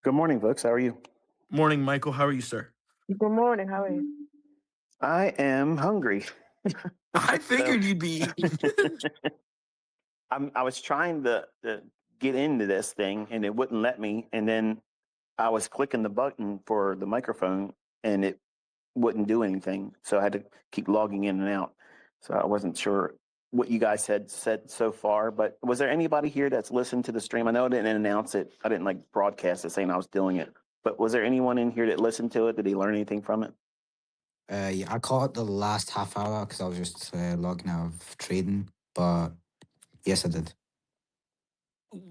Good morning, folks. How are you? Morning, Michael. How are you, sir? Good morning. How are you? I am hungry. I So figured you'd be. I was trying to get into this thing and it wouldn't let me. And then I was clicking the button for the microphone and it wouldn't do anything. So I had to keep logging in and out. So I wasn't sure what you guys had said so far. But was there anybody here that's listened to the stream? I know I didn't announce it. I didn't like broadcast it saying I was doing it. But was there anyone in here that listened to it? Did he learn anything from it? Yeah, I caught the last half hour because I was just logging out of trading. But yes, I did.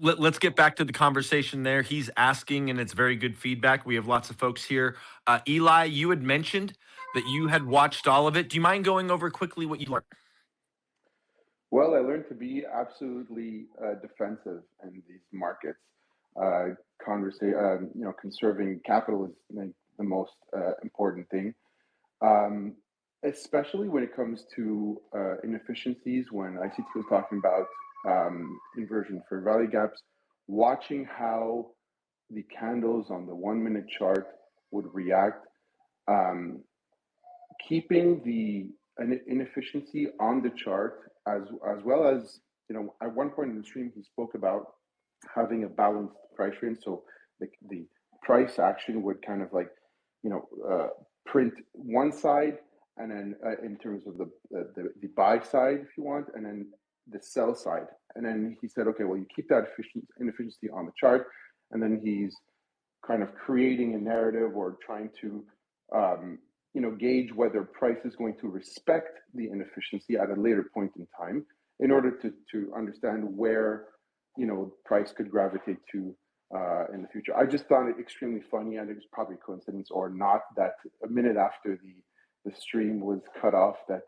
Let's get back to the conversation there. He's asking, and it's very good feedback. We have lots of folks here. Eli, you had mentioned that you had watched all of it. Do you mind going over quickly what you learned? Well, I learned to be absolutely defensive in these markets. Conserving capital is like the most important thing, especially when it comes to inefficiencies. When ICT was talking about inversion fair value gaps, watching how the candles on the 1 minute chart would react, keeping the inefficiency on the chart as well as, at one point in the stream he spoke about having a balanced price range, so the price action would kind of like print one side, and then in terms of the buy side if you want, and then the sell side, and then he said, okay, well, you keep that inefficiency on the chart, and then he's kind of creating a narrative or trying to gauge whether price is going to respect the inefficiency at a later point in time in order to understand where price could gravitate to in the future. I just found it extremely funny, and it was probably a coincidence or not that a minute after the stream was cut off, that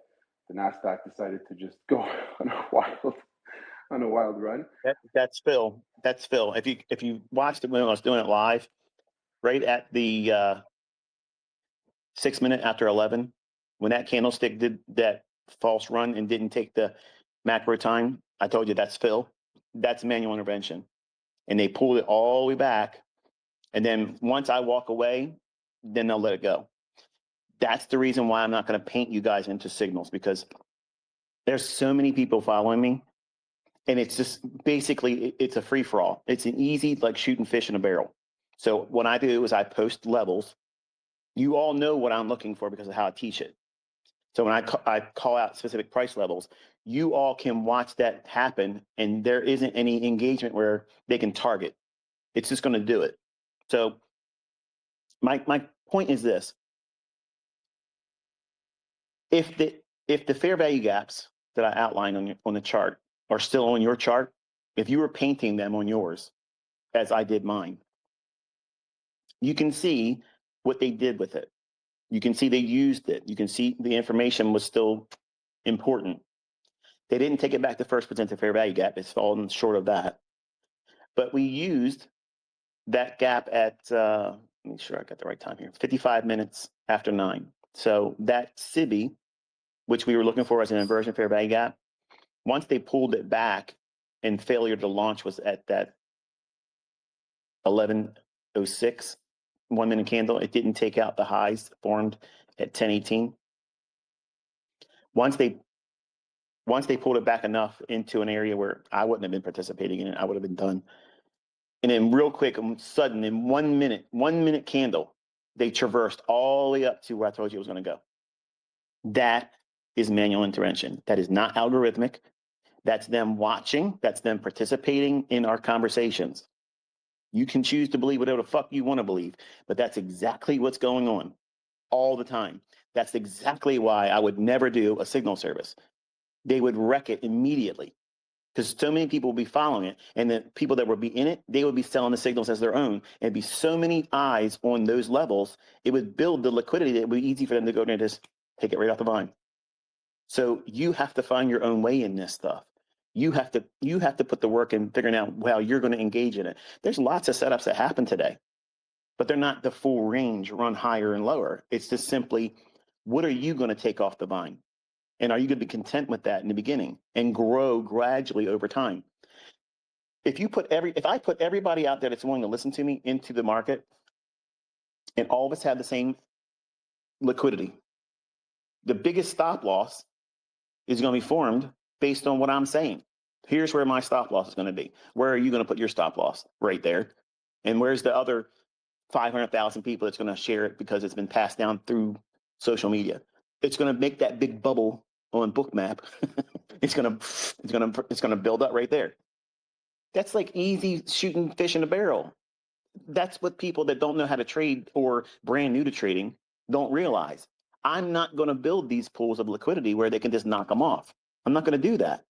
the Nasdaq decided to just go on a wild run. That's Phil. That's Phil. If you watched it when I was doing it live, right at the 6 minute after 11, when that candlestick did that false run and didn't take the macro time, I told you that's Phil. That's manual intervention. And they pulled it all the way back. And then once I walk away, then they'll let it go. That's the reason why I'm not going to paint you guys into signals, because there's so many people following me. And it's just basically, it's a free for all. It's an easy, like shooting fish in a barrel. So what I do is I post levels. You all know what I'm looking for because of how I teach it. So when I call out specific price levels, you all can watch that happen, and there isn't any engagement where they can target. It's just going to do it. So my point is this: if the fair value gaps that I outlined on the chart are still on your chart, if you were painting them on yours, as I did mine, you can see what they did with it. You can see they used it. You can see the information was still important. They didn't take it back to first presented fair value gap. It's fallen short of that. But we used that gap at, let me make sure I got the right time here, 55 minutes after 9. So that SIBI, which we were looking for as an inversion fair value gap, once they pulled it back and failure to launch was at that 11:06 1 minute candle, it didn't take out the highs formed at 10:18. Once they pulled it back enough into an area where I wouldn't have been participating in it, I would have been done. And then real quick, sudden, in 1 minute candle, they traversed all the way up to where I told you it was going to go. That is manual intervention. That is not algorithmic. That's them watching. That's them participating in our conversations. You can choose to believe whatever the fuck you want to believe, but that's exactly what's going on all the time. That's exactly why I would never do a signal service. They would wreck it immediately because so many people would be following it, and the people that would be in it, they would be selling the signals as their own. And it'd be so many eyes on those levels, it would build the liquidity that it would be easy for them to go in and just take it right off the vine. So you have to find your own way in this stuff. You have to put the work in figuring out how you're going to engage in it. There's lots of setups that happen today, but they're not the full range, run higher and lower. It's just simply, what are you going to take off the vine? And are you going to be content with that in the beginning and grow gradually over time? if I put everybody out there that's willing to listen to me into the market, and all of us have the same liquidity, the biggest stop loss is going to be formed based on what I'm saying. Here's where my stop loss is going to be. Where are you going to put your stop loss? Right there. And where's the other 500,000 people that's going to share it because it's been passed down through social media? It's going to make that big bubble on Bookmap. it's going to build up right there. That's like easy shooting fish in a barrel. That's what people that don't know how to trade or brand new to trading don't realize. I'm not going to build these pools of liquidity where they can just knock them off. I'm not going to do that.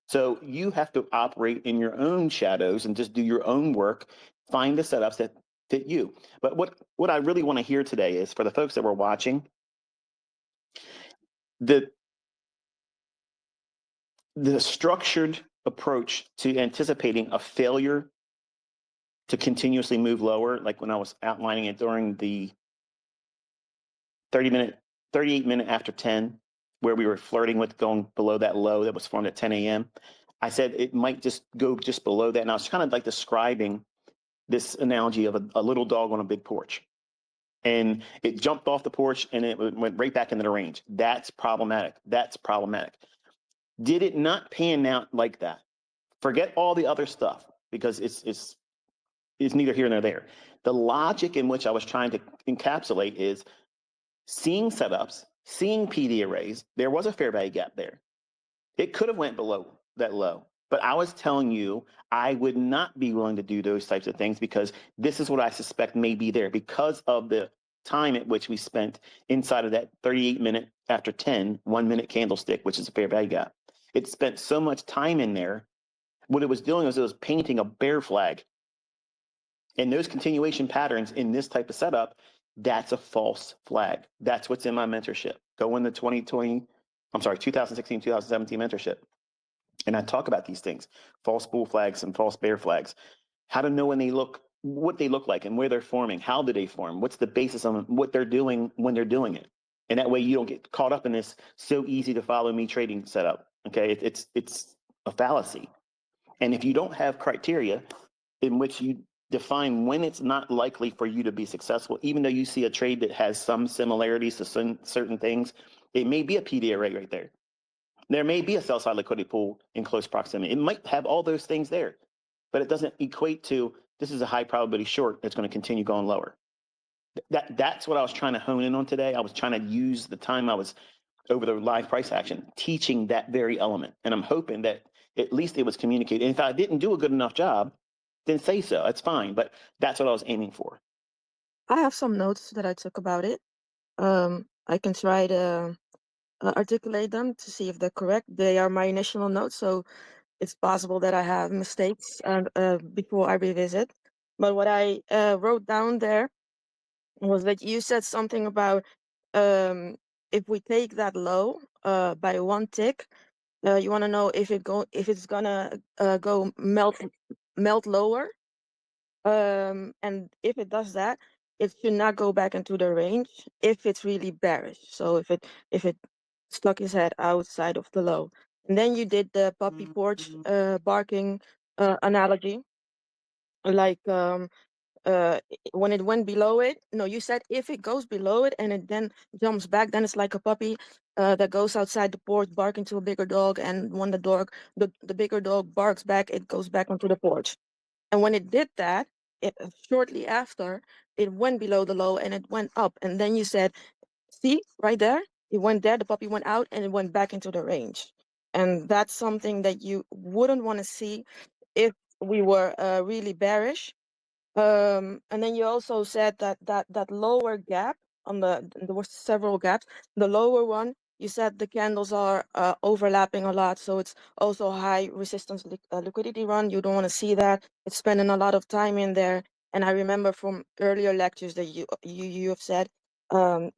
So you have to operate in your own shadows and just do your own work, find the setups that fit you. But what I really want to hear today is, for the folks that were watching, the structured approach to anticipating a failure to continuously move lower, like when I was outlining it during the 38 minute after 10, where we were flirting with going below that low that was formed at 10 a.m. I said it might just go just below that. And I was kind of like describing this analogy of a little dog on a big porch. And it jumped off the porch and it went right back into the range. That's problematic. That's problematic. Did it not pan out like that? Forget all the other stuff, because it's neither here nor there. The logic in which I was trying to encapsulate is seeing setups, seeing PD arrays. There was a fair value gap there. It could have went below that low, but I was telling you I would not be willing to do those types of things, because this is what I suspect may be there because of the time at which we spent inside of that 38 minute after 10, 1 minute candlestick, which is a fair value gap. It spent so much time in there. What it was doing was it was painting a bear flag. And those continuation patterns in this type of setup, that's a false flag. That's what's in my mentorship. Go in the 2016, 2017 mentorship. And I talk about these things, false bull flags and false bear flags, how to know what they look like and where they're forming, how do they form, what's the basis on what they're doing when they're doing it. And that way you don't get caught up in this so easy to follow me trading setup. Okay, it's a fallacy. And if you don't have criteria in which you define when it's not likely for you to be successful, even though you see a trade that has some similarities to certain things, it may be a PD array right there. There may be a sell side liquidity pool in close proximity. It might have all those things there, but it doesn't equate to this is a high probability short that's going to continue going lower. That's what I was trying to hone in on today. I was trying to use the time I was over the live price action teaching that very element. And I'm hoping that at least it was communicated. And if I didn't do a good enough job, then say so. That's fine. But that's what I was aiming for. I have some notes that I took about it. I can try to articulate them to see if they're correct. They are my initial notes, so it's possible that I have mistakes before I revisit. But what I wrote down there was that you said something about if we take that low by one tick, you want to know if it's gonna go melt lower, and if it does that, it should not go back into the range if it's really bearish. So if it stuck his head outside of the low. And then you did the puppy porch barking analogy, like when it went below it. No, you said if it goes below it and it then jumps back, then it's like a puppy that goes outside the porch barking to a bigger dog, and when the bigger dog barks back, it goes back onto the porch. And when it did that, shortly after, it went below the low and it went up. And then you said, see, right there, it went there, the puppy went out and it went back into the range. And that's something that you wouldn't want to see if we were really bearish. And then you also said that lower gap there were several gaps. The lower one, you said the candles are overlapping a lot, so it's also high resistance liquidity run. You don't want to see that. It's spending a lot of time in there. And I remember from earlier lectures that you have said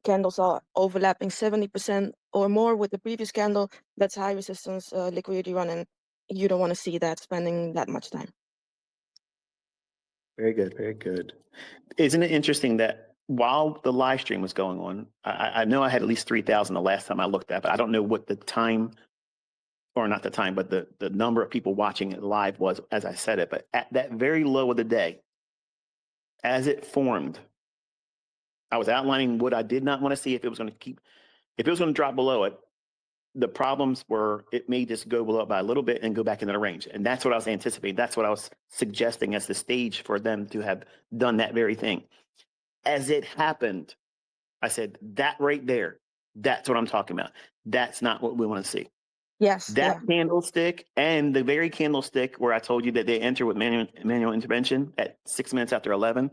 candles are overlapping 70% or more with the previous candle. That's high resistance liquidity run, and you don't want to see that spending that much time. Very good. Very good. Isn't it interesting that while the live stream was going on, I know I had at least 3,000 the last time I looked at, but I don't know what the time or not the time, but the number of people watching it live was as I said it. But at that very low of the day, as it formed, I was outlining what I did not want to see if it was going to drop below it. The problems were it may just go below it by a little bit and go back into the range. And that's what I was anticipating. That's what I was suggesting as the stage for them to have done that very thing. As it happened, I said, that right there, that's what I'm talking about. That's not what we want to see. Yes. That Yeah. candlestick and the very candlestick where I told you that they enter with manual intervention at 6 minutes after 11,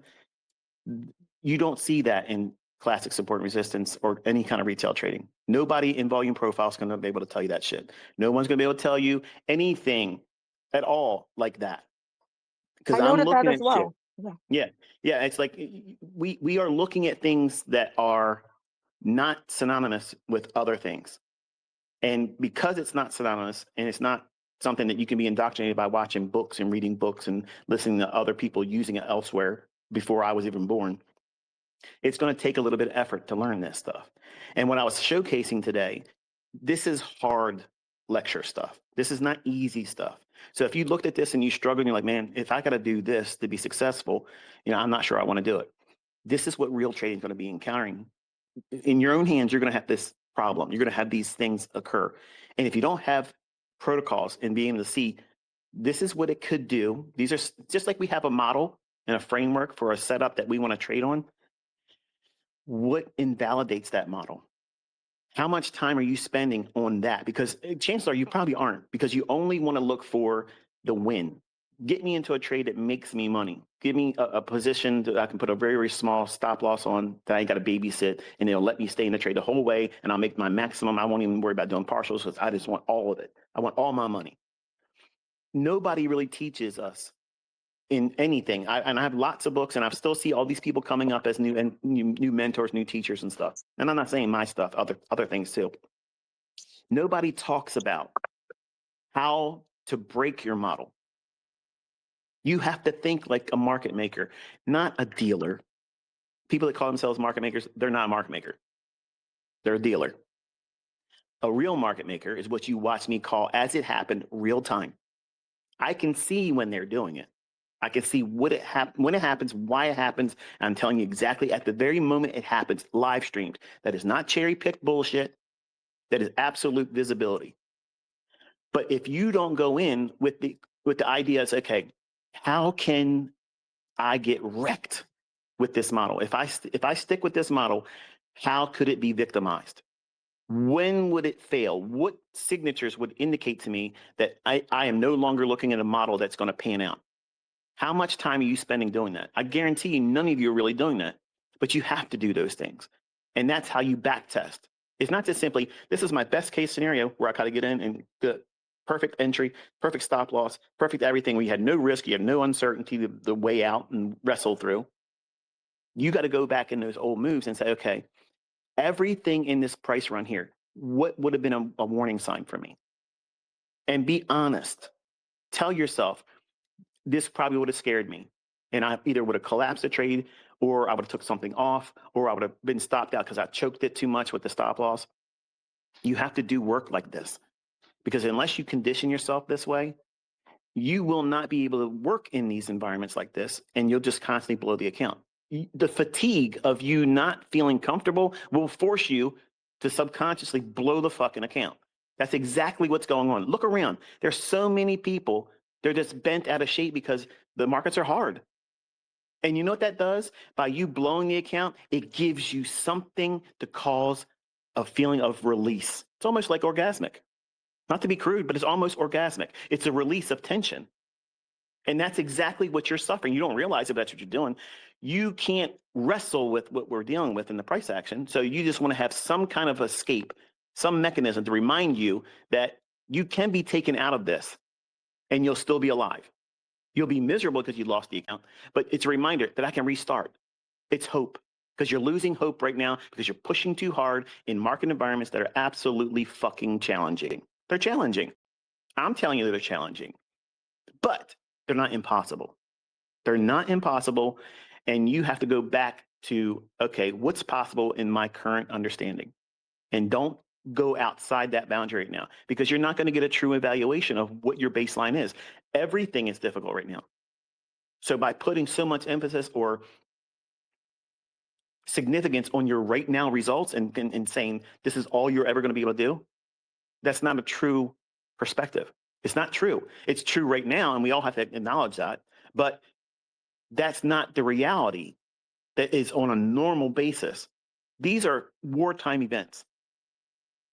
you don't see that in classic support and resistance or any kind of retail trading. Nobody in volume profile is going to be able to tell you that shit. No one's going to be able to tell you anything at all like that. Because I I'm noted that looking as at shit. well. Yeah. Yeah. It's like we are looking at things that are not synonymous with other things. And because it's not synonymous and it's not something that you can be indoctrinated by watching books and reading books and listening to other people using it elsewhere before I was even born, it's going to take a little bit of effort to learn this stuff. And what I was showcasing today, this is hard lecture stuff. This is not easy stuff. So if you looked at this and you struggle and you're like, man, if I got to do this to be successful, I'm not sure I want to do it. This is what real trading is going to be encountering. In your own hands, you're going to have this problem. You're going to have these things occur. And if you don't have protocols and being able to see, this is what it could do. These are just like we have a model and a framework for a setup that we want to trade on. What invalidates that model? How much time are you spending on that? Because chances are you probably aren't, because you only want to look for the win. Get me into a trade that makes me money. Give me a position that I can put a very, very small stop loss on that I got to babysit, and it'll let me stay in the trade the whole way, and I'll make my maximum. I won't even worry about doing partials because I just want all of it. I want all my money. Nobody really teaches us in anything. And I have lots of books, and I still see all these people coming up as new mentors, new teachers and stuff. And I'm not saying my stuff, other things too. Nobody talks about how to break your model. You have to think like a market maker, not a dealer. People that call themselves market makers, they're not a market maker. They're a dealer. A real market maker is what you watch me call, as it happened, real time. I can see when they're doing it. I can see when it happens, why it happens. And I'm telling you exactly at the very moment it happens, live streamed. That is not cherry-picked bullshit. That is absolute visibility. But if you don't go in with the ideas, okay, how can I get wrecked with this model? If I stick with this model, how could it be victimized? When would it fail? What signatures would indicate to me that I am no longer looking at a model that's going to pan out? How much time are you spending doing that? I guarantee you none of you are really doing that, but you have to do those things. And that's how you back test. It's not just simply, this is my best case scenario where I got to get in and get perfect entry, perfect stop loss, perfect everything. We had no risk, you had no uncertainty the way out and wrestle through. You got to go back in those old moves and say, okay, everything in this price run here, what would have been a warning sign for me? And be honest. Tell yourself, this probably would have scared me. And I either would have collapsed the trade, or I would have took something off, or I would have been stopped out because I choked it too much with the stop loss. You have to do work like this, because unless you condition yourself this way, you will not be able to work in these environments like this, and you'll just constantly blow the account. The fatigue of you not feeling comfortable will force you to subconsciously blow the fucking account. That's exactly what's going on. Look around. There's so many people, they're just bent out of shape because the markets are hard. And you know what that does? By you blowing the account, it gives you something to cause a feeling of release. It's almost like orgasmic. Not to be crude, but it's almost orgasmic. It's a release of tension. And that's exactly what you're suffering. You don't realize it, but that's what you're doing. You can't wrestle with what we're dealing with in the price action. So you just want to have some kind of escape, some mechanism to remind you that you can be taken out of this and you'll still be alive. You'll be miserable because you lost the account, but it's a reminder that I can restart. It's hope, because you're losing hope right now because you're pushing too hard in market environments that are absolutely fucking challenging. They're challenging. I'm telling you they're challenging, but they're not impossible. They're not impossible. And you have to go back to, okay, what's possible in my current understanding? And don't go outside that boundary right now, because you're not going to get a true evaluation of what your baseline is. Everything is difficult right now. So by putting so much emphasis or significance on your right now results and saying this is all you're ever going to be able to do, that's not a true perspective. It's not true. It's true right now, and we all have to acknowledge that. But that's not the reality that is on a normal basis. These are wartime events.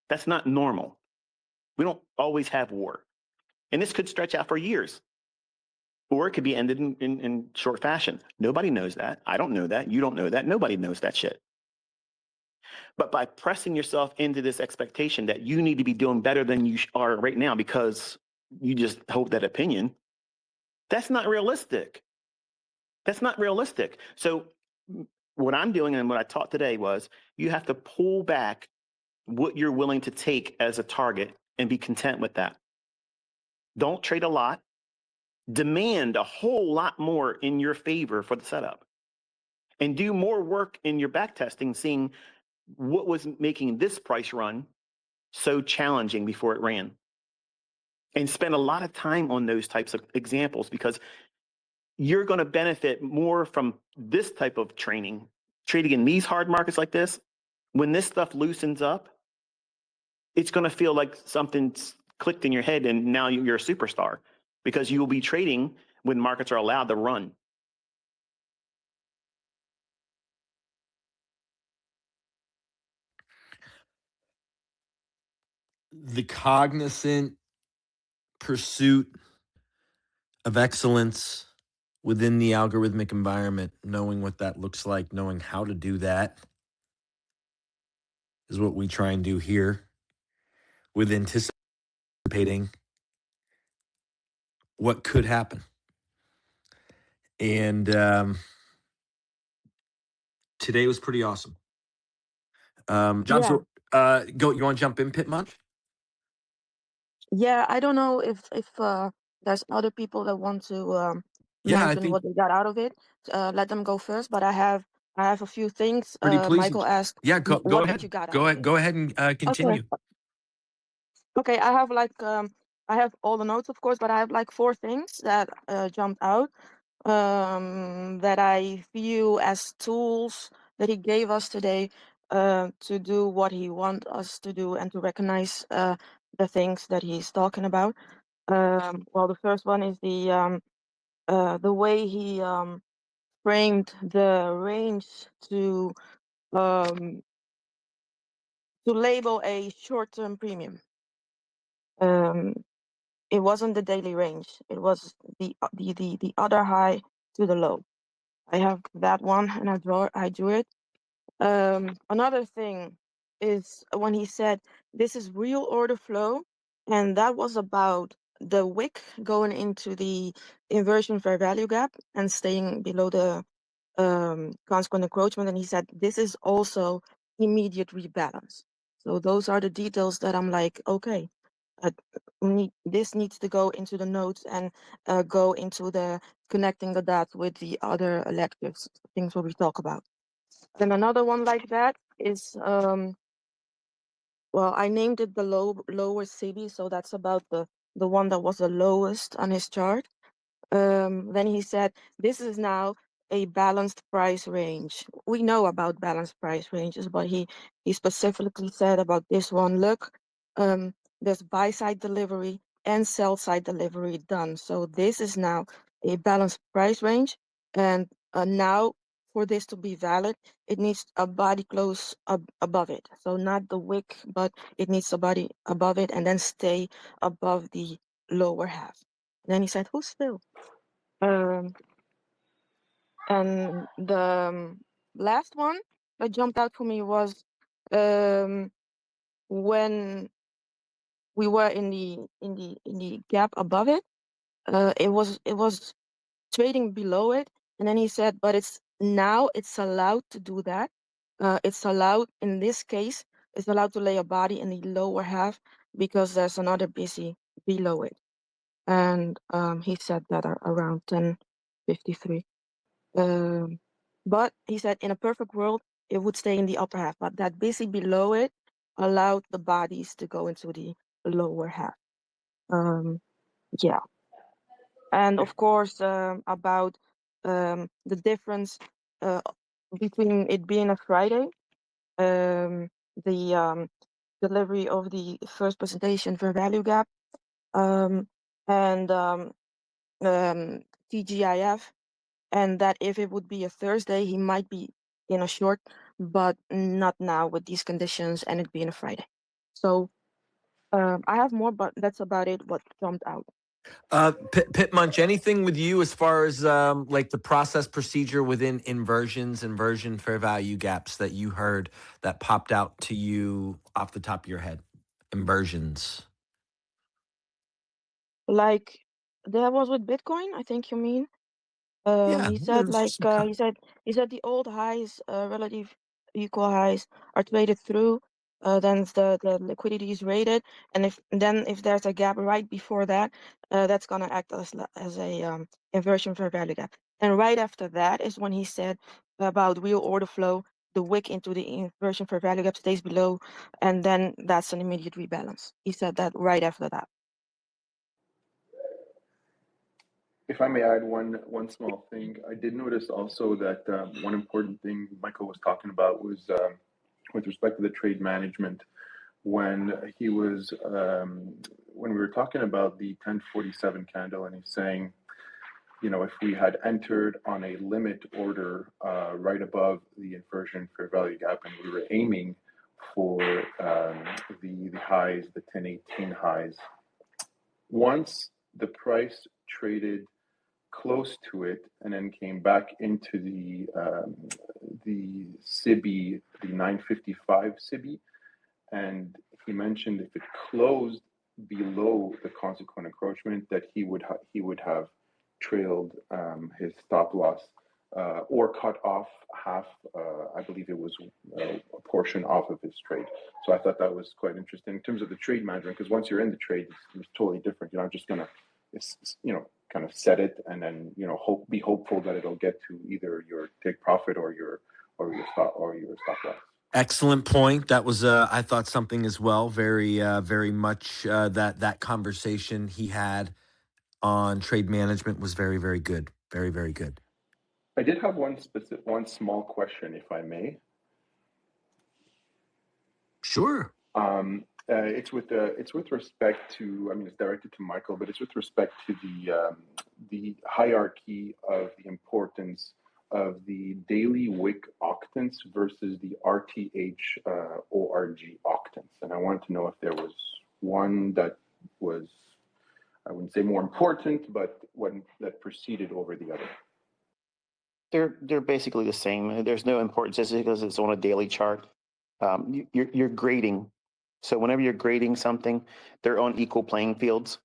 That's not normal. We don't always have war. And this could stretch out for years. Or it could be ended in short fashion. Nobody knows that. I don't know that. You don't know that. Nobody knows that shit. But by pressing yourself into this expectation that you need to be doing better than you are right now because you just hold that opinion, that's not realistic. That's not realistic. So what I'm doing and what I taught today was you have to pull back what you're willing to take as a target and be content with that. Don't trade a lot. Demand a whole lot more in your favor for the setup. And do more work in your back testing, seeing what was making this price run so challenging before it ran. And spend a lot of time on those types of examples, because you're going to benefit more from this type of training, trading in these hard markets like this. When this stuff loosens up, it's going to feel like something's clicked in your head and now you're a superstar, because you will be trading when markets are allowed to run. The cognizant pursuit of excellence within the algorithmic environment, knowing what that looks like, knowing how to do that, is what we try and do here, with anticipating what could happen. And today was pretty awesome. John, Yeah. so go. You want to jump in, Pitt much? Yeah, I don't know if there's other people that want to Yeah, I mention think what they got out of it. Let them go first, but I have a few things. pretty pleased. Michael asked, Yeah, go what ahead. did you got Go out of ahead. it? Go ahead and continue. Okay, I have I have all the notes, of course, but I have like 4 things that jumped out that I view as tools that he gave us today to do what he wants us to do and to recognize the things that he's talking about. Well, the first one is the way he framed the range to label a short-term premium. It wasn't the daily range. It was the other high to the low. I have that one, and I drew it. Another thing is when he said this is real order flow, and that was about the wick going into the inversion fair value gap and staying below the consequent encroachment. And he said this is also immediate rebalance. So those are the details that I'm like, okay, this needs to go into the notes and go into the connecting the dots with the other electives, things what we talk about. Then another one like that is, well, I named it the lower CB, so that's about the one that was the lowest on his chart. Then he said, this is now a balanced price range. We know about balanced price ranges, but he specifically said about this one, look, there's buy side delivery and sell side delivery done. So this is now a balanced price range. And now for this to be valid, it needs a body close above it. So not the wick, but it needs a body above it and then stay above the lower half. And then he said, who's still? And the last one that jumped out for me was when we were in the gap above it. It was trading below it, and then he said, but it's allowed to do that. It's allowed in this case. It's allowed to lay a body in the lower half because there's another busy below it. And he said that around 10:53. But he said in a perfect world, it would stay in the upper half, but that busy below it allowed the bodies to go into the lower half. Yeah. And of course, about the difference between it being a Friday, the delivery of the first presentation for value gap, and TGIF, and that if it would be a Thursday, he might be in a short, but not now with these conditions and it being a Friday. So I have more, but that's about it. What jumped out. Pit Munch, anything with you as far as like the process procedure within inversions, inversion fair value gaps that you heard that popped out to you off the top of your head? Inversions. Like that was with Bitcoin, I think you mean. Yeah, He said there's like some kind he said the old highs, relative equal highs are traded through. Then the liquidity is rated, and if there's a gap right before that, that's gonna act as a inversion fair value gap. And right after that is when he said about real order flow, the wick into the inversion fair value gap stays below, and then that's an immediate rebalance. He said that right after that. If I may add one small thing, I did notice also that one important thing Michael was talking about was with respect to the trade management when he was when we were talking about the 1047 candle, and he's saying, you know, if we had entered on a limit order right above the inversion fair value gap, and we were aiming for the highs, the 1018 highs, once the price traded close to it and then came back into the SIBI, the 955 SIBI, and he mentioned if it closed below the consequent encroachment that he would have trailed his stop loss or cut off half. I believe it was a portion off of his trade. So I thought that was quite interesting in terms of the trade management, because once you're in the trade, it's totally different. You're not just gonna, kind of set it and then be hopeful that it'll get to either your take profit or your stop loss. Excellent point. That was, I thought, something as well. Very much that conversation he had on trade management was very, very good. Very, very good. I did have one small question, if I may. Sure. It's with respect to. I mean, it's directed to Michael, but it's with respect to the hierarchy of the importance of the daily wick octants versus the RTH ORG octants, and I wanted to know if there was one that was, I wouldn't say more important, but one that preceded over the other. They're basically the same. There's no importance just because it's on a daily chart. You're grading, so whenever you're grading something, they're on equal playing fields.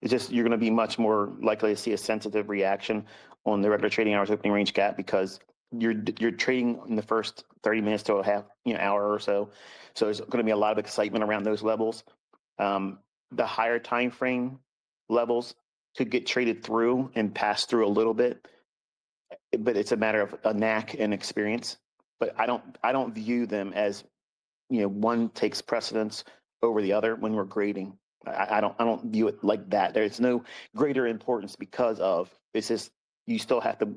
It's just you're going to be much more likely to see a sensitive reaction on the regular trading hours opening range gap because you're trading in the first 30 minutes to a half hour or so. So there's going to be a lot of excitement around those levels. The higher time frame levels could get traded through and pass through a little bit, but it's a matter of a knack and experience. But I don't view them as one takes precedence over the other when we're grading. I don't view it like that. There's no greater importance because of it's just you still have to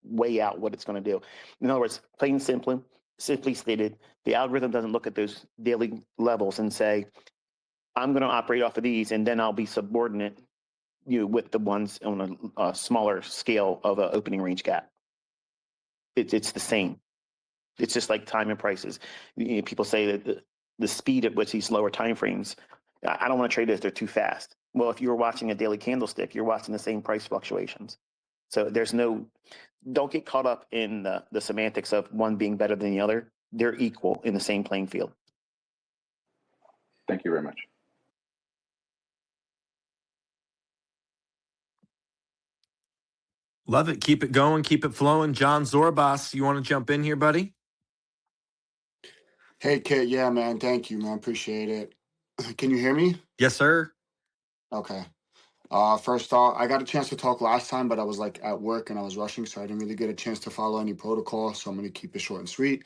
weigh out what it's going to do. In other words, plain simply stated, the algorithm doesn't look at those daily levels and say, I'm going to operate off of these and then I'll be subordinate with the ones on a smaller scale of an opening range gap. It's the same. It's just like time and prices. People say that the speed at which these lower time frames, I don't want to trade it if they're too fast. Well, if you're watching a daily candlestick, you're watching the same price fluctuations. So don't get caught up in the semantics of one being better than the other. They're equal in the same playing field. Thank you very much. Love it. Keep it going. Keep it flowing. John Zorbas, you want to jump in here, buddy? Hey, Kitt. Yeah, man. Thank you, man. Appreciate it. Can you hear me? Yes, sir. Okay. First off, I got a chance to talk last time, but I was at work and I was rushing, so I didn't really get a chance to follow any protocol. So I'm going to keep it short and sweet.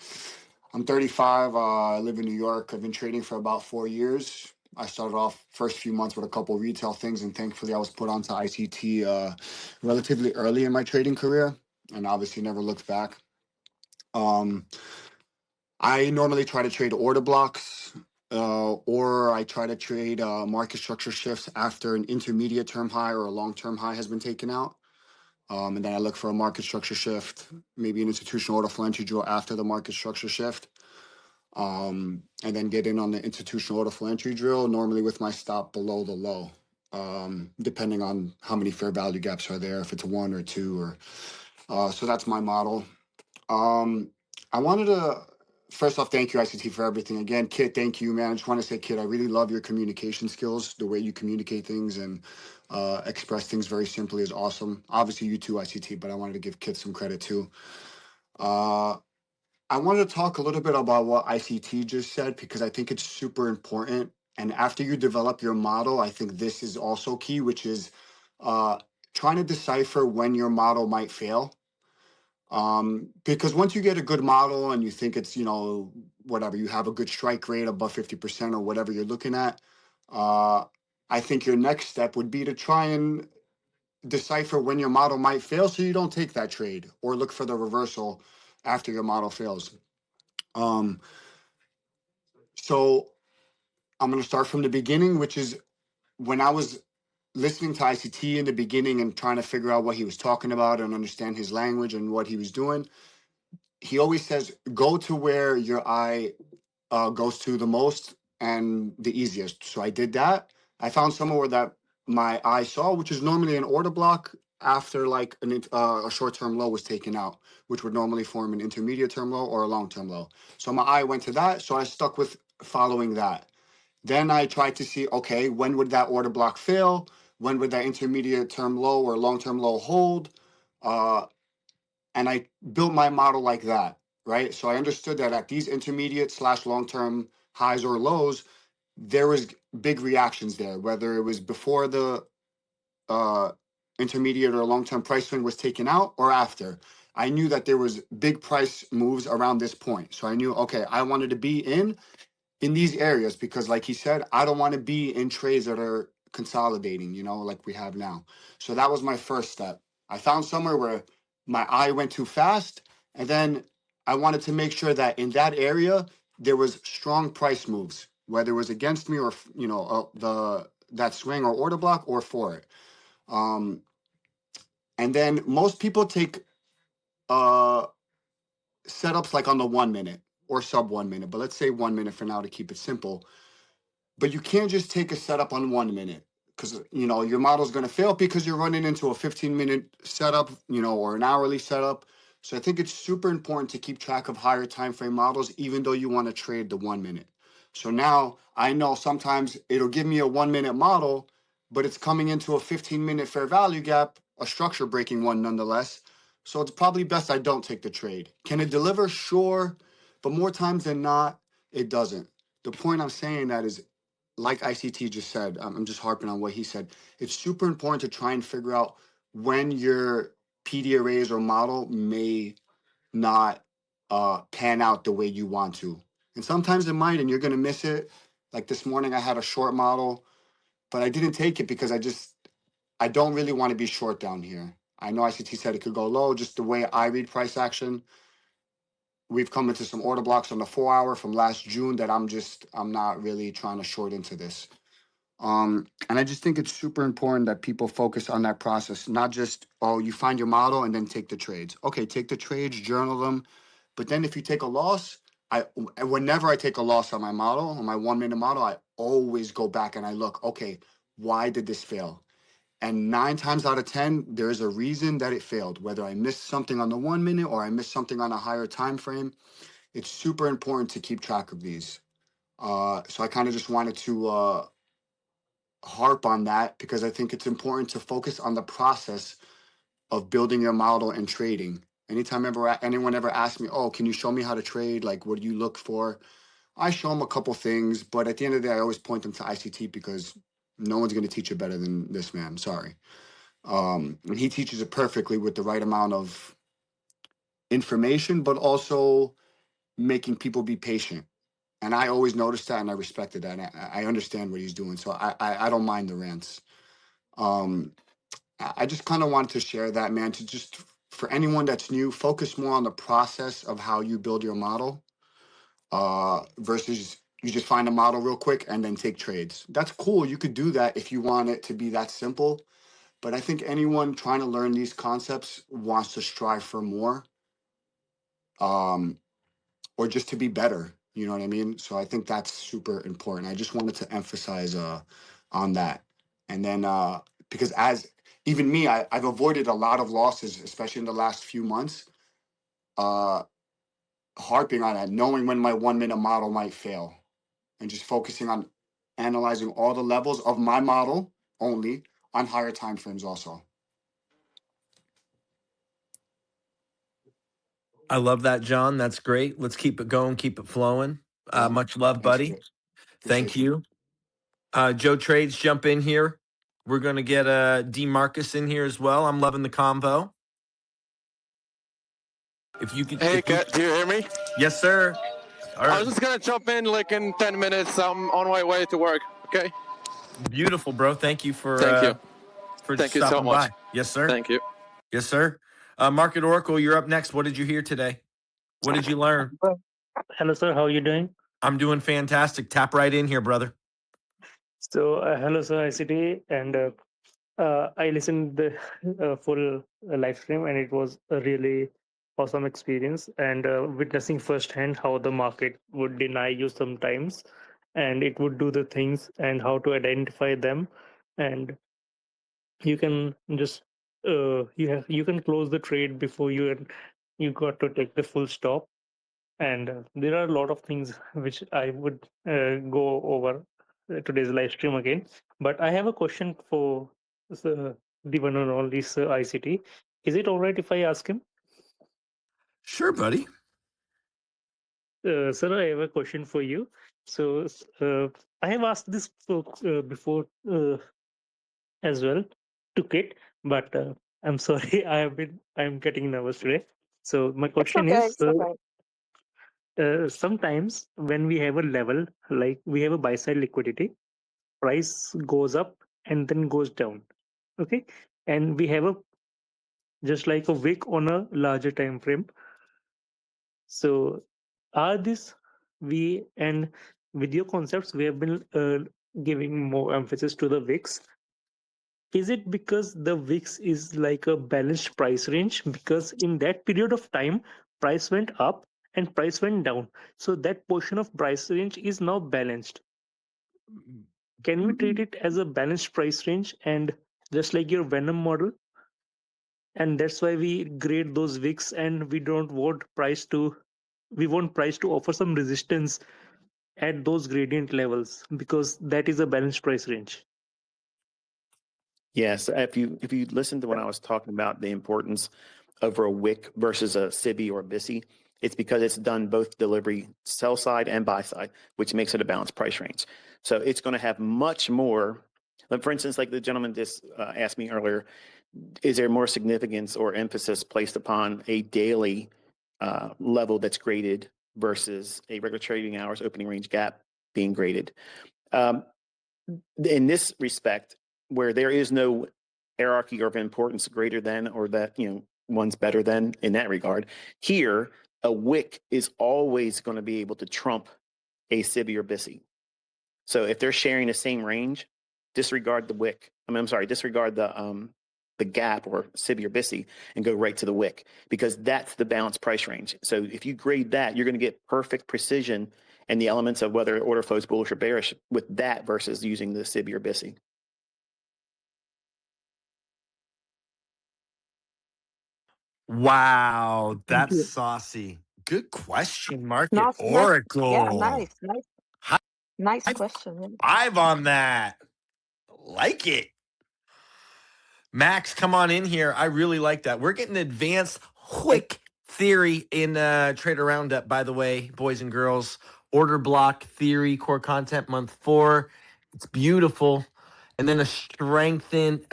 I'm 35. I live in New York. I've been trading for about 4 years. I started off first few months with a couple retail things, and thankfully I was put onto ICT relatively early in my trading career, and obviously never looked back. I normally try to trade order blocks, or I try to trade market structure shifts after an intermediate term high or a long term high has been taken out. And then I look for a market structure shift, maybe an institutional order flow entry drill after the market structure shift. And then get in on the institutional order flow entry drill, normally with my stop below the low, depending on how many fair value gaps are there, if it's one or two, or so that's my model. I wanted to first off thank you ICT for everything. Again, Kitt, thank you, man. I just want to say, Kitt, I really love your communication skills. The way you communicate things and express things very simply is awesome. Obviously, you too, ICT, but I wanted to give Kitt some credit too. I wanted to talk a little bit about what ICT just said because I think it's super important. And after you develop your model, I think this is also key, which is trying to decipher when your model might fail. Because once you get a good model and you think it's, whatever, you have a good strike rate above 50% or whatever you're looking at, I think your next step would be to try and decipher when your model might fail so you don't take that trade or look for the reversal after your model fails. So I'm going to start from the beginning, which is when I was listening to ICT in the beginning and trying to figure out what he was talking about and understand his language and what he was doing. He always says, go to where your eye goes to the most and the easiest. So I did that. I found somewhere that my eye saw, which is normally an order block after like a short-term low was taken out, which would normally form an intermediate term low or a long-term low. So my eye went to that. So I stuck with following that. Then I tried to see, okay, when would that order block fail? When would that intermediate term low or long-term low hold? And I built my model like that, right? So I understood that at these intermediate / long-term highs or lows, there was big reactions there, whether it was before the intermediate or long-term price swing was taken out or after. I knew that there was big price moves around this point. So I knew, okay, I wanted to be in these areas because like he said, I don't want to be in trades that are consolidating, like we have now. So that was my first step. I found somewhere where my eye went too fast, and then I wanted to make sure that in that area there was strong price moves, whether it was against me or that swing or order block or for it. And then most people take setups like on the 1 minute or sub 1 minute, but let's say 1 minute for now to keep it simple. But you can't just take a setup on 1 minute because your model's going to fail because you're running into a 15-minute setup, or an hourly setup. So I think it's super important to keep track of higher time frame models, even though you want to trade the 1 minute. So now I know sometimes it'll give me a 1 minute model, but it's coming into a 15-minute fair value gap, a structure breaking one nonetheless. So it's probably best I don't take the trade. Can it deliver? Sure. But more times than not, it doesn't. The point I'm saying that is, like ICT just said, I'm just harping on what he said. It's super important to try and figure out when your PD arrays or model may not pan out the way you want to. And sometimes it might, and you're going to miss it. Like this morning, I had a short model, but I didn't take it because I don't really want to be short down here. I know ICT said it could go low, just the way I read price action. We've come into some order blocks on the 4 hour from last June that I'm not really trying to short into this. And I just think it's super important that people focus on that process, not just, you find your model and then take the trades. Okay, take the trades, journal them. But then if you take a loss, whenever I take a loss on my model, on my 1 minute model, I always go back and I look, okay, why did this fail? And 9 times out of 10, there's a reason that it failed, whether I missed something on the 1 minute or I missed something on a higher time frame. It's super important to keep track of these. So I kind of just wanted to harp on that because I think it's important to focus on the process of building your model and trading. Anytime anyone ever asks me, can you show me how to trade? Like, what do you look for? I show them a couple things, but at the end of the day, I always point them to ICT because no one's going to teach it better than this man. Sorry. And he teaches it perfectly with the right amount of information, but also making people be patient. And I always noticed that, and I respected that. And I understand what he's doing, so I don't mind the rants. I just kind of wanted to share that, man. To just for anyone that's new, focus more on the process of how you build your model, versus you just find a model real quick and then take trades. That's cool. You could do that if you want it to be that simple. But I think anyone trying to learn these concepts wants to strive for more, or just to be better. You know what I mean? So I think that's super important. I just wanted to emphasize on that. And then because as even me, I've avoided a lot of losses, especially in the last few months, harping on that, knowing when my 1 minute model might fail, and just focusing on analyzing all the levels of my model only on higher time frames also. I love that, John. That's great. Let's keep it going, keep it flowing. Yeah. Much love, Thanks, buddy. Kitt. Thank Appreciate you. Joe Trades, jump in here. We're going to get D. Marcus in here as well. I'm loving the convo. If you could. Hey, Kitt, do you hear me? Yes, sir. All I right. was just going to jump in like in 10 minutes. I'm on my way to work. Okay. Beautiful, bro. Thank you for Thank you. for Thank you stopping so much. by. Yes, sir. Thank you. Yes, sir. Market Oracle, you're up next. What did you hear today? What did you learn? Hello, sir. How are you doing? I'm doing fantastic. Tap right in here, brother. So, hello, sir, ICT, and I listened the full live stream, and it was a really awesome experience. And witnessing firsthand how the market would deny you sometimes, and it would do the things, and how to identify them, and you can just you can close the trade before you got to take the full stop. And there are a lot of things which I would go over today's live stream again. But I have a question for the one and only Sir ICT. Is it all right if I ask him? Sure, buddy. Sir, I have a question for you. So I have asked this before as well to Kit, but I'm sorry, I'm getting nervous today. So my It's question okay. is, It's okay. sometimes when we have a level, like we have a buy side liquidity, price goes up and then goes down. Okay. And we have a just like a wick on a larger time frame. So are this we and with your concepts, we have been giving more emphasis to the wicks. Is it because the wicks is like a balanced price range? Because in that period of time, price went up and price went down. So that portion of price range is now balanced. Can we treat it as a balanced price range and just like your Venom model? And that's why we grade those wicks, and we want price to offer some resistance at those gradient levels, because that is a balanced price range. Yes, if you listen to when I was talking about the importance of a wick versus a SIBI or a BISI, it's because it's done both delivery sell side and buy side, which makes it a balanced price range. So it's going to have much more. Like for instance, like the gentleman just asked me earlier, is there more significance or emphasis placed upon a daily level that's graded versus a regular trading hours opening range gap being graded? In this respect, where there is no hierarchy of importance greater than, or that, one's better than in that regard, here, a wick is always going to be able to trump a SIBI or BISI. So if they're sharing the same range, disregard the wick. Disregard the gap or SIBI or BISI and go right to the wick, because that's the balanced price range. So if you grade that, you're going to get perfect precision and the elements of whether order flow is bullish or bearish with that versus using the SIBI or BISI. Wow, Thank that's you. saucy. Good question, Market Nice. Oracle. Yeah, nice High question. Yeah. five on that. Like it. Max, come on in here. I really like that. We're getting advanced quick theory in Trader Roundup, by the way, boys and girls. Order block theory, core content month 4. It's beautiful. And then a strengthening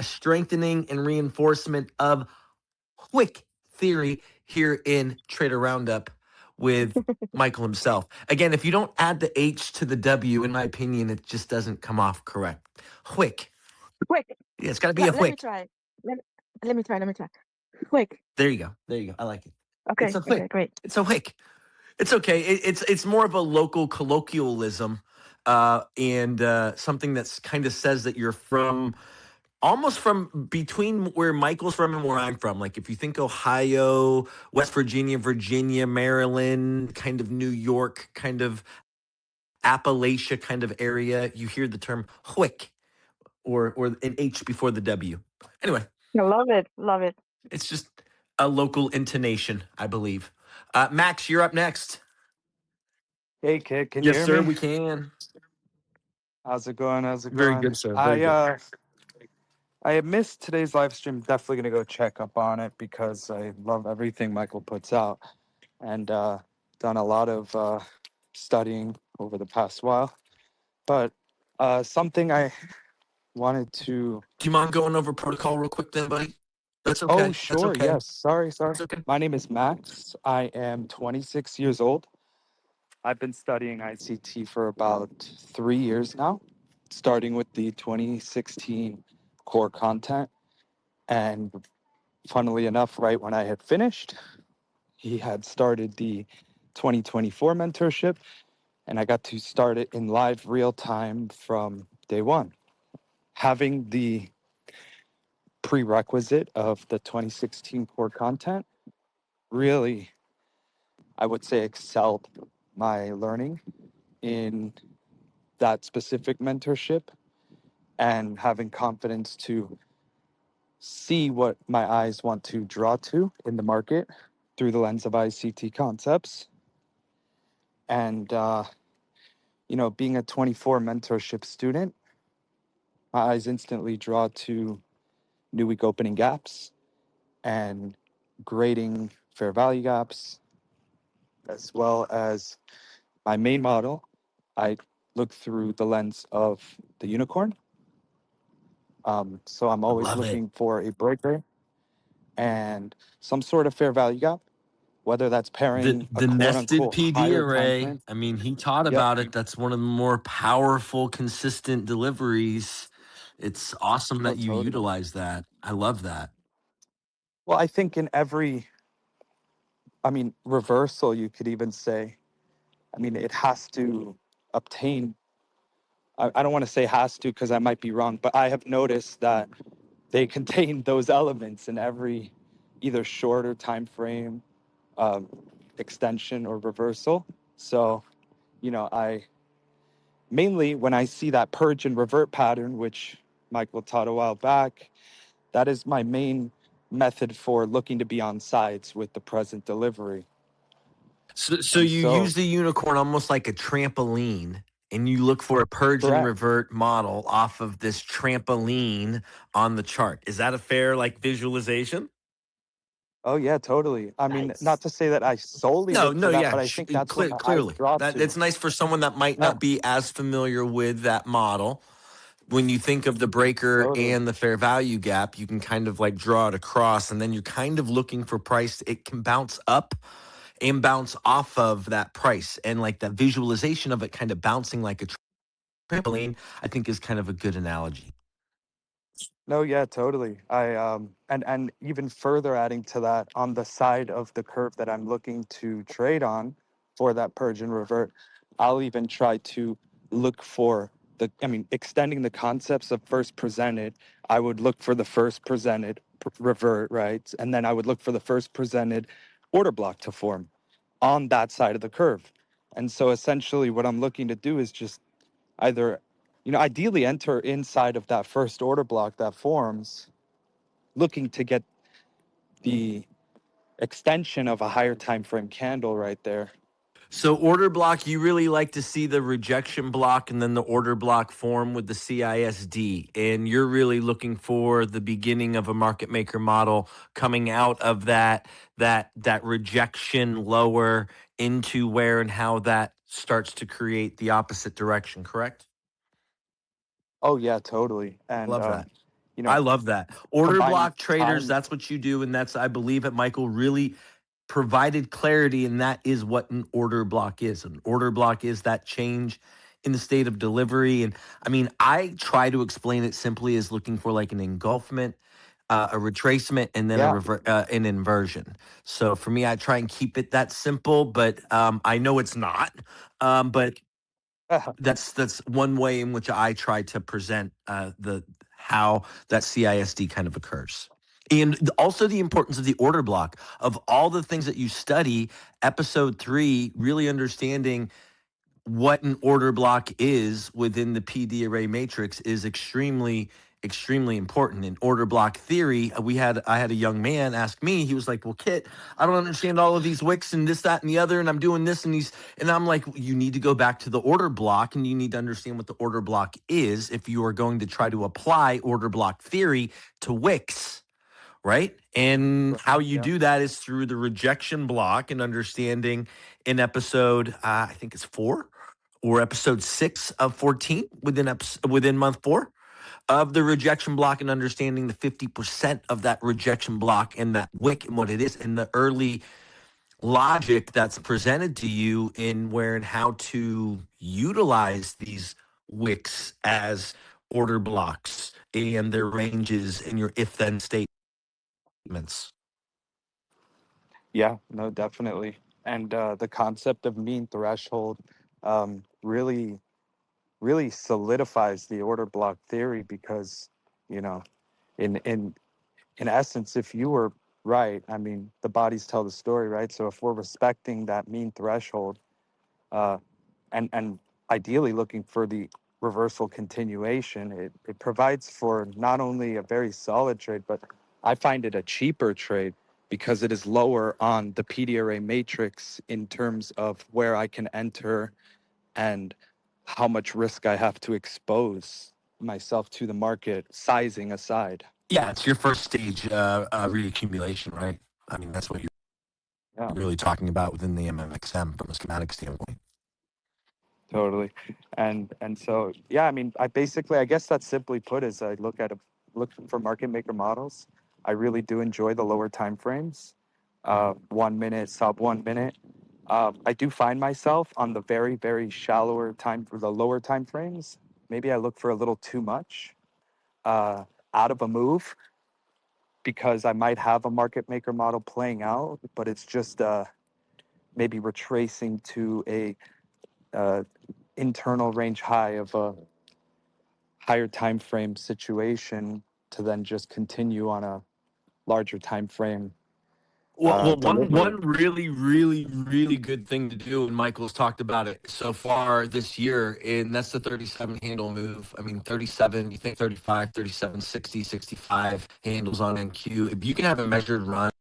and reinforcement of quick theory here in Trader Roundup. with Michael himself. Again, if you don't add the H to the W, in my opinion, it just doesn't come off correct. Quick. Quick. Yeah, it's got to be a Let me quick. try. Let me try. Quick. There you go. I like it. Okay. It's a quick. Okay. Great. It's a quick. It's okay. It's more of a local colloquialism, and something that's kind of says that you're from almost from between where Michael's from and where I'm from. Like if you think Ohio, West Virginia, Maryland, kind of New York, kind of Appalachia kind of area, you hear the term "quick" or an H before the W. Anyway, I love it. Love it. it's just a local intonation, I believe. Max, you're up next. Hey, Kitt, can you Yes, hear sir. me? We can. How's it going? Very good, sir. Very good. I had missed today's live stream. Definitely gonna go check up on it because I love everything Michael puts out, and done a lot of studying over the past while. But something I wanted to. Do you mind going over protocol real quick, then, buddy? That's Oh, okay. That's sure. okay. Yes. Sorry. That's okay. My name is Max. I am 26 years old. I've been studying ICT for about 3 years now, starting with the 2016 core content. And funnily enough, right when I had finished, he had started the 2024 mentorship, and I got to start it in live real time from day one. Having the prerequisite of the 2016 core content really, I would say, excelled my learning in that specific mentorship, and having confidence to see what my eyes want to draw to in the market through the lens of ICT concepts. And, being a 24 mentorship student, my eyes instantly draw to new week opening gaps and grading fair value gaps, as well as my main model. I look through the lens of the unicorn. So I'm I always love it. looking for a breaker and some sort of fair value gap, whether that's pairing a The quote nested unquote PD higher time array. frame. I mean, he taught Yep, about it. That's one of the more powerful, consistent deliveries. It's awesome oh, that you totally. utilize that. I love that. Well, I think in every, reversal, you could even say, it has to obtain, I don't want to say has to because I might be wrong, but I have noticed that they contain those elements in every either shorter time frame, um, extension, or reversal. So, I mainly when I see that purge and revert pattern, which Michael taught a while back, that is my main method for looking to be on sides with the present delivery. So And you so, use the unicorn almost like a trampoline, and you look for a purge and correct. revert model off of this trampoline on the chart. Is that a fair visualization? Oh yeah, totally. Not Nice. to say that I solely No, look no, for that, yeah, but I think that's what my eyes clearly. draw That to. it's nice for someone that might Yeah, not be as familiar with that model. When you think of the breaker totally. and the fair value gap, you can kind of draw it across, and then you're kind of looking for price. It can bounce up and bounce off of that price, and that visualization of it kind of bouncing like a trampoline, I think is kind of a good analogy. No, yeah, totally. And even further adding to that, on the side of the curve that I'm looking to trade on for that purge and revert, I'll even try to look for extending the concepts of first presented. I would look for the first presented revert, right? And then I would look for the first presented order block to form on that side of the curve. And so essentially what I'm looking to do is just either, ideally enter inside of that first order block that forms, looking to get the extension of a higher time frame candle right there. So order block, you really like to see the rejection block and then the order block form with the CISD. And you're really looking for the beginning of a market maker model coming out of that rejection lower into where and how that starts to create the opposite direction, correct? Oh yeah, totally. And Love that. you I know, love that. Order combining block traders, time. that's what you do. And that's, I believe it, Michael, really provided clarity, and that is what an order block is. An order block is that change in the state of delivery. And I mean, I try to explain it simply as looking for like an engulfment, a retracement, and then Yeah. an inversion. So for me, I try and keep it that simple, but I know it's not. But that's one way in which I try to present the how that CISD kind of occurs. And also the importance of the order block of all the things that you study. Episode 3, really understanding what an order block is within the PD array matrix is extremely important. In order block theory, I had a young man ask me, he was like, well, Kitt, I don't understand all of these wicks and this, that, and the other, and I'm doing this and I'm like, you need to go back to the order block and you need to understand what the order block is if you are going to try to apply order block theory to wicks. Right. And how you do that is through the rejection block and understanding in episode, I think it's 4 or episode 6 of 14 within month 4 of the rejection block, and understanding the 50% of that rejection block and that wick and what it is and the early logic that's presented to you in where and how to utilize these wicks as order blocks and their ranges in your if then statements. Yeah, no, definitely. And the concept of mean threshold really, really solidifies the order block theory because, you know, in essence, if you were right, I mean, the bodies tell the story, right? So if we're respecting that mean threshold, uh, and ideally looking for the reversal continuation, it provides for not only a very solid trade, but I find it a cheaper trade because it is lower on the PD array matrix in terms of where I can enter and how much risk I have to expose myself to the market, sizing aside. Yeah, it's your first stage reaccumulation, right? I mean, that's what you're Yeah, really talking about within the MMXM from a schematic standpoint. totally. And so yeah, I mean, I guess that's simply put as I look for market maker models. I really do enjoy the lower time frames, 1 minute, sub 1 minute. I do find myself on the very, very shallower time for the lower time frames. Maybe I look for a little too much out of a move because I might have a market maker model playing out, but it's just maybe retracing to a internal range high of a higher time frame situation to then just continue on a larger time frame Well, one delivery. really good thing to do, and Michael's talked about it so far this year, and that's the 37 handle move. I mean, 37, you think 35, 37, 60, 65 handles on NQ. If you can have a measured run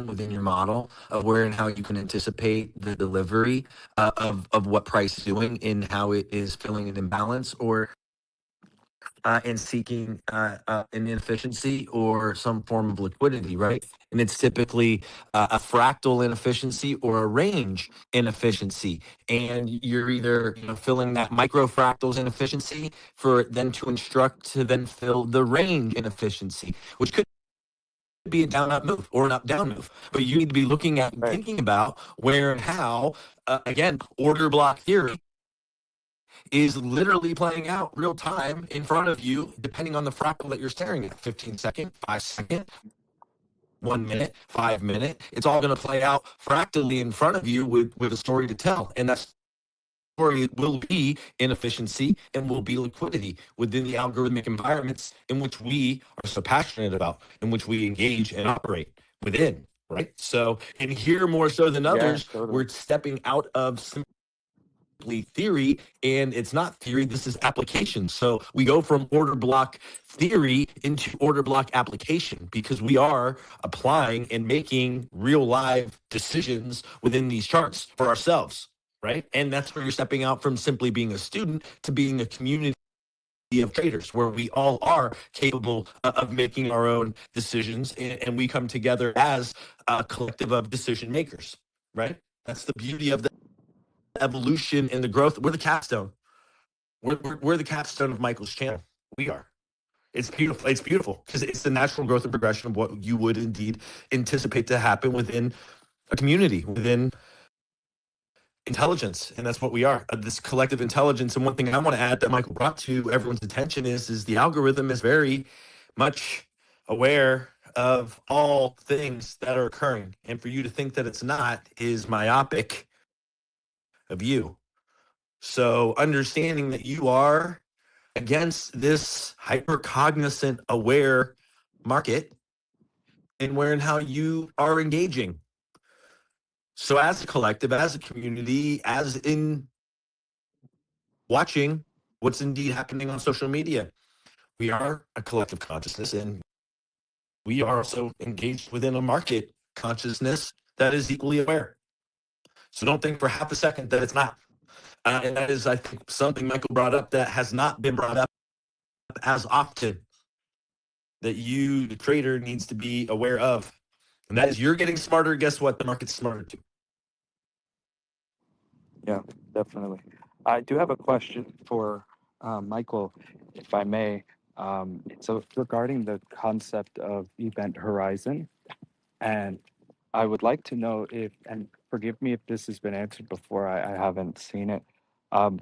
within your model of where and how you can anticipate the delivery of what price is doing and how it is filling an imbalance or and seeking an inefficiency or some form of liquidity, right? And it's typically a fractal inefficiency or a range inefficiency. And you're either filling that microfractals inefficiency for then to instruct to then fill the range inefficiency, which could be a down up move or an up down move, but you need to be looking at and Right. thinking about where and how again, order block theory is literally playing out real time in front of you, depending on the fractal that you're staring at. 15 second, 5 second, 1 minute, 5 minute. It's all going to play out fractally in front of you with a story to tell. And that story will be inefficiency and will be liquidity within the algorithmic environments in which we are so passionate about, in which we engage and operate within. Right. So, and here more so than Yeah, others, totally. we're stepping out of theory, and it's not theory, this is application. So we go from order block theory into order block application because we are applying and making real live decisions within these charts for ourselves, right? And that's where you're stepping out from simply being a student to being a community of traders where we all are capable of making our own decisions, and we come together as a collective of decision makers, right? That's the beauty of the evolution and the growth. We're the capstone. We're the capstone of Michael's channel. We are. It's beautiful. It's beautiful because it's the natural growth and progression of what you would indeed anticipate to happen within a community, within intelligence, and that's what we are, this collective intelligence. And one thing I want to add that Michael brought to everyone's attention is the algorithm is very much aware of all things that are occurring, and for you to think that it's not is myopic of you. So understanding that you are against this hyper cognizant aware market and where and how you are engaging. So as a collective, as a community, as in watching what's indeed happening on social media, we are a collective consciousness, and we are also engaged within a market consciousness that is equally aware. So don't think for half a second that it's not. And that is, I think, something Michael brought up that has not been brought up as often, that you, the trader, needs to be aware of. And that is, you're getting smarter. Guess what? The market's smarter too. Yeah, definitely. I do have a question for Michael, if I may. So regarding the concept of event horizon, and I would like to know if, and forgive me if this has been answered before, I haven't seen it. Um,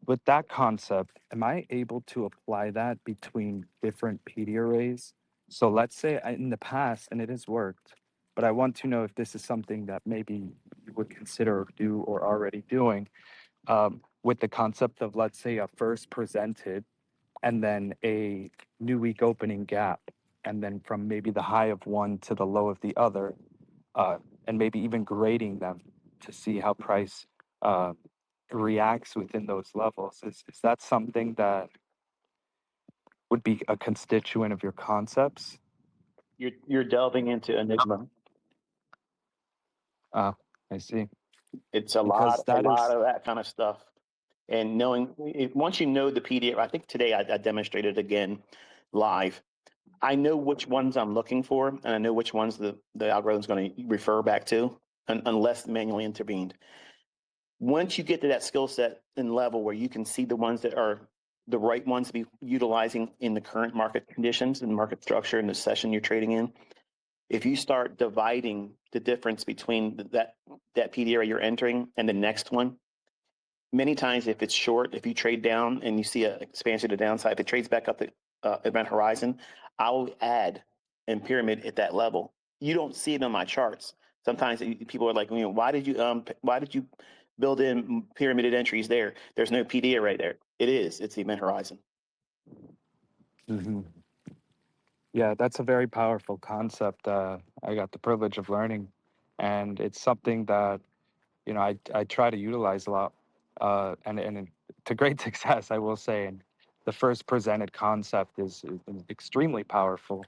with that concept, am I able to apply that between different PD arrays? So let's say in the past, and it has worked, but I want to know if this is something that maybe you would consider do or already doing, with the concept of, let's say, a first presented and then a new week opening gap, and then from maybe the high of one to the low of the other, and maybe even grading them to see how price reacts within those levels. Is that something that would be a constituent of your concepts? You're delving into Enigma. I see. It's a Because lot that is of that kind of stuff. And knowing, once you know the PDF, I think today I demonstrated again live. I know which ones I'm looking for, and I know which ones the algorithm's going to refer back to, unless manually intervened. Once you get to that skill set and level where you can see the ones that are the right ones to be utilizing in the current market conditions and market structure and the session you're trading in, if you start dividing the difference between that PD area you're entering and the next one, many times if it's short, if you trade down and you see an expansion to the downside, if it trades back up the event horizon, I'll add and pyramid at that level. You don't see it on my charts. Sometimes people are like, why did you build in pyramided entries there? There's no PD array there. It's the event horizon. Mhm. Yeah, that's a very powerful concept. I got the privilege of learning, and it's something that I try to utilize a lot, and to great success, I will say. And the first presented concept is extremely powerful.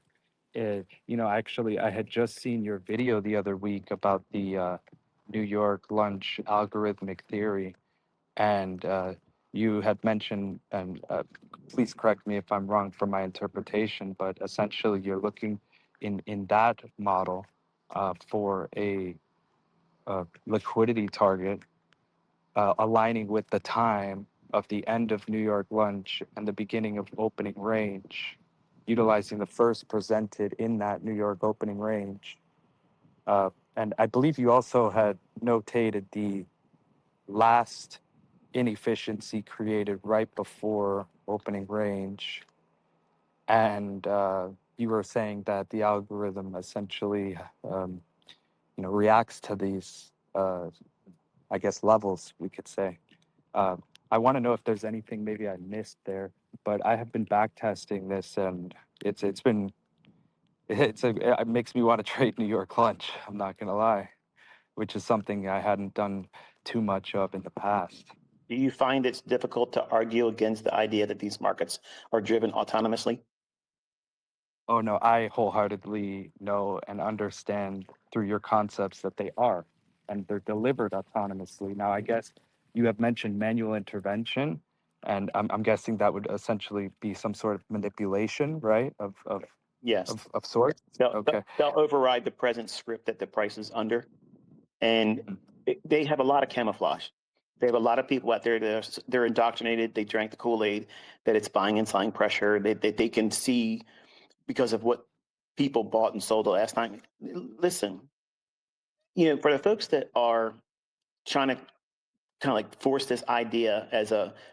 Actually, I had just seen your video the other week about the New York lunch algorithmic theory, and you had mentioned, and please correct me if I'm wrong from my interpretation, but essentially you're looking in that model for a liquidity target aligning with the time of the end of New York lunch and the beginning of opening range, utilizing the first presented in that New York opening range. And I believe you also had notated the last inefficiency created right before opening range. And you were saying that the algorithm essentially, reacts to these, I guess, levels, we could say. I want to know if there's anything maybe I missed there, but I have been back testing this, and it makes me want to trade New York lunch. I'm not gonna lie, which is something I hadn't done too much of in the past. Do you find it's difficult to argue against the idea that these markets are driven autonomously? Oh no, I wholeheartedly know and understand through your concepts that they are, and they're delivered autonomously. Now, I guess you have mentioned manual intervention, and I'm guessing that would essentially be some sort of manipulation, right? Yes. Of sorts. Okay. They'll override the present script that the price is under, and they have a lot of camouflage. They have a lot of people out there that they're indoctrinated. They drank the Kool-Aid that it's buying and selling pressure. They can see because of what people bought and sold the last time. Listen, for the folks that are trying to kind of like force this idea as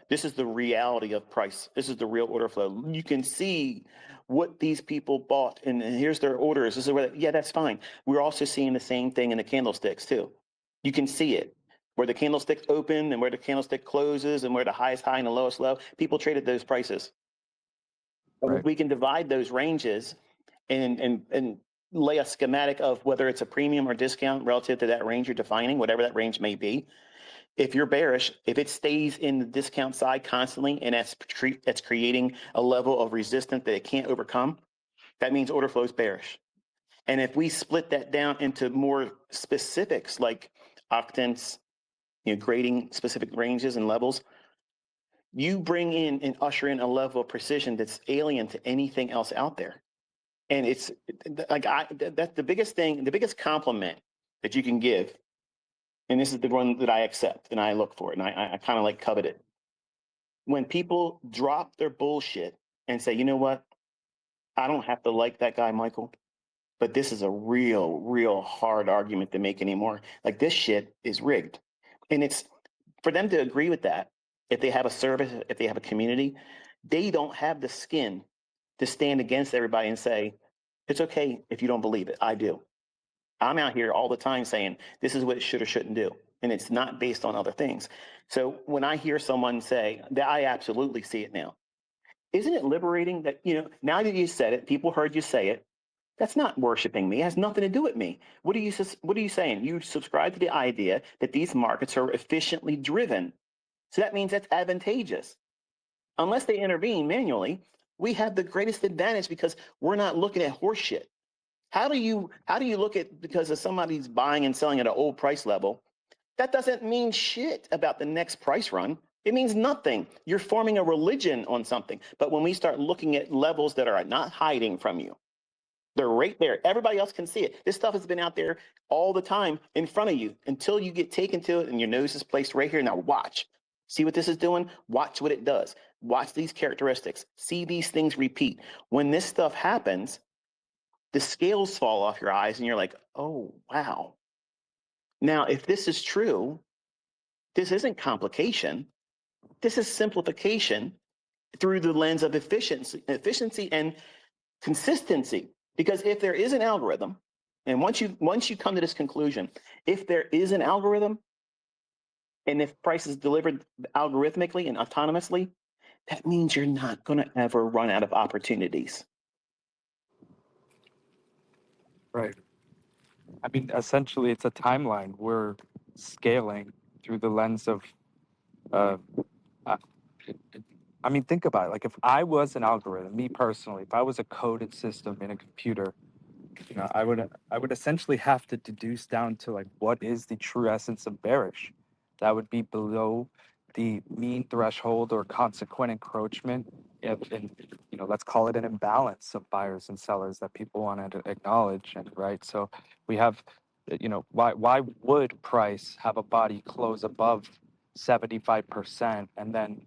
this is the reality of price. This is the real order flow. You can see what these people bought and here's their orders. This is where, yeah, that's fine. We're also seeing the same thing in the candlesticks too. You can see it where the candlestick open and where the candlestick closes and where the highest high and the lowest low. People traded those prices. Right. We can divide those ranges and lay a schematic of whether it's a premium or discount relative to that range you're defining, whatever that range may be. If you're bearish, if it stays in the discount side constantly and that's creating a level of resistance that it can't overcome, that means order flow is bearish. And if we split that down into more specifics like octants, grading specific ranges and levels, you bring in and usher in a level of precision that's alien to anything else out there. And it's like that's the biggest thing, the biggest compliment that you can give. And this is the one that I accept and I look for it and I kind of like covet it. When people drop their bullshit and say, you know what, I don't have to like that guy, Michael, but this is a real hard argument to make anymore. Like this shit is rigged. And it's for them to agree with that. If they have a service, if they have a community, they don't have the skin to stand against everybody and say, it's okay if you don't believe it. I do. I'm out here all the time saying this is what it should or shouldn't do. And it's not based on other things. So when I hear someone say that, I absolutely see it now. Isn't it liberating that, now that you said it, people heard you say it, that's not worshiping me. It has nothing to do with me. What are you saying? You subscribe to the idea that these markets are efficiently driven. So that means that's advantageous. Unless they intervene manually, we have the greatest advantage because we're not looking at horse shit. How do you look at because of somebody's buying and selling at an old price level? That doesn't mean shit about the next price run. It means nothing. You're forming a religion on something. But when we start looking at levels that are not hiding from you, they're right there. Everybody else can see it. This stuff has been out there all the time in front of you until you get taken to it and your nose is placed right here. Now watch. See what this is doing? Watch what it does. Watch these characteristics. See these things repeat. When this stuff happens, the scales fall off your eyes and you're like, oh, wow. Now, if this is true, this isn't complication. This is simplification through the lens of efficiency and consistency. Because if there is an algorithm, and once you come to this conclusion, if there is an algorithm, and if price is delivered algorithmically and autonomously, that means you're not going to ever run out of opportunities. Right. I mean, essentially, it's a timeline. We're scaling through the lens of, uh, uh, I mean, think about it. Like, if I was an algorithm, me personally, if I was a coded system in a computer, I would essentially have to deduce down to like what is the true essence of bearish. That would be below the mean threshold or consequent encroachment in let's call it an imbalance of buyers and sellers that people want to acknowledge. And right, so we have why would price have a body close above 75% and then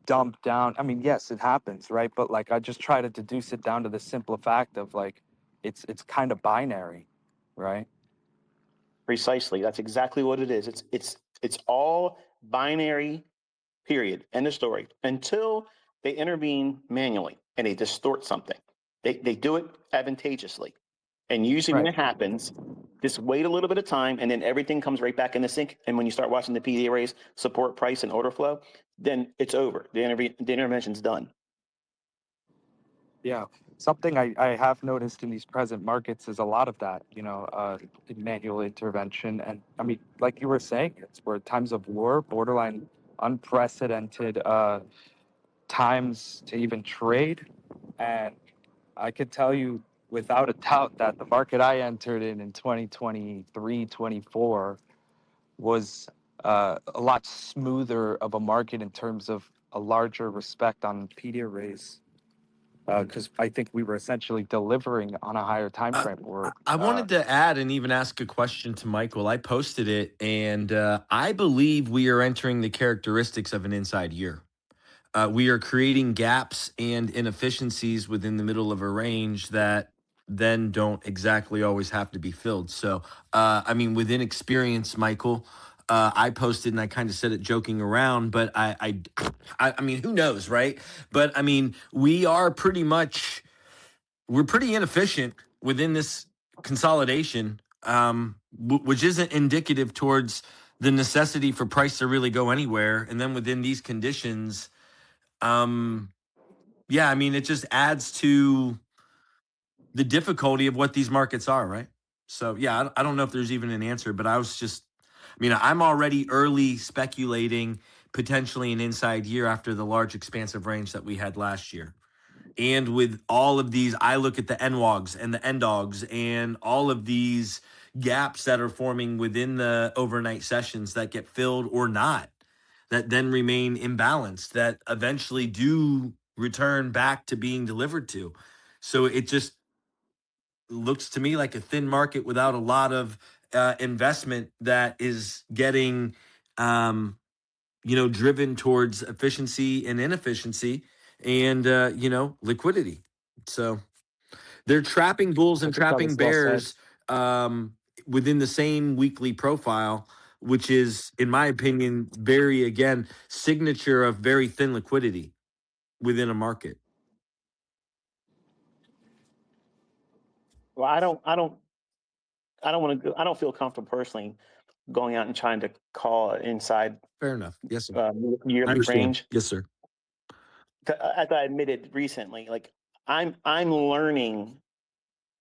dump down? I mean, yes, it happens, right? But like I just try to deduce it down to the simple fact of like it's kind of binary, right? Precisely. That's exactly what it is. It's all binary, period. End of story. Until they intervene manually and they distort something. They do it advantageously. And usually when Right. it happens, just wait a little bit of time and then everything comes right back in the sync. And when you start watching the PD arrays support price and order flow, then it's over. The intervention's done. Yeah. Something I have noticed in these present markets is a lot of that, manual intervention. And I mean, like you were saying, we're times of war, borderline unprecedented times to even trade. And I could tell you without a doubt that the market I entered in 2023, 24 was a lot smoother of a market in terms of a larger respect on PD arrays. because I think we were essentially delivering on a higher time frame. I wanted to add and even ask a question to Michael. I posted it, and I believe we are entering the characteristics of an inside year. We are creating gaps and inefficiencies within the middle of a range that then don't exactly always have to be filled. So, I mean, within experience, Michael, I posted and I kind of said it joking around, but I mean, who knows, right? But I mean, we're pretty inefficient within this consolidation, which isn't indicative towards the necessity for price to really go anywhere. And then within these conditions, yeah, I mean, it just adds to the difficulty of what these markets are, right? So, yeah, I don't know if there's even an answer, but I mean, I'm already early speculating potentially an inside year after the large expansive range that we had last year. And with all of these, I look at the NWOGs and the NDOGs and all of these gaps that are forming within the overnight sessions that get filled or not, that then remain imbalanced, that eventually do return back to being delivered to. So it just looks to me like a thin market without a lot of investment that is getting, driven towards efficiency and inefficiency and, liquidity. So they're trapping bulls and I think that trapping was well said. bears within the same weekly profile, which is, in my opinion, very, again, signature of very thin liquidity within a market. Well, I don't want to. I don't feel comfortable personally going out and trying to call an inside Fair enough. Yes, sir. I yearly understand. range. Yes, sir. As I admitted recently, like I'm learning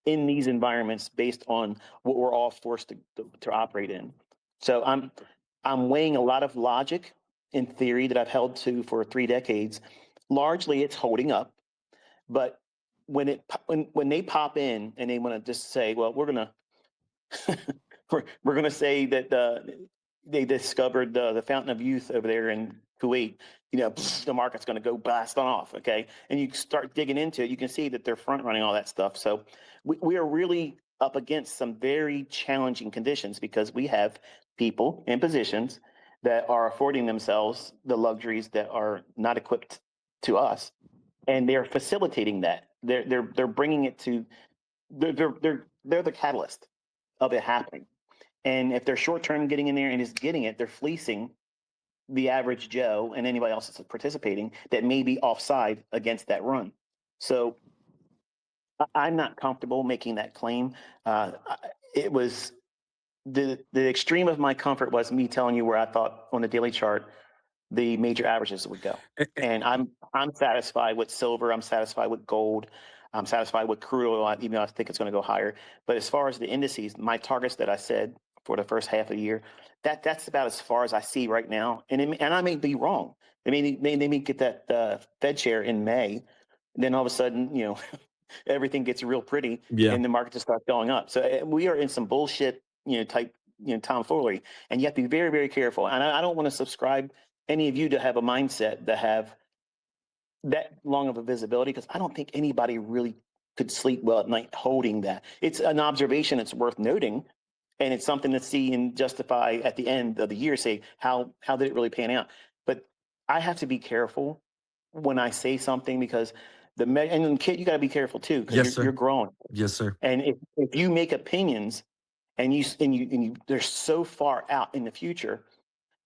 in these environments based on what we're all forced to operate in. So I'm weighing a lot of logic in theory that I've held to for 3 decades. Largely, it's holding up, but when they pop in and they want to just say, well, we're gonna we're gonna say that they discovered the fountain of youth over there in Kuwait. The market's going to go blast on off. Okay, and you start digging into it, you can see that they're front running all that stuff. So we are really up against some very challenging conditions because we have people in positions that are affording themselves the luxuries that are not equipped to us, and they're facilitating that. They're bringing it to. They're the catalyst of it happening. And if they're short term getting in there and is getting it, they're fleecing the average Joe and anybody else that's participating that may be offside against that run. So I'm not comfortable making that claim. It was the extreme of my comfort was me telling you where I thought on the daily chart the major averages would go. And I'm satisfied with silver. I'm satisfied with gold. I'm satisfied with crude oil, even though I think it's going to go higher. But as far as the indices, my targets that I said for the first half of the year, that's about as far as I see right now. And I may be wrong. They may get that Fed chair in May, and then all of a sudden, everything gets real pretty, and the market just starts going up. So we are in some bullshit, type, tomfoolery, and you have to be very, very careful. And I don't want to subscribe any of you to have a mindset that have that long of a visibility, because I don't think anybody really could sleep well at night holding that. It's an observation that's worth noting, and it's something to see and justify at the end of the year, say how did it really pan out. But I have to be careful when I say something, because and Kitt, you got to be careful too, because you're growing. Yes, sir. And if you make opinions and you they're so far out in the future,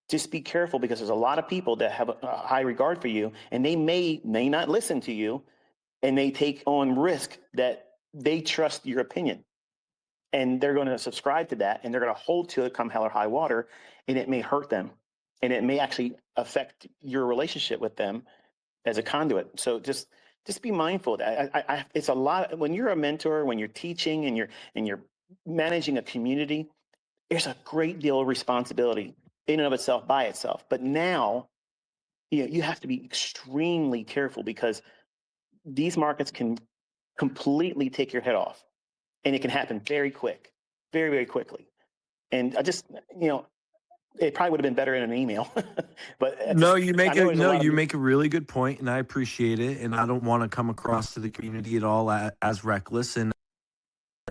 just be careful, because there's a lot of people that have a high regard for you, and they may not listen to you, and they take on risk that they trust your opinion, and they're going to subscribe to that, and they're going to hold to it come hell or high water, and it may hurt them, and it may actually affect your relationship with them as a conduit. So just be mindful of that. It's a lot when you're a mentor, when you're teaching, and you're managing a community. There's a great deal of responsibility in and of itself by itself. But now, you have to be extremely careful, because these markets can completely take your head off, and it can happen very quick, very, very quickly. And I just, It probably would have been better in an email, but No, you make I know a there's a no, lot of you make a really good point, and I appreciate it. And I don't want to come across to the community at all as reckless. And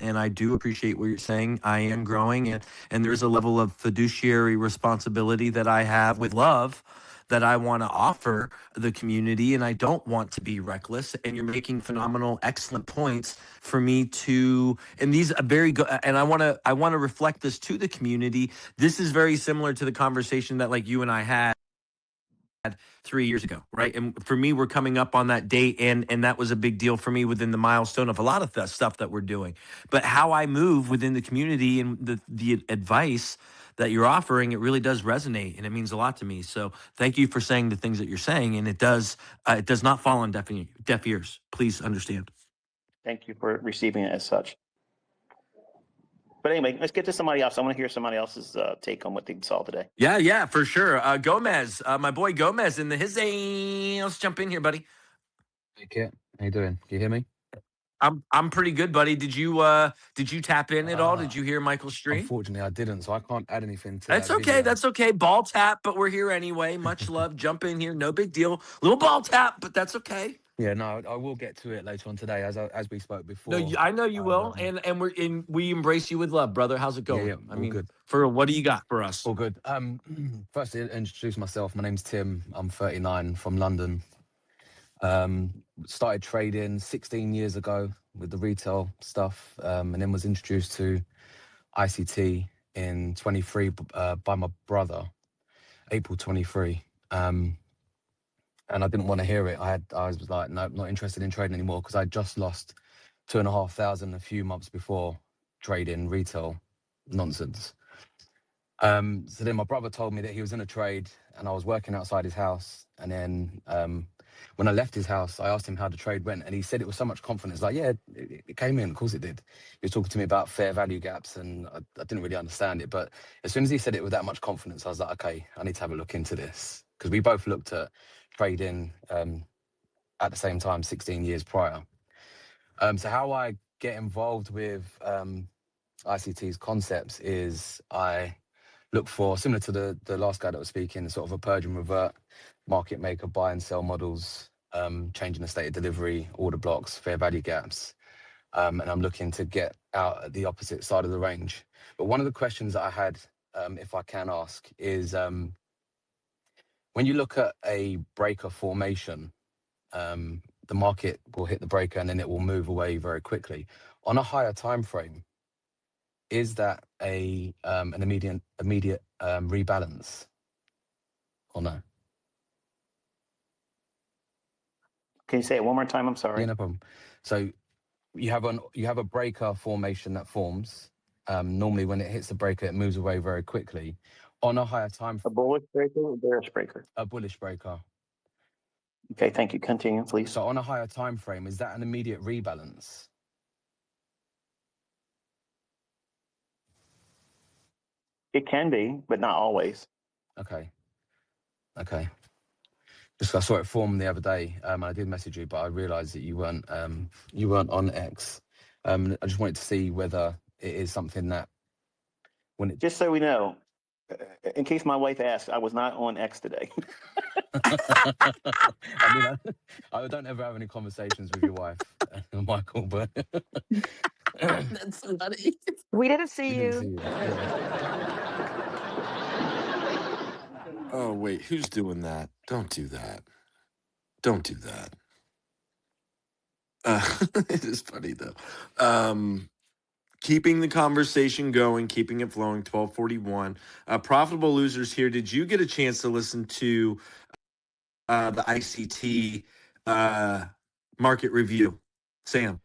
I do appreciate what you're saying. I am growing, and there's a level of fiduciary responsibility that I have with love that I want to offer the community, and I don't want to be reckless. And you're making phenomenal, excellent points for me to, and these are very good. And I want to reflect this to the community. This is very similar to the conversation that like you and I had 3 years ago, right? And for me, we're coming up on that date, and that was a big deal for me within the milestone of a lot of the stuff that we're doing. But how I move within the community and the advice that you're offering, it really does resonate, and it means a lot to me. So thank you for saying the things that you're saying, and it does not fall on deaf ears. Please understand. Thank you for receiving it as such. But anyway, let's get to somebody else. I want to hear somebody else's take on what they saw today. Yeah, for sure. Gomez, my boy Gomez in the his. Let's jump in here, buddy. Hey Kitt, how you doing? Can you hear me? I'm pretty good, buddy. Did you tap in at all? Did you hear Michael's stream? Unfortunately, I didn't, so I can't add anything to That's that okay. video. That's okay. Ball tap, but we're here anyway. Much love. Jump in here. No big deal. Little ball tap, but that's okay. Yeah, no, I will get to it later on today, as we spoke before. No, I know you will, and we embrace you with love, brother. How's it going? Yeah, I all mean, good. for what do you got for us? All good. First to introduce myself, my name's Tim. I'm 39 from London. Started trading 16 years ago with the retail stuff, and then was introduced to ICT in 23 by my brother, April 23. And I didn't want to hear it. I was like, no, not interested in trading anymore, because I just lost 2,500 a few months before trading retail nonsense. So then my brother told me that he was in a trade, and I was working outside his house. And then when I left his house, I asked him how the trade went, and he said it was so much confidence. Like, yeah, it came in. Of course it did. He was talking to me about fair value gaps, and I didn't really understand it. But as soon as he said it with that much confidence, I was like, okay, I need to have a look into this, because we both looked at trading at the same time 16 years prior. So how I get involved with ICT's concepts is I look for, similar to the last guy that was speaking, sort of a purge and revert, market maker, buy and sell models, changing the state of delivery, order blocks, fair value gaps. And I'm looking to get out at the opposite side of the range. But one of the questions that I had, if I can ask, is when you look at a breaker formation, the market will hit the breaker and then it will move away very quickly. On a higher time frame, is that an immediate rebalance or no? Can you say it one more time? I'm sorry. Yeah, no problem. So you have a breaker formation that forms. Normally, when it hits the breaker, it moves away very quickly. On a higher time, A bullish breaker or bearish breaker? a bullish breaker. Okay, thank you. Continue, please. So on a higher time frame, is that an immediate rebalance? It can be, but not always. Okay. Just I saw it form the other day. I did message you, but I realised that you weren't on X. I just wanted to see whether it is something that when it. Just so we know, in case my wife asks, I was not on X today. I mean, I don't ever have any conversations with your wife, Michael, but That's funny. We didn't see we you. didn't see you. Yeah. Oh wait, who's doing that? Don't do that. Don't do that. It is funny though. Keeping the conversation going, keeping it flowing. 1241. Profitable losers here. Did you get a chance to listen to the ICT market review, Sam?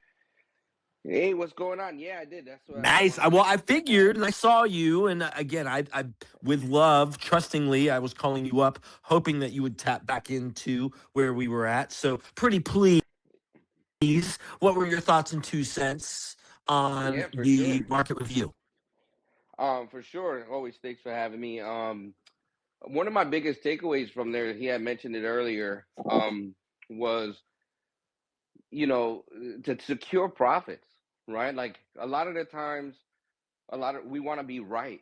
Hey, what's going on? Yeah, I did. That's what Nice. I Well, I figured, and I saw you, and again, I with love, trustingly, I was calling you up, hoping that you would tap back into where we were at. So, pretty pleased. What were your thoughts and 2 cents on Yeah, for the sure. market review? For sure. Always thanks for having me. One of my biggest takeaways from there, he had mentioned it earlier, was, to secure profits, right? Like a lot of the times, we want to be right,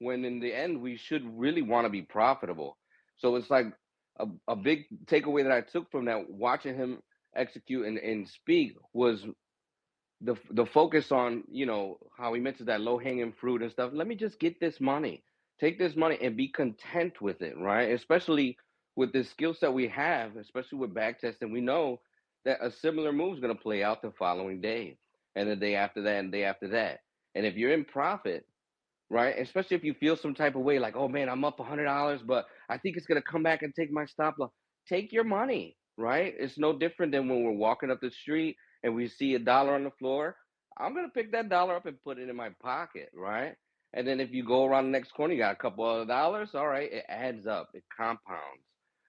when in the end we should really want to be profitable. So it's like a big takeaway that I took from that, watching him execute and speak, was the focus on, you know, how he mentions that low hanging fruit and stuff. Let me just get this money, take this money and be content with it, right? Especially with the skill set we have, especially with back testing, we know that a similar move is going to play out the following day and the day after that and the day after that. And if you're in profit, right, especially if you feel some type of way like, oh man, I'm up $100, but I think it's going to come back and take my stop loss, take your money, right? It's no different than when we're walking up the street and we see $1 on the floor. I'm going to pick that dollar up and put it in my pocket, right? And then if you go around the next corner, you got a couple other dollars, all right, it adds up, it compounds,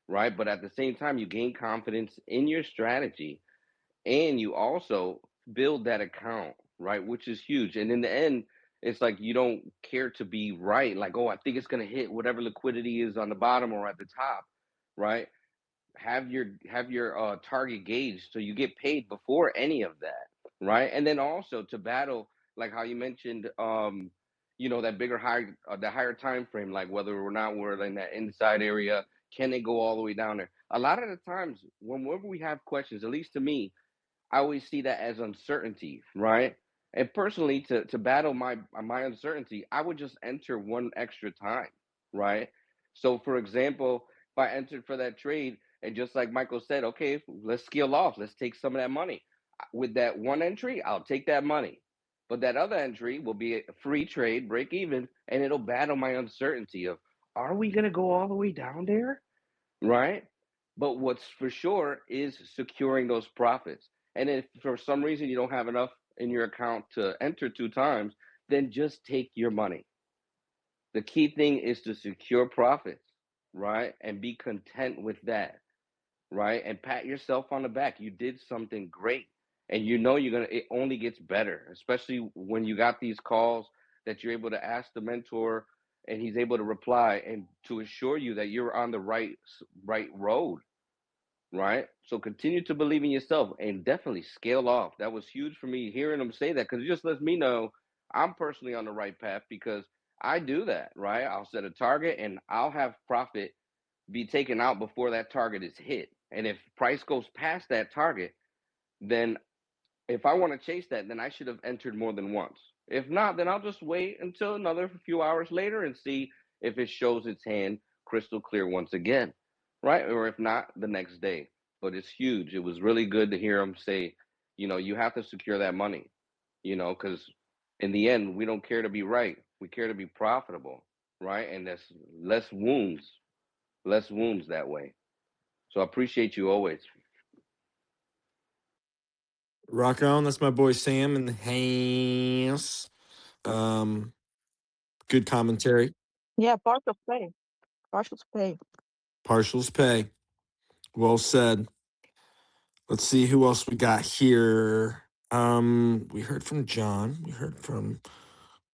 right? But at the same time, you gain confidence in your strategy, and you also build that account, right, which is huge. And in the end, it's like you don't care to be right, like, oh, I think it's going to hit whatever liquidity is on the bottom or at the top, right? Have your target gauge so you get paid before any of that, right? And then also to battle, like how you mentioned, you know, that bigger higher the higher time frame, like whether or not we're in that inside area, can they go all the way down there? A lot of the times whenever we have questions, at least to me, I always see that as uncertainty, right? And personally, to battle my uncertainty, I would just enter one extra time, right? So, for example, if I entered for that trade, and just like Michael said, okay, let's scale off, let's take some of that money. With that one entry, I'll take that money, but that other entry will be a free trade, break even, and it'll battle my uncertainty of, are we gonna go all the way down there? Right? But what's for sure is securing those profits. And if for some reason you don't have enough in your account to enter 2 times, then just take your money. The key thing is to secure profits, right? And be content with that, right? And pat yourself on the back. You did something great. And you know it only gets better, especially when you got these calls that you're able to ask the mentor and he's able to reply and to assure you that you're on the right road, right? So continue to believe in yourself and definitely scale off. That was huge for me hearing him say that, because it just lets me know I'm personally on the right path, because I do that, right? I'll set a target and I'll have profit be taken out before that target is hit. And if price goes past that target, then if I want to chase that, then I should have entered more than once. If not, then I'll just wait until another few hours later and see if it shows its hand crystal clear once again, right? Or if not, the next day. But it's huge. It was really good to hear him say, you know, you have to secure that money, you know, because in the end, we don't care to be right. We care to be profitable, right? And that's less wounds that way. So I appreciate you always. Rock on. That's my boy Sam in the house. Good commentary. Yeah, partial pay. Partial pay. Partials pay. Well said. Let's see who else we got here. We heard from John. We heard from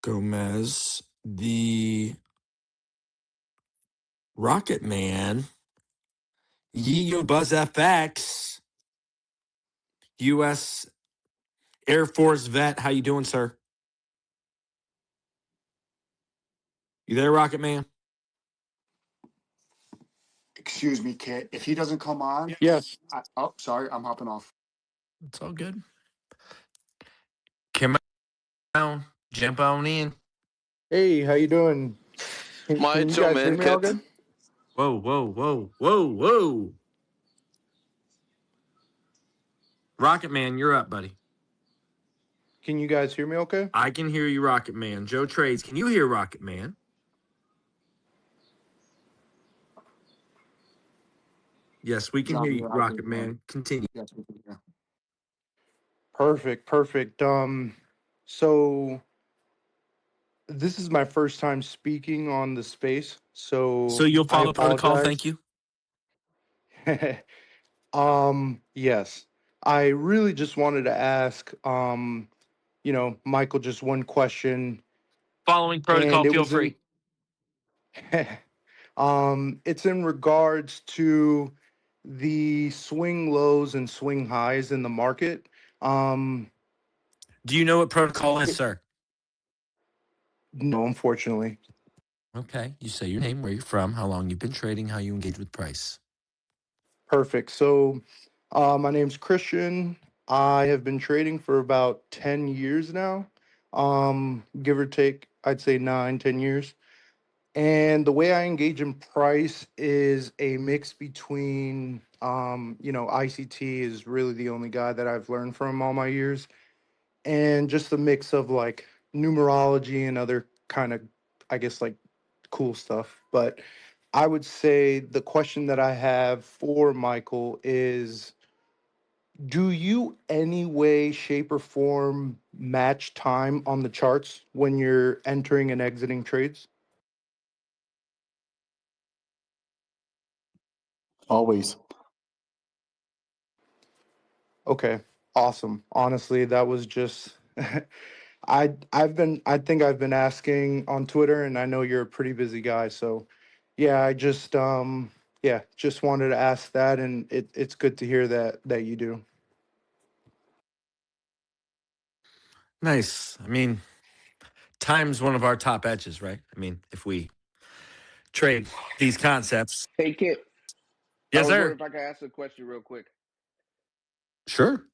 Gomez. The Rocket Man. Yo Buzz FX. U.S. Air Force vet. How you doing, sir? You there, Rocket Man? Excuse me, Kitt. If he doesn't come on, Yes. oh, sorry, I'm hopping off. It's all good. Come on. Jump on in. Hey, how you doing? My Can you two guys hear man, me all Kitt. good? Whoa. Rocket Man, you're up, buddy. Can you guys hear me okay? I can hear you, Rocket Man. Joe Trades, can you hear Rocket Man? Yes, we can John, hear you, yeah, I Rocket can, Man. Continue. yes, we can hear. Perfect. So this is my first time speaking on the space, So so you'll I follow protocol, apologize. thank you. Yes. I really just wanted to ask, Michael, just one question, Following and protocol, it feel was in free. it's in regards to the swing lows and swing highs in the market. Do you know what protocol is, sir? No, unfortunately. Okay. You say your name, where you're from, how long you've been trading, how you engage with price. Perfect. So, my name's Christian. I have been trading for about 10 years now, give or take, I'd say 9, 10 years. And the way I engage in price is a mix between, ICT is really the only guy that I've learned from all my years, and just a mix of like numerology and other kind of, I guess, like cool stuff. But I would say the question that I have for Michael is, do you any way, shape, or form match time on the charts when you're entering and exiting trades? Always. Okay, awesome. Honestly, that was just I think I've been asking on Twitter, and I know you're a pretty busy guy, so yeah, I just just wanted to ask that, and it's good to hear that you do. Nice. I mean, time's one of our top edges, right? I mean, if we trade these concepts. Hey, Kitt, I Yes, was sir. wondering if I could ask a question real quick. Sure.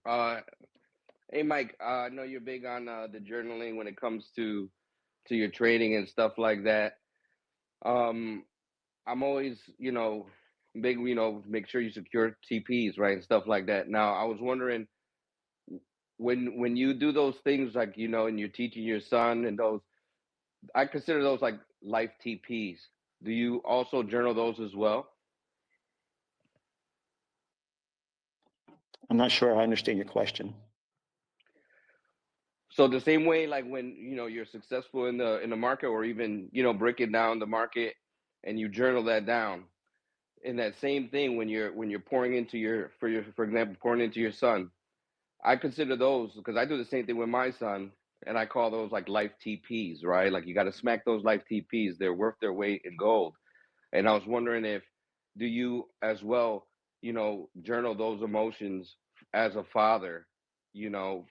Hey, Mike, I know you're big on the journaling when it comes to your trading and stuff like that. I'm always, big, make sure you secure TPs, right, and stuff like that. Now, I was wondering, when you do those things, like, and you're teaching your son and those, I consider those like life TPs. Do you also journal those as well? I'm not sure I understand your question. So the same way, like when you're successful in the market, or even breaking down the market, and you journal that down. In that same thing, when you're pouring into for example, pouring into your son, I consider those, because I do the same thing with my son, and I call those like life TPs, right? Like, you got to smack those life TPs. They're worth their weight in gold. And I was wondering, if do you as well, journal those emotions as a father,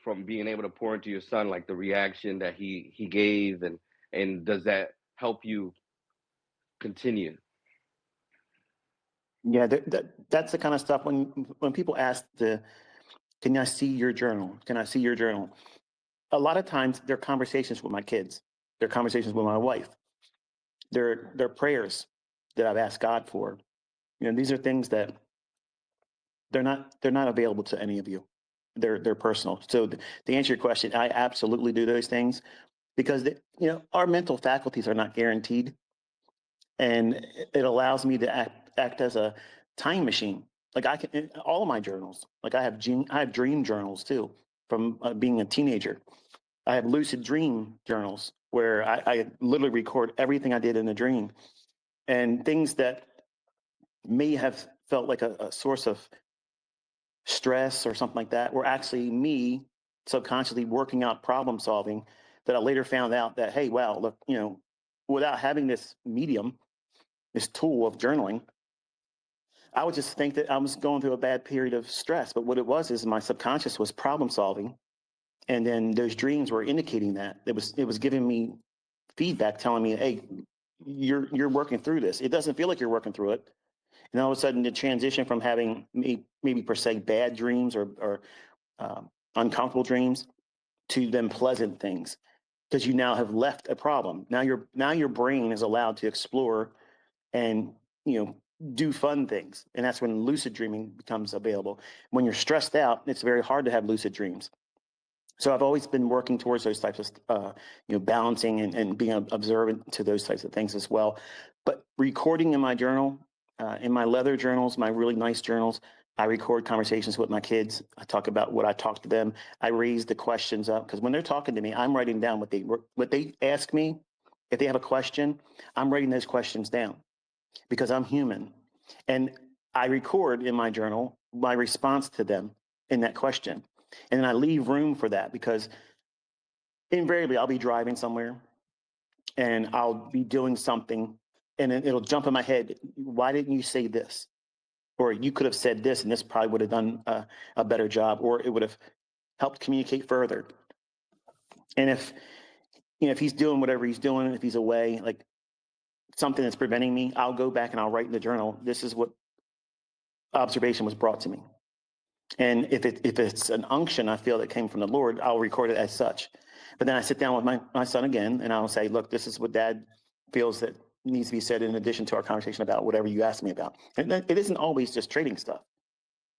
from being able to pour into your son, like the reaction that he gave, and does that help you continue? Yeah, that's the kind of stuff when people ask can I see your journal? Can I see your journal? A lot of times they're conversations with my kids. They're conversations with my wife. They're prayers that I've asked God for. These are things that they're not available to any of you. They're personal. So to answer your question, I absolutely do those things because our mental faculties are not guaranteed, and it allows me to act as a time machine. Like I can, all of my journals. Like I have dream journals too from being a teenager. I have lucid dream journals where I literally record everything I did in a dream, and things that may have felt like a source of stress or something like that were actually me subconsciously working out problem solving, that I later found out that, hey, wow, look, without having this medium, this tool of journaling, I would just think that I was going through a bad period of stress. But what it was is my subconscious was problem solving. And then those dreams were indicating that. It was giving me feedback telling me, hey, you're working through this. It doesn't feel like you're working through it. And all of a sudden the transition from having maybe per se bad dreams or uncomfortable dreams to then pleasant things, because you now have left a problem. Now your brain is allowed to explore and do fun things, and that's when lucid dreaming becomes available. When you're stressed out, it's very hard to have lucid dreams. So I've always been working towards those types of balancing and being observant to those types of things as well. But recording in my journal, in my leather journals, my really nice journals, I record conversations with my kids. I talk about what I talk to them. I raise the questions up, because when they're talking to me, I'm writing down what they ask me. If they have a question, I'm writing those questions down, because I'm human. And I record in my journal my response to them in that question. And then I leave room for that, because invariably I'll be driving somewhere and I'll be doing something, and then it'll jump in my head. Why didn't you say this? Or you could have said this, and this probably would have done a better job, or it would have helped communicate further. And if if he's doing whatever he's doing, if he's away, like something that's preventing me, I'll go back and I'll write in the journal, this is what observation was brought to me. And if it's an unction I feel that came from the Lord, I'll record it as such. But then I sit down with my son again, and I'll say, look, this is what Dad feels that needs to be said in addition to our conversation about whatever you asked me about. And it isn't always just trading stuff.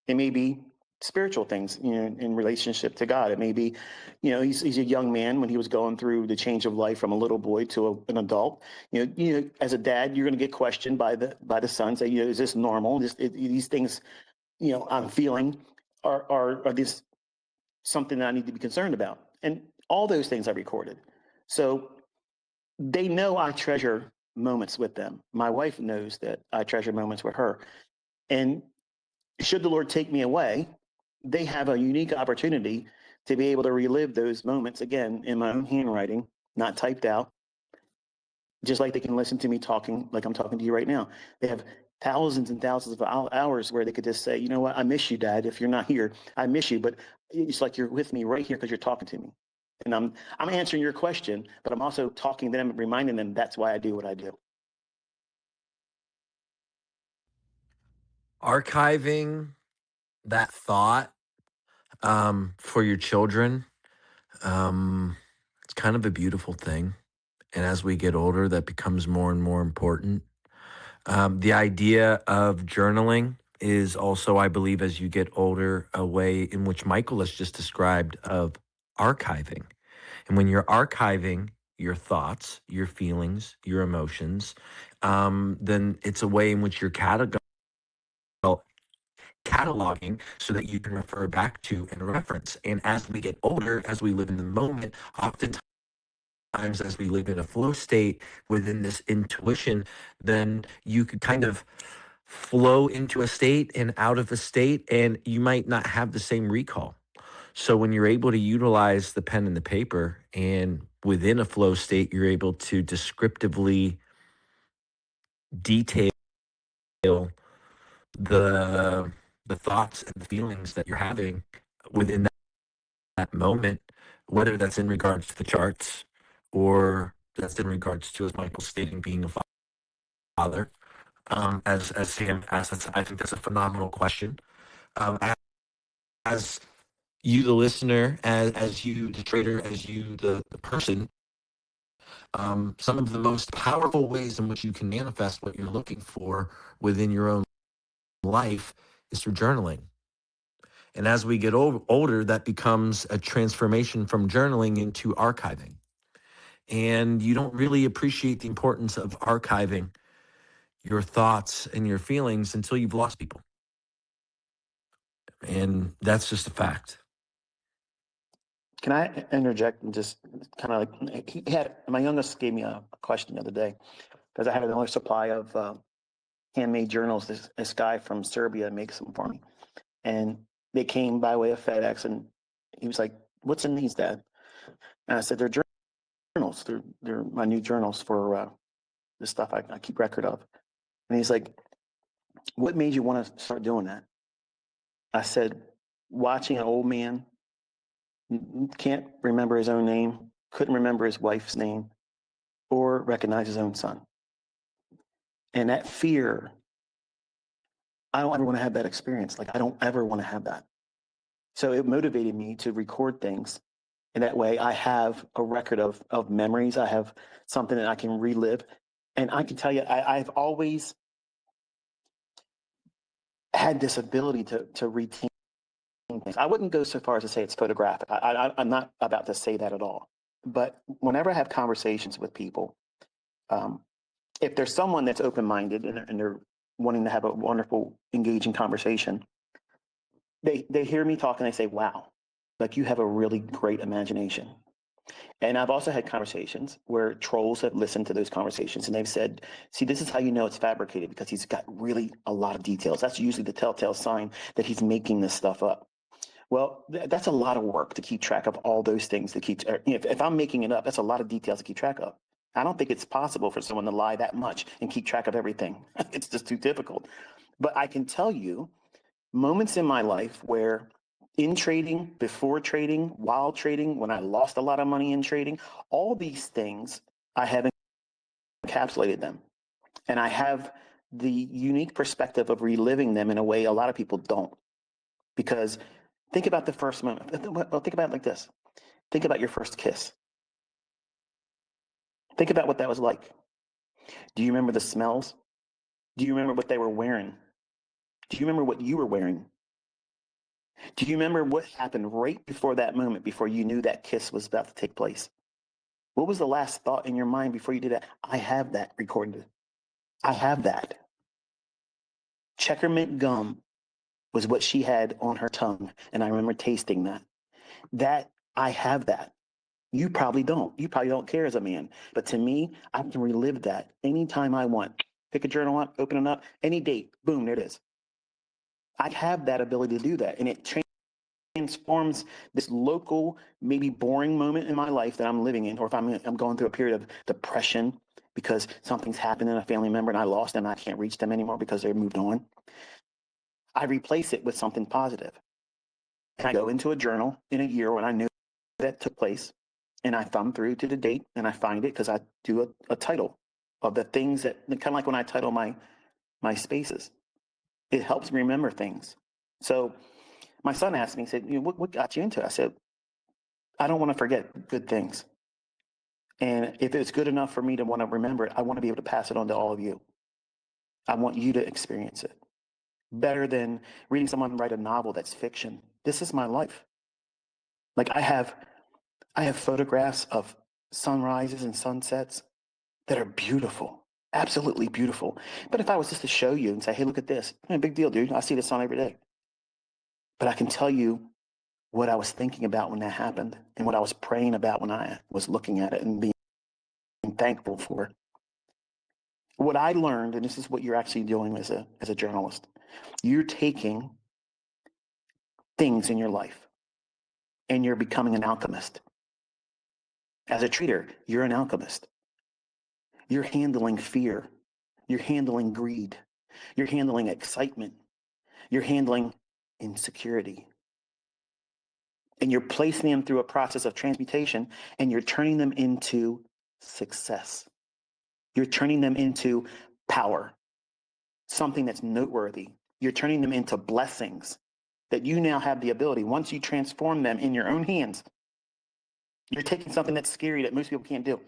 It may be spiritual things, in relationship to God. It may be, he's a young man when he was going through the change of life from a little boy to an adult. As a dad, you're going to get questioned by the son, say, is this normal? These things, I'm feeling are this something that I need to be concerned about? And all those things I recorded. So they know I treasure moments with them. My wife knows that I treasure moments with her. And should the Lord take me away, they have a unique opportunity to be able to relive those moments again in my own handwriting, not typed out, just like they can listen to me talking like I'm talking to you right now. They have thousands and thousands of hours where they could just say, you know what, I miss you, Dad. If you're not here, I miss you, but it's like you're with me right here because you're talking to me. And I'm answering your question, but I'm also talking to them and reminding them that's why I do what I do. Archiving that thought for your children, it's kind of a beautiful thing. And as we get older, that becomes more and more important. The idea of journaling is also, I believe, as you get older, a way in which Michael has just described of archiving. And when you're archiving your thoughts, your feelings, your emotions, then it's a way in which you're cataloging so that you can refer back to and reference. And as we get older, as we live in the moment, oftentimes as we live in a flow state within this intuition, then you could kind of flow into a state and out of a state, and you might not have the same recall. So when you're able to utilize the pen and the paper, and within a flow state, you're able to descriptively detail the thoughts and the feelings that you're having within that moment, whether that's in regards to the charts or that's in regards to, as Michael stating, being a father. As Sam asked, I think that's a phenomenal question. As you, the listener, as you, the trader, as you, the person, some of the most powerful ways in which you can manifest what you're looking for within your own life is through journaling. And as we get older, that becomes a transformation from journaling into archiving. And you don't really appreciate the importance of archiving your thoughts and your feelings until you've lost people. And that's just a fact. Can I interject and just kind of like, my youngest gave me a question the other day because I had another supply of handmade journals. This guy from Serbia makes them for me. And they came by way of FedEx, and he was like, what's in these, Dad? And I said, they're journals. They're my new journals for the stuff I keep record of. And he's like, what made you want to start doing that? I said, watching an old man, can't remember his own name, couldn't remember his wife's name, or recognize his own son. And that fear, I don't ever want to have that experience. Like, I don't ever want to have that. So it motivated me to record things. And that way I have a record of memories. I have something that I can relive. And I can tell you, I've always had this ability to retain things. I wouldn't go so far as to say it's photographic. I'm not about to say that at all. But whenever I have conversations with people, if there's someone that's open-minded and they're wanting to have a wonderful, engaging conversation, they hear me talk and they say, wow, like you have a really great imagination. And I've also had conversations where trolls have listened to those conversations and they've said, see, this is how you know it's fabricated because he's got really a lot of details. That's usually the telltale sign that he's making this stuff up. Well, that's a lot of work to keep track of all those things that keep, if I'm making it up, that's a lot of details to keep track of. I don't think it's possible for someone to lie that much and keep track of everything. It's just too difficult. But I can tell you moments in my life where In trading, before trading, while trading, when I lost a lot of money in trading, all these things, I have encapsulated them. And I have the unique perspective of reliving them in a way a lot of people don't. Because think about the first moment. Well, think about it like this. Think about your first kiss. Think about what that was like. Do you remember the smells? Do you remember what they were wearing? Do you remember what you were wearing? Do you remember what happened right before that moment, before you knew that kiss was about to take place? What was the last thought in your mind before you did that? I have that recorded. I have that. Checkermint gum was what she had on her tongue, and I remember tasting that. I have that. You probably don't. You probably don't care as a man. But to me, I can relive that anytime I want. Pick a journal up, open it up, any date, boom, there it is. I have that ability to do that, and it transforms this local, maybe boring moment in my life that I'm living in, or if I'm going through a period of depression because something's happened in a family member and I lost them and I can't reach them anymore because they're moved on. I replace it with something positive. And I go into a journal in a year when I knew that took place, and I thumb through to the date and I find it because I do a title of the things that, kind of like when I title my spaces. It helps me remember things. So my son asked me, he said, what got you into it? I said, I don't want to forget good things. And if it's good enough for me to want to remember it, I want to be able to pass it on to all of you. I want you to experience it. Better than reading someone write a novel that's fiction. This is my life. Like I have photographs of sunrises and sunsets that are beautiful, absolutely beautiful. But if I was just to show you and say, hey, look at this, big deal, dude. I see the sun every day. But I can tell you what I was thinking about when that happened and what I was praying about when I was looking at it and being thankful for it. What I learned, and this is what you're actually doing as a journalist, you're taking things in your life and you're becoming an alchemist. As a trader, you're an alchemist. You're handling fear. You're handling greed. You're handling excitement. You're handling insecurity. And you're placing them through a process of transmutation, and you're turning them into success. You're turning them into power, something that's noteworthy. You're turning them into blessings that you now have the ability, once you transform them in your own hands, you're taking something that's scary that most people can't do.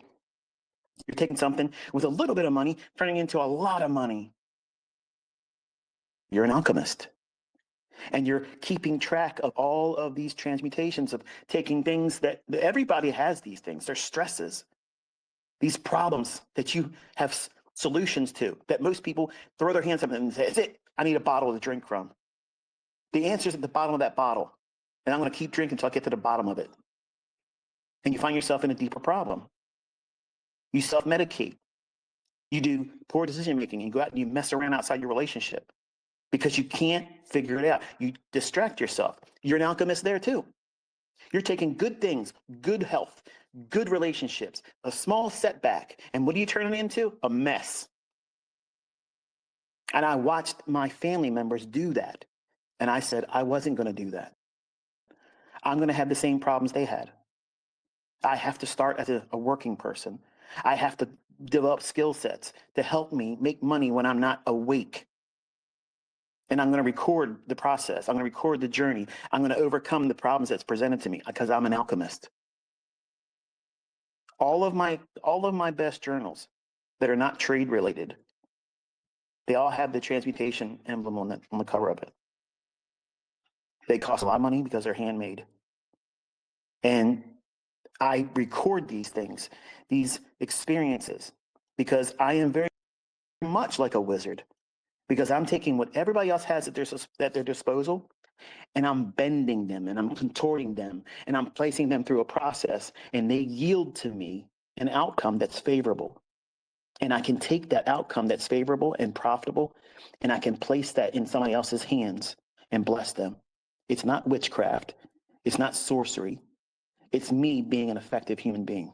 You're taking something with a little bit of money, turning into a lot of money. You're an alchemist. And you're keeping track of all of these transmutations of taking things that everybody has these things. They're stresses, these problems that you have solutions to, that most people throw their hands up and say, that's it, I need a bottle to drink from. The answer's at the bottom of that bottle. And I'm going to keep drinking until I get to the bottom of it. And you find yourself in a deeper problem. You self-medicate. You do poor decision making. You go out and you mess around outside your relationship because you can't figure it out. You distract yourself. You're an alchemist there too. You're taking good things, good health, good relationships, a small setback, and what are you turning it into? A mess. And I watched my family members do that. And I said, I wasn't going to do that. I'm going to have the same problems they had. I have to start as a working person. I have to develop skill sets to help me make money when I'm not awake. And I'm going to record the process. I'm going to record the journey. I'm going to overcome the problems that's presented to me because I'm an alchemist. All of my best journals that are not trade related, they all have the transmutation emblem on the cover of it. They cost a lot of money because they're handmade. And I record these things, these experiences, because I am very much like a wizard, because I'm taking what everybody else has at their disposal, and I'm bending them and I'm contorting them and I'm placing them through a process, and they yield to me an outcome that's favorable. And I can take that outcome that's favorable and profitable, and I can place that in somebody else's hands and bless them. It's not witchcraft. It's not sorcery. It's me being an effective human being.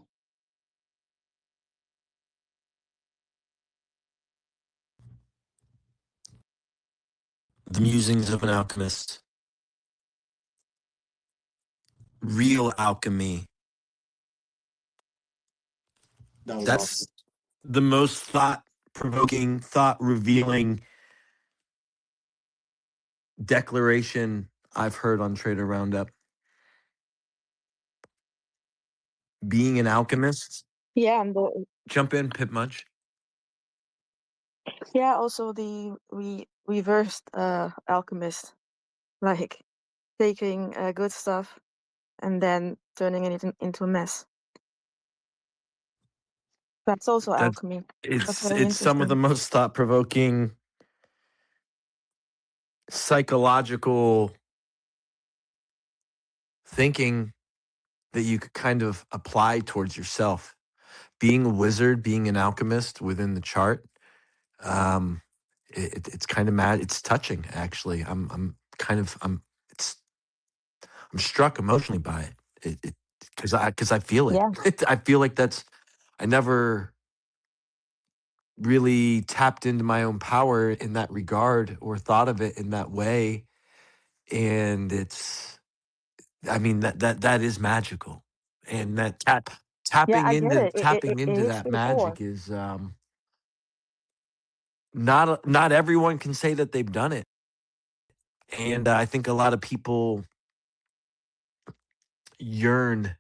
The musings of an alchemist. real alchemy. That was That's awesome. the most thought-provoking, thought-revealing declaration I've heard on Trader Roundup. Being an alchemist. Yeah, and the, Jump in, Pip Munch. yeah, also the reversed alchemist, like taking good stuff and then turning it into a mess. That's also That alchemy. That's it's very some of the interesting. most thought-provoking psychological thinking that you could kind of apply towards yourself. Being a wizard, being an alchemist within the chart, it's kind of mad. It's touching, actually. I'm struck emotionally by it because I feel it. Yeah, I feel like I never really tapped into my own power in that regard or thought of it in that way, and I mean that is magical, and that yeah, I get it. tapping It into hits that to the core. magic is not everyone can say that they've done it, and I think a lot of people yearn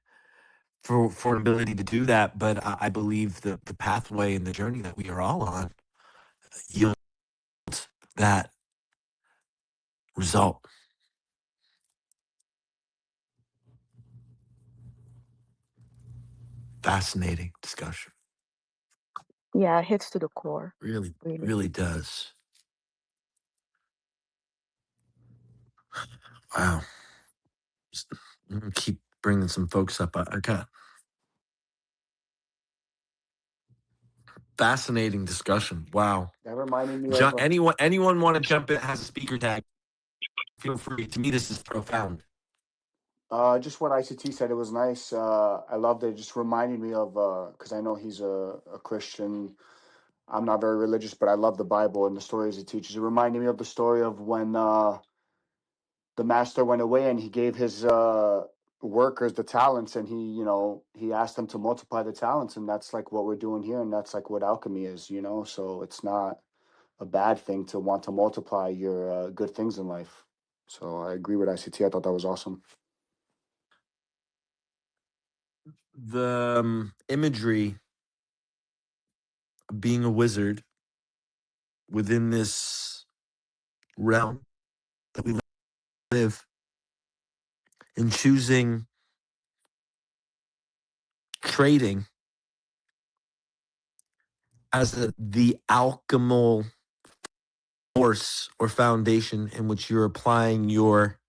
for an ability to do that, but I believe the pathway and the journey that we are all on yields that result. Fascinating discussion. Yeah, it hits to the core. Really, Really. really does. Wow. I'm gonna keep bringing some folks up. I got fascinating discussion. Wow. That reminded me of Anyone want to jump in? Has a speaker tag? Feel free. To me, this is profound. just what ICT said. It was nice. I loved it. It just reminded me of because I know he's a Christian. I'm not very religious, but I love the Bible and the stories it teaches. It reminded me of the story of when the master went away and he gave his workers the talents, and he asked them to multiply the talents, and that's like what we're doing here, and that's like what alchemy is. So it's not a bad thing to want to multiply your good things in life. So I agree with ICT. I thought that was awesome. The imagery of being a wizard within this realm that we live in, choosing trading as the alchemical force or foundation in which you're applying your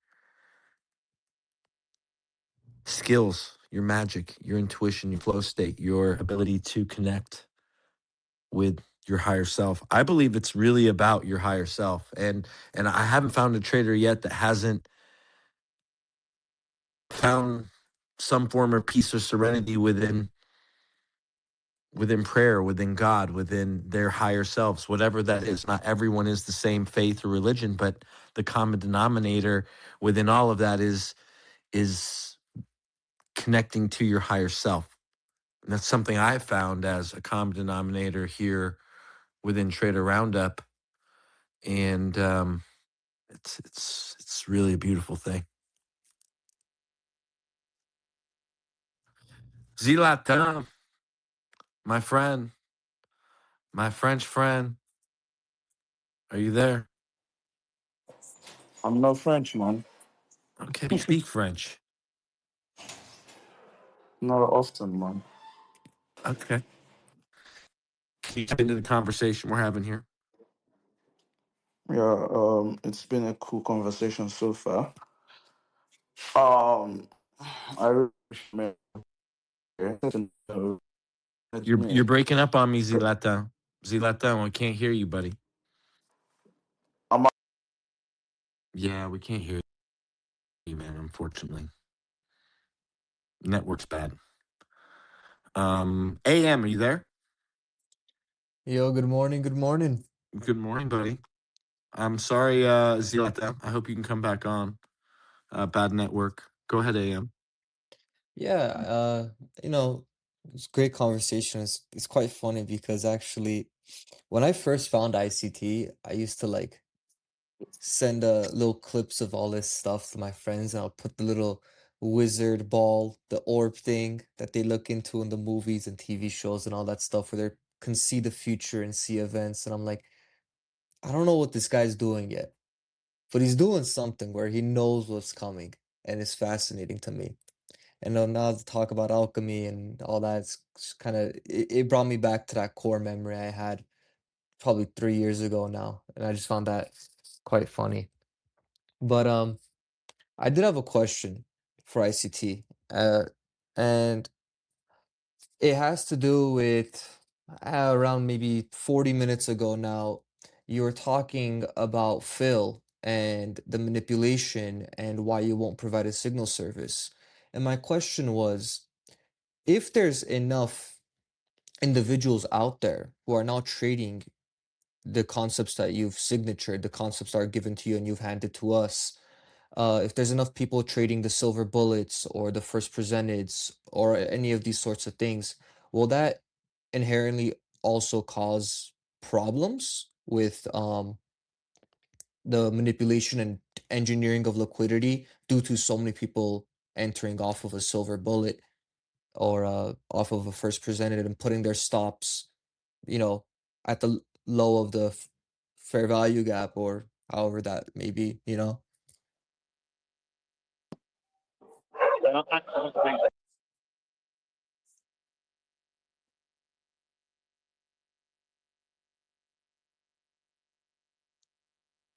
skills, your magic, your intuition, your flow state, your ability to connect with your higher self. I believe it's really about your higher self. And I haven't found a trader yet that hasn't found some form of peace or serenity within prayer, within God, within their higher selves, whatever that is. Not everyone is the same faith or religion, but the common denominator within all of that is connecting to your higher self. And that's something I've found as a common denominator here within Trader Roundup. And it's really a beautiful thing. Zilatam, my friend, my French friend, are you there? I'm no French, man. Okay, you speak French. Not often, man. Okay. Can you jump into the conversation we're having here? Yeah, it's been a cool conversation so far. I really You're breaking up on me, Zilatam. Zilatam, I can't hear you, buddy. I'm Yeah, we can't hear you, man, unfortunately. Network's bad. AM, are you there? Yo, good morning. Good morning. Good morning, buddy. I'm sorry, Zilatam. I hope you can come back on. Bad network. Go ahead, AM. Yeah, you know, it's a great conversation. It's quite funny because actually, when I first found ICT, I used to like send little clips of all this stuff to my friends, and I'll put the little wizard ball, the orb thing that they look into in the movies and TV shows and all that stuff, where they can see the future and see events. And I'm like, I don't know what this guy's doing yet, but he's doing something where he knows what's coming, and it's fascinating to me. And now to talk about alchemy and all that, it's kind of it brought me back to that core memory I had probably 3 years ago now, and I just found that quite funny. But I did have a question for ICT, and it has to do with around maybe 40 minutes ago now. You were talking about Phil and the manipulation and why you won't provide a signal service. And my question was, if there's enough individuals out there who are now trading the concepts that you've signatured, the concepts that are given to you and you've handed to us, if there's enough people trading the silver bullets or the first presenteds or any of these sorts of things, will that inherently also cause problems with the manipulation and engineering of liquidity due to so many people entering off of a silver bullet or off of a first presented and putting their stops, you know, at the low of the fair value gap or however that may be, you know? I don't think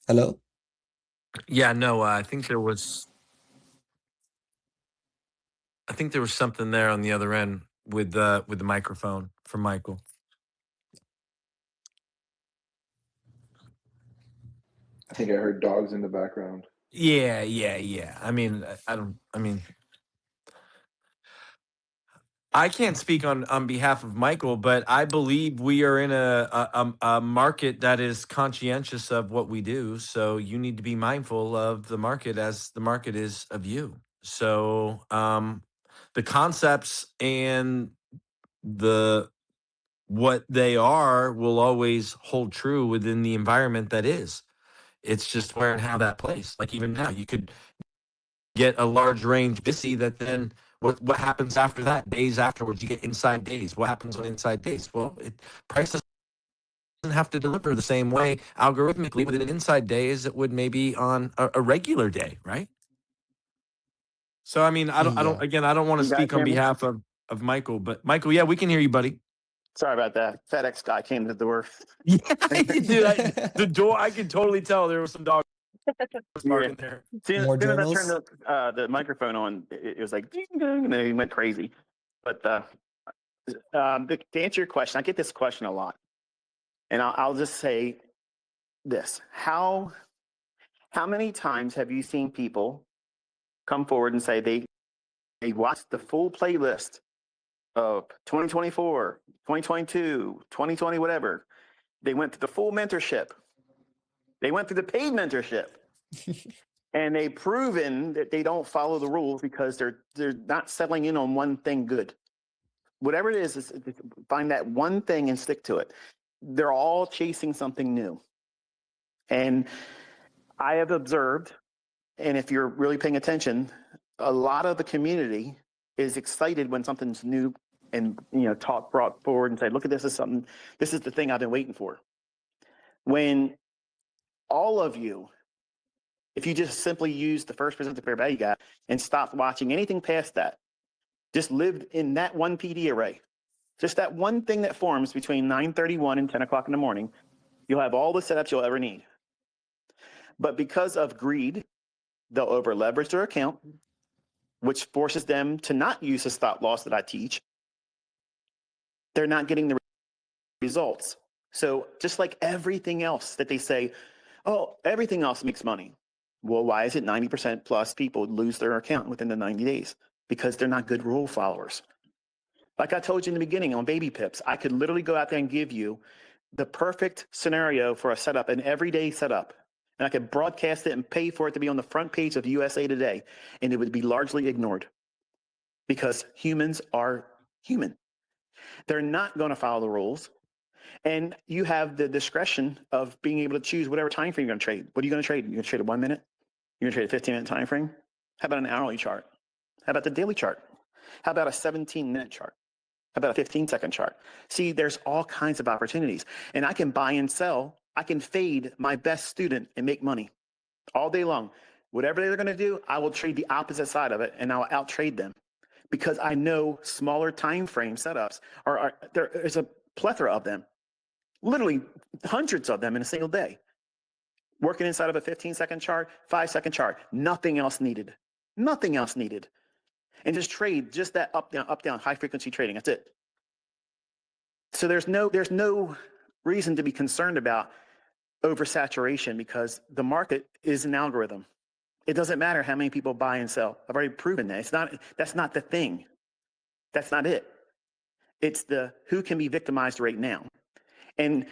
Hello? Yeah, no, I think there was something there on the other end with the microphone from Michael. I think I heard dogs in the background. Yeah. I mean, I can't speak on behalf of Michael, but I believe we are in a market that is conscientious of what we do. So you need to be mindful of the market as the market is of you. So the concepts and the what they are will always hold true within the environment that is. It's just where and how that plays. Like even now, you could get a large range busy that then what happens after that? Days afterwards, you get inside days. What happens on inside days? Well, price doesn't have to deliver the same way algorithmically within an inside day as it would maybe on a regular day, right? So I mean, Yeah. I don't want to you guys speak on hear me. behalf of Michael, but Michael, yeah, we can hear you, buddy. Sorry about that. FedEx guy came to the door. Yeah, dude, the door, I could totally tell there was some dogs Yeah. barking there. More Soon as I turned journals? the microphone on, it was like ding, ding, and he went crazy. But to answer your question, I get this question a lot, and I'll just say this: how many times have you seen people come forward and say they watched the full playlist of 2024, 2022, 2020, whatever? They went through the full mentorship. They went through the paid mentorship. And they've proven that they don't follow the rules because they're not settling in on one thing good. Whatever it is find that one thing and stick to it. They're all chasing something new. And I have observed, and if you're really paying attention, a lot of the community is excited when something's new and brought forward and say, look at this is something, this is the thing I've been waiting for. When all of you, if you just simply use the first presented fair value gap and stop watching anything past that, just lived in that one PD array, just that one thing that forms between 9:31 and 10 o'clock in the morning, you'll have all the setups you'll ever need. But because of greed, they'll over leverage their account, which forces them to not use the stop loss that I teach. They're not getting the results. So just like everything else that they say, oh, everything else makes money. Well, why is it 90% plus people lose their account within the 90 days? Because they're not good rule followers. Like I told you in the beginning on baby pips, I could literally go out there and give you the perfect scenario for a setup, an everyday setup. And I could broadcast it and pay for it to be on the front page of USA Today, and it would be largely ignored. because humans are human. They're not going to follow the rules. And you have the discretion of being able to choose whatever time frame you're going to trade. What are you going to trade? You're going to trade a 1 minute? You're going to trade a 15-minute time frame? How about an hourly chart? How about the daily chart? How about a 17-minute chart? How about a 15-second chart? See, there's all kinds of opportunities. And I can buy and sell. I can fade my best student and make money all day long. Whatever they're going to do, I will trade the opposite side of it, and I'll out-trade them because I know smaller time frame setups there's a plethora of them, literally hundreds of them in a single day. Working inside of a 15-second chart, 5-second chart, nothing else needed. Nothing else needed. And just trade just that up, down, high frequency trading. That's it. So there's no reason to be concerned about oversaturation because the market is an algorithm. It doesn't matter how many people buy and sell. I've already proven that. That's not the thing. That's not it. It's the who can be victimized right now. And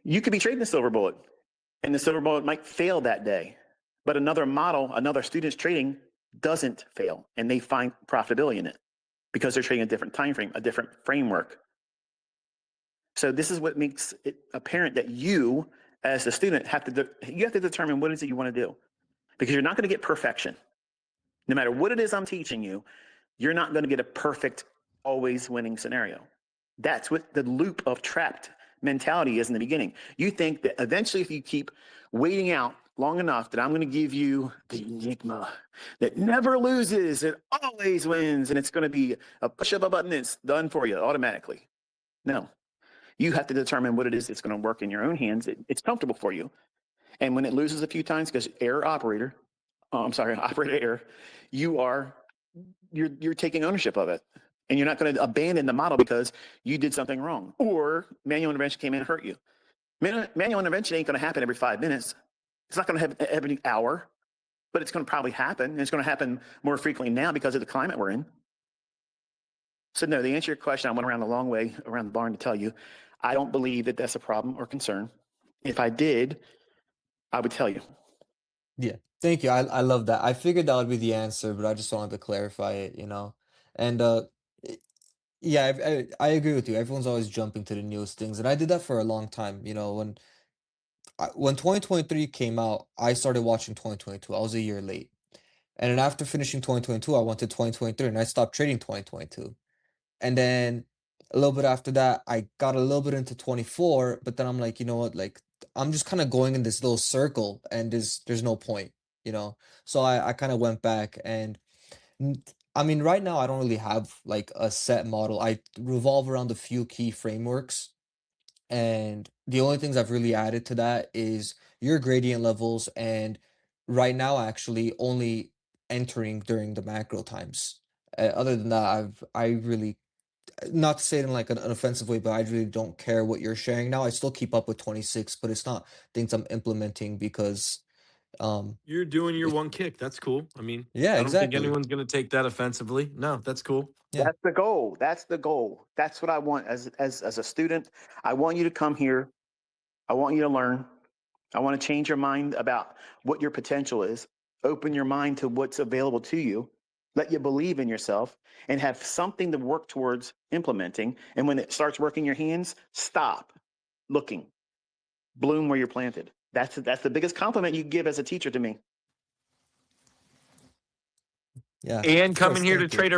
you could be trading the silver bullet, and the silver bullet might fail that day. But another model, another student's trading doesn't fail, and they find profitability in it because they're trading a different time frame, a different framework. So this is what makes it apparent that you, as a student, have to determine what is it you want to do, because you're not going to get perfection. No matter what it is I'm teaching you, you're not going to get a perfect, always winning scenario. That's what the loop of trapped mentality is in the beginning. You think that eventually, if you keep waiting out long enough, that I'm going to give you the enigma that never loses, it always wins, and it's going to be a push of a button, it's done for you automatically. No. You have to determine what it is that's going to work in your own hands. It's comfortable for you. And when it loses a few times, because operator error, you're taking ownership of it. And you're not going to abandon the model because you did something wrong. Or manual intervention came in and hurt you. Manual intervention ain't going to happen every 5 minutes. It's not going to happen every hour, but it's going to probably happen. And it's going to happen more frequently now because of the climate we're in. So no, to answer your question, I went around the long way around the barn to tell you, I don't believe that that's a problem or concern. If I did, I would tell you. Yeah, thank you. I love that. I figured that would be the answer, but I just wanted to clarify it, you know. And yeah, I agree with you. Everyone's always jumping to the newest things, and I did that for a long time. You know, when 2023 came out, I started watching 2022. I was a year late, and then after finishing 2022, I went to 2023, and I stopped trading 2022. And then a little bit after that, I got a little bit into 24, but then I'm like, you know what, like I'm just kind of going in this little circle and there's no point, you know. So I kind of went back and I mean, right now I don't really have like a set model. I revolve around a few key frameworks, and the only things I've really added to that is your gradient levels, and right now actually only entering during the macro times. Other than that, I really, not to say it in like an offensive way, but I really don't care what you're sharing now. I still keep up with 26, but it's not things I'm implementing because You're doing your it, one kick. That's cool. I mean, yeah, I don't think exactly. anyone's going to take that offensively. No, that's cool. Yeah. That's the goal. That's the goal. That's what I want as a student. I want you to come here. I want you to learn. I want to change your mind about what your potential is. Open your mind to what's available to you. Let you believe in yourself and have something to work towards implementing. And when it starts working your hands, stop looking. Bloom where you're planted. That's the biggest compliment you can give as a teacher to me. Yeah. And Of course, coming here to thank you. trade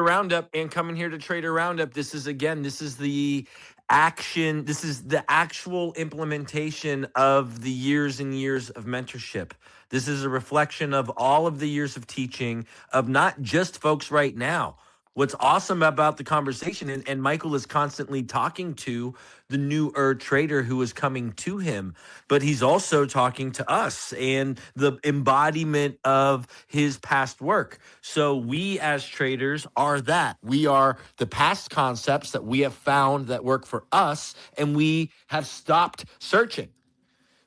a roundup This is the action. This is the actual implementation of the years and years of mentorship. This is a reflection of all of the years of teaching of not just folks right now. What's awesome about the conversation, and Michael is constantly talking to the newer trader who is coming to him, but he's also talking to us and the embodiment of his past work. So we as traders are that. We are the past concepts that we have found that work for us, and we have stopped searching.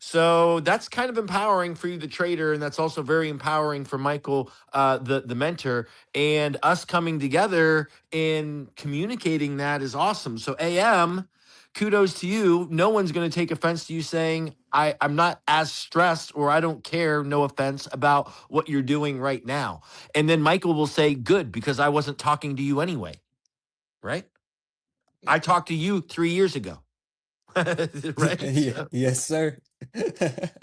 So that's kind of empowering for you, the trader, and that's also very empowering for Michael, the mentor, and us coming together and communicating that is awesome. So AM, kudos to you. No one's going to take offense to you saying, I'm not as stressed or I don't care, no offense, about what you're doing right now. And then Michael will say, good, because I wasn't talking to you anyway. Right? I talked to you 3 years ago. Right? So, Yes, sir.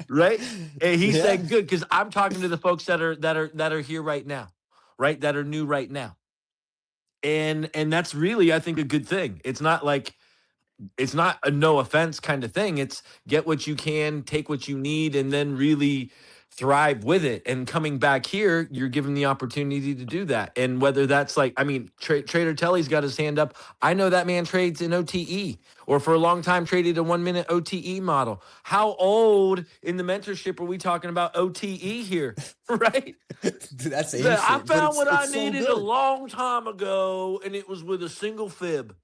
right? And he Yeah. said, good, because I'm talking to the folks that are here right now, right? That are new right now. And that's really, I think, a good thing. It's not like, it's not a no offense kind of thing. It's get what you can, take what you need, and then really thrive with it. And coming back here, you're given the opportunity to do that. And whether that's like, I mean, Trader Telly's got his hand up. I know that man trades in OTE, or for a long time traded a 1 minute OTE model. How old in the mentorship are we talking about OTE here? Right? That's I ancient, but found what I it's so needed a good. long time ago, and it was with a single fib.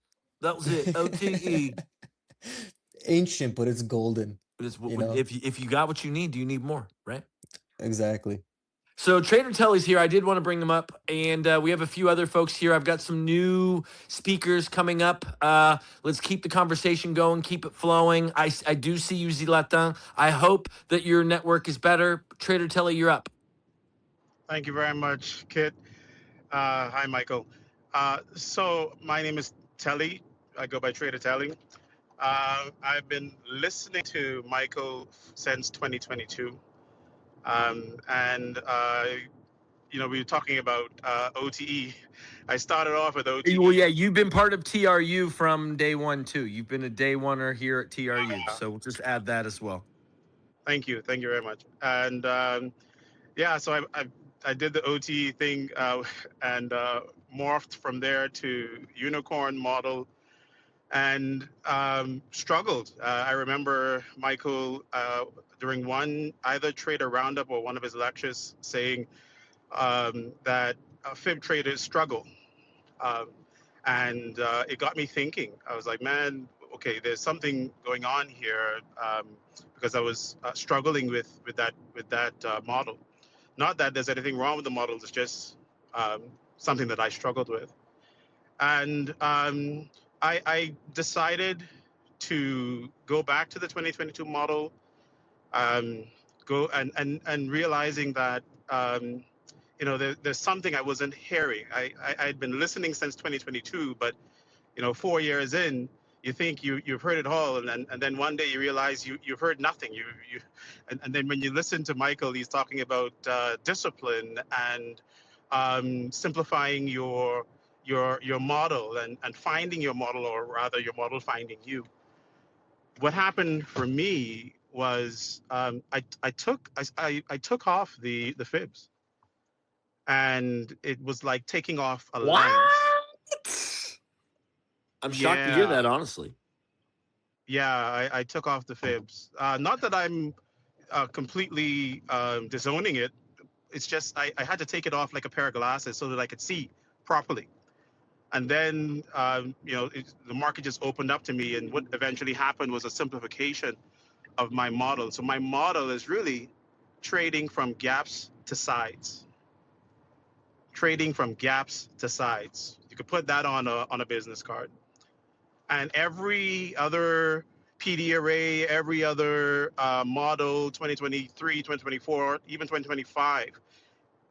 That was it. OTE. Ancient, but it's golden. But it's, You know? if you got what you need, do you need more, right? Exactly. So Trader Telly's here. I did want to bring them up, and we have a few other folks here. I've got some new speakers coming up. Let's keep the conversation going, keep it flowing. I do see you, Zilatin. I hope that your network is better. Trader Telly, you're up. Thank you very much, Kitt. Hi, Michael. So my name is Telly. I go by Trader Telly. I've been listening to Michael since 2022. And, you know, we were talking about OTE. I started off with OTE. Well, yeah, you've been part of TRU from day one, too. You've been a day oneer here at TRU. So we'll just add that as well. Thank you. Thank you very much. And yeah, so I did the OTE thing and morphed from there to unicorn model and struggled. I remember Michael during either trader roundup or one of his lectures saying that fib traders struggle. And it got me thinking. I was like, man, okay, there's something going on here because I was struggling with that model. Not that there's anything wrong with the model, it's just something that I struggled with. And I decided to go back to the 2022 model, go and realizing that you know there's something I wasn't hearing. I'd been listening since 2022, but you know 4 years in, you think you've heard it all, and then one day you realize you've heard nothing. And then when you listen to Michael, he's talking about discipline and simplifying your model and finding your model, or rather your model finding you. What happened for me was I took off the fibs, and it was like taking off a lens. I'm shocked to hear Yeah. that, honestly. Yeah, I took off the fibs. Not that I'm completely disowning it. It's just I had to take it off like a pair of glasses so that I could see properly. And then, you know, the market just opened up to me. And what eventually happened was a simplification of my model. So my model is really trading from gaps to sides. Trading from gaps to sides. You could put that on a business card. And every other PD array, every other model, 2023, 2024, even 2025,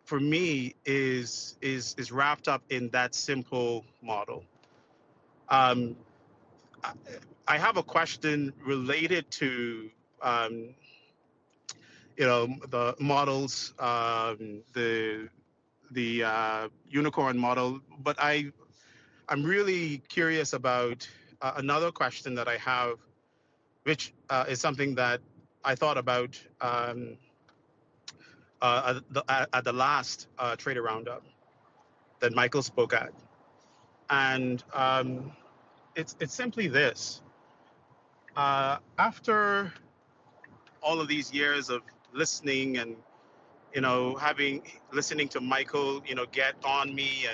for me is wrapped up in that simple model. I have a question related to you know the models, the unicorn model, but I'm really curious about another question that I have, which is something that I thought about at the last trader roundup that Michael spoke at, and it's simply this: after all of these years of listening and you know listening to Michael, you know, get on me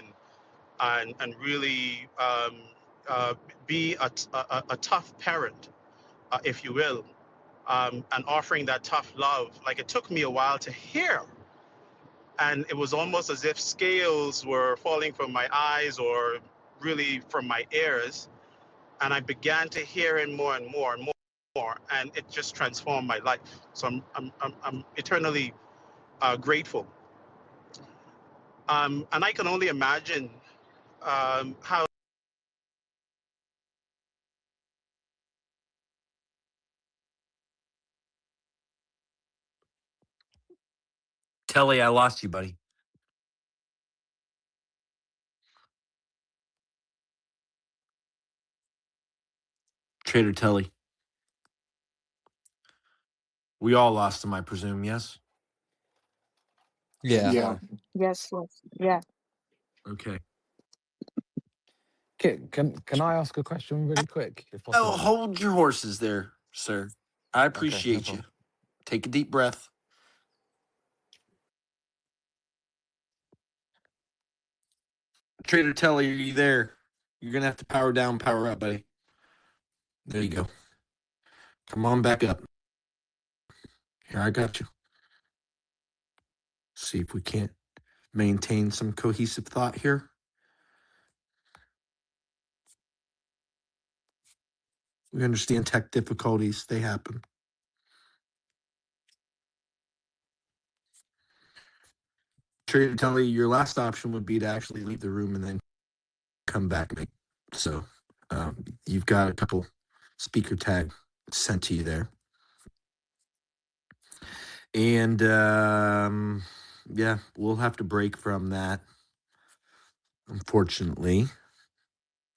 and really be a tough parent, if you will, and offering that tough love. Like it took me a while to hear, and it was almost as if scales were falling from my eyes or really from my ears. and I began to hear it more and more and more, and it just transformed my life. So I'm eternally grateful. And I can only imagine how. Telly, I lost you, buddy. Trader Telly. We all lost him, I presume, yes? Yeah. Yeah. Yes, yes, yeah. Okay. Kitt, can I ask a question really quick, if Oh, possible? hold your horses there, sir. I Okay, no appreciate you. problem. Take a deep breath. Trader Telly, are you there? You're going to have to power down, power up, buddy. There you go. Come on back up. Here, I got you. See if we can't maintain some cohesive thought here. We understand tech difficulties. They happen. Trader Telly, your last option would be to actually leave the room and then come back, mate. So you've got a couple speaker tag sent to you there. And yeah, we'll have to break from that. Unfortunately, I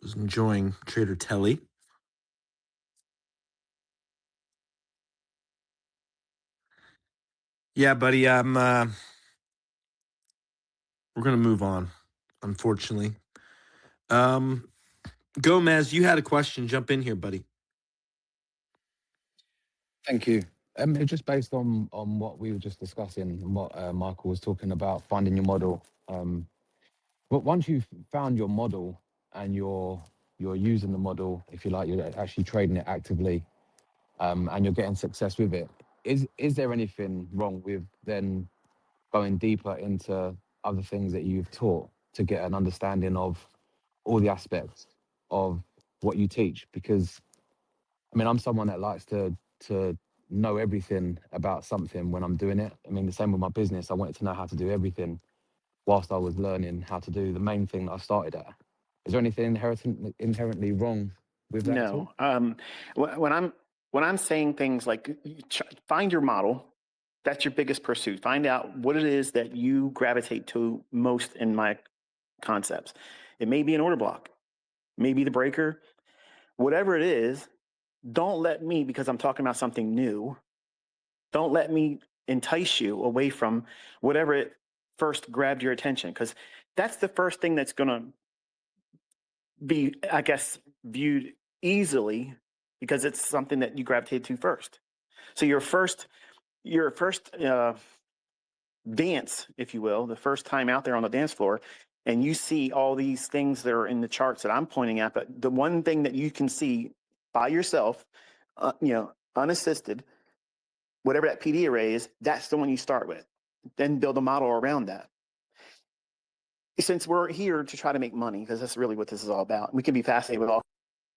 was enjoying Trader Telly. Yeah, buddy, we're gonna move on, unfortunately. Gomez, you had a question. Jump in here, buddy. Thank you. It's just based on what we were just discussing and what Michael was talking about, finding your model. But once you've found your model and you're using the model, if you like, you're actually trading it actively, and you're getting success with it. Is there anything wrong with then going deeper into other things that you've taught to get an understanding of all the aspects of what you teach? Because I mean, I'm someone that likes to know everything about something when I'm doing it. I mean, the same with my business. I wanted to know how to do everything whilst I was learning how to do the main thing that I started at. Is there anything inherently wrong with that at all? No. When I'm saying things like find your model, that's your biggest pursuit. Find out what it is that you gravitate to most in my concepts. It may be an order block, maybe the breaker, whatever it is. Don't let me, because I'm talking about something new, don't let me entice you away from whatever it first grabbed your attention, because that's the first thing that's going to be, I guess, viewed easily because it's something that you gravitate to first. So your first dance, if you will, the first time out there on the dance floor, and you see all these things that are in the charts that I'm pointing at, but the one thing that you can see by yourself, unassisted, whatever that PD array is, that's the one you start with. Then build a model around that. Since we're here to try to make money, because that's really what this is all about, we can be fascinated with all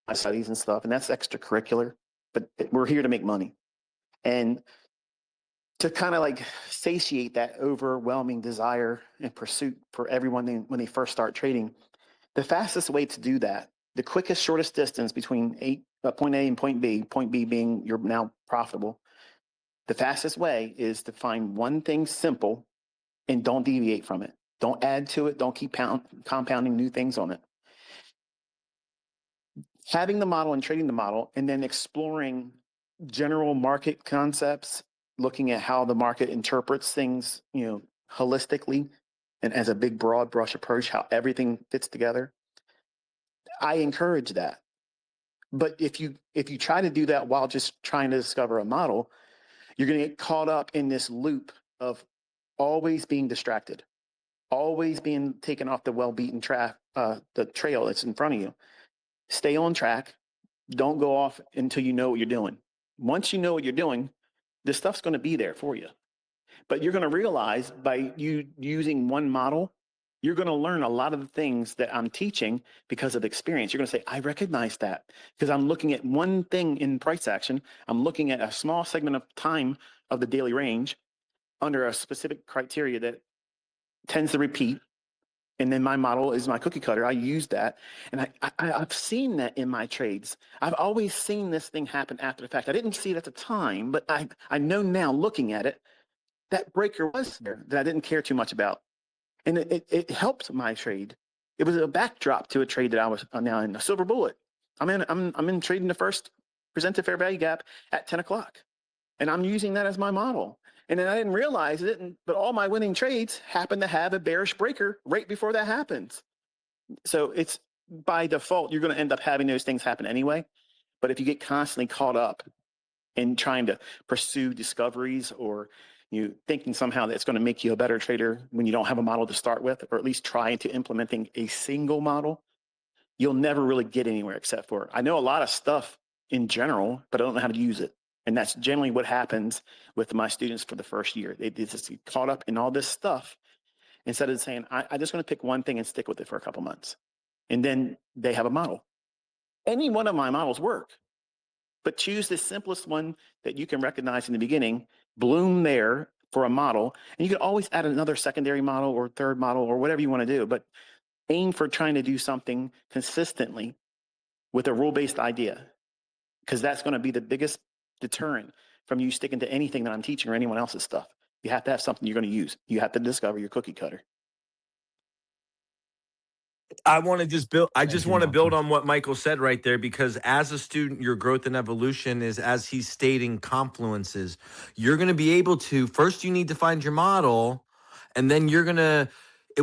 my studies and stuff, and that's extracurricular, but we're here to make money. And to kind of like satiate that overwhelming desire and pursuit for everyone when they first start trading, the fastest way to do that, the quickest, shortest distance between point A and point B being you're now profitable, the fastest way is to find one thing simple and don't deviate from it. Don't add to it. Don't keep compounding new things on it. Having the model and trading the model, and then exploring general market concepts, looking at how the market interprets things, holistically and as a big broad brush approach, how everything fits together. I encourage that. But if you try to do that while just trying to discover a model, you're going to get caught up in this loop of always being distracted, always being taken off the well-beaten track, the trail that's in front of you. Stay on track. Don't go off until you know what you're doing. Once you know what you're doing, this stuff's going to be there for you. But you're going to realize by you using one model, you're going to learn a lot of the things that I'm teaching because of experience. You're going to say, I recognize that because I'm looking at one thing in price action. I'm looking at a small segment of time of the daily range under a specific criteria that tends to repeat. And then my model is my cookie cutter. I use that. And I've seen that in my trades. I've always seen this thing happen after the fact. I didn't see it at the time, but I know now looking at it, that breaker was there that I didn't care too much about. And it helped my trade. It was a backdrop to a trade that I was now in a silver bullet. I'm in trading the first presented fair value gap at 10 o'clock. And I'm using that as my model. And then I didn't realize it, but all my winning trades happen to have a bearish breaker right before that happens. So it's by default, you're going to end up having those things happen anyway. But if you get constantly caught up in trying to pursue discoveries, or you thinking somehow that it's going to make you a better trader when you don't have a model to start with, or at least trying to implementing a single model, you'll never really get anywhere except for, I know a lot of stuff in general, but I don't know how to use it. And that's generally what happens with my students for the first year. They just get caught up in all this stuff instead of saying, I'm just going to pick one thing and stick with it for a couple months. And then they have a model. Any one of my models work, but choose the simplest one that you can recognize in the beginning, bloom there for a model. And you can always add another secondary model or third model or whatever you want to do, but aim for trying to do something consistently with a rule-based idea, because that's going to be the biggest deterrent from you sticking to anything that I'm teaching or anyone else's stuff. You have to have something you're going to use. You have to discover your cookie cutter. I want to just build. I Thank just you, want to build Michael. on what Michael said right there, because as a student, your growth and evolution is, as he's stating, confluences. You're going to be able to, first you need to find your model, and then you're going to,